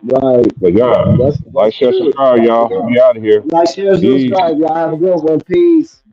right. But yeah, That's like, share, true. subscribe, y'all. We out of here. Like, share, Peace. subscribe. Y'all have a good one. Peace.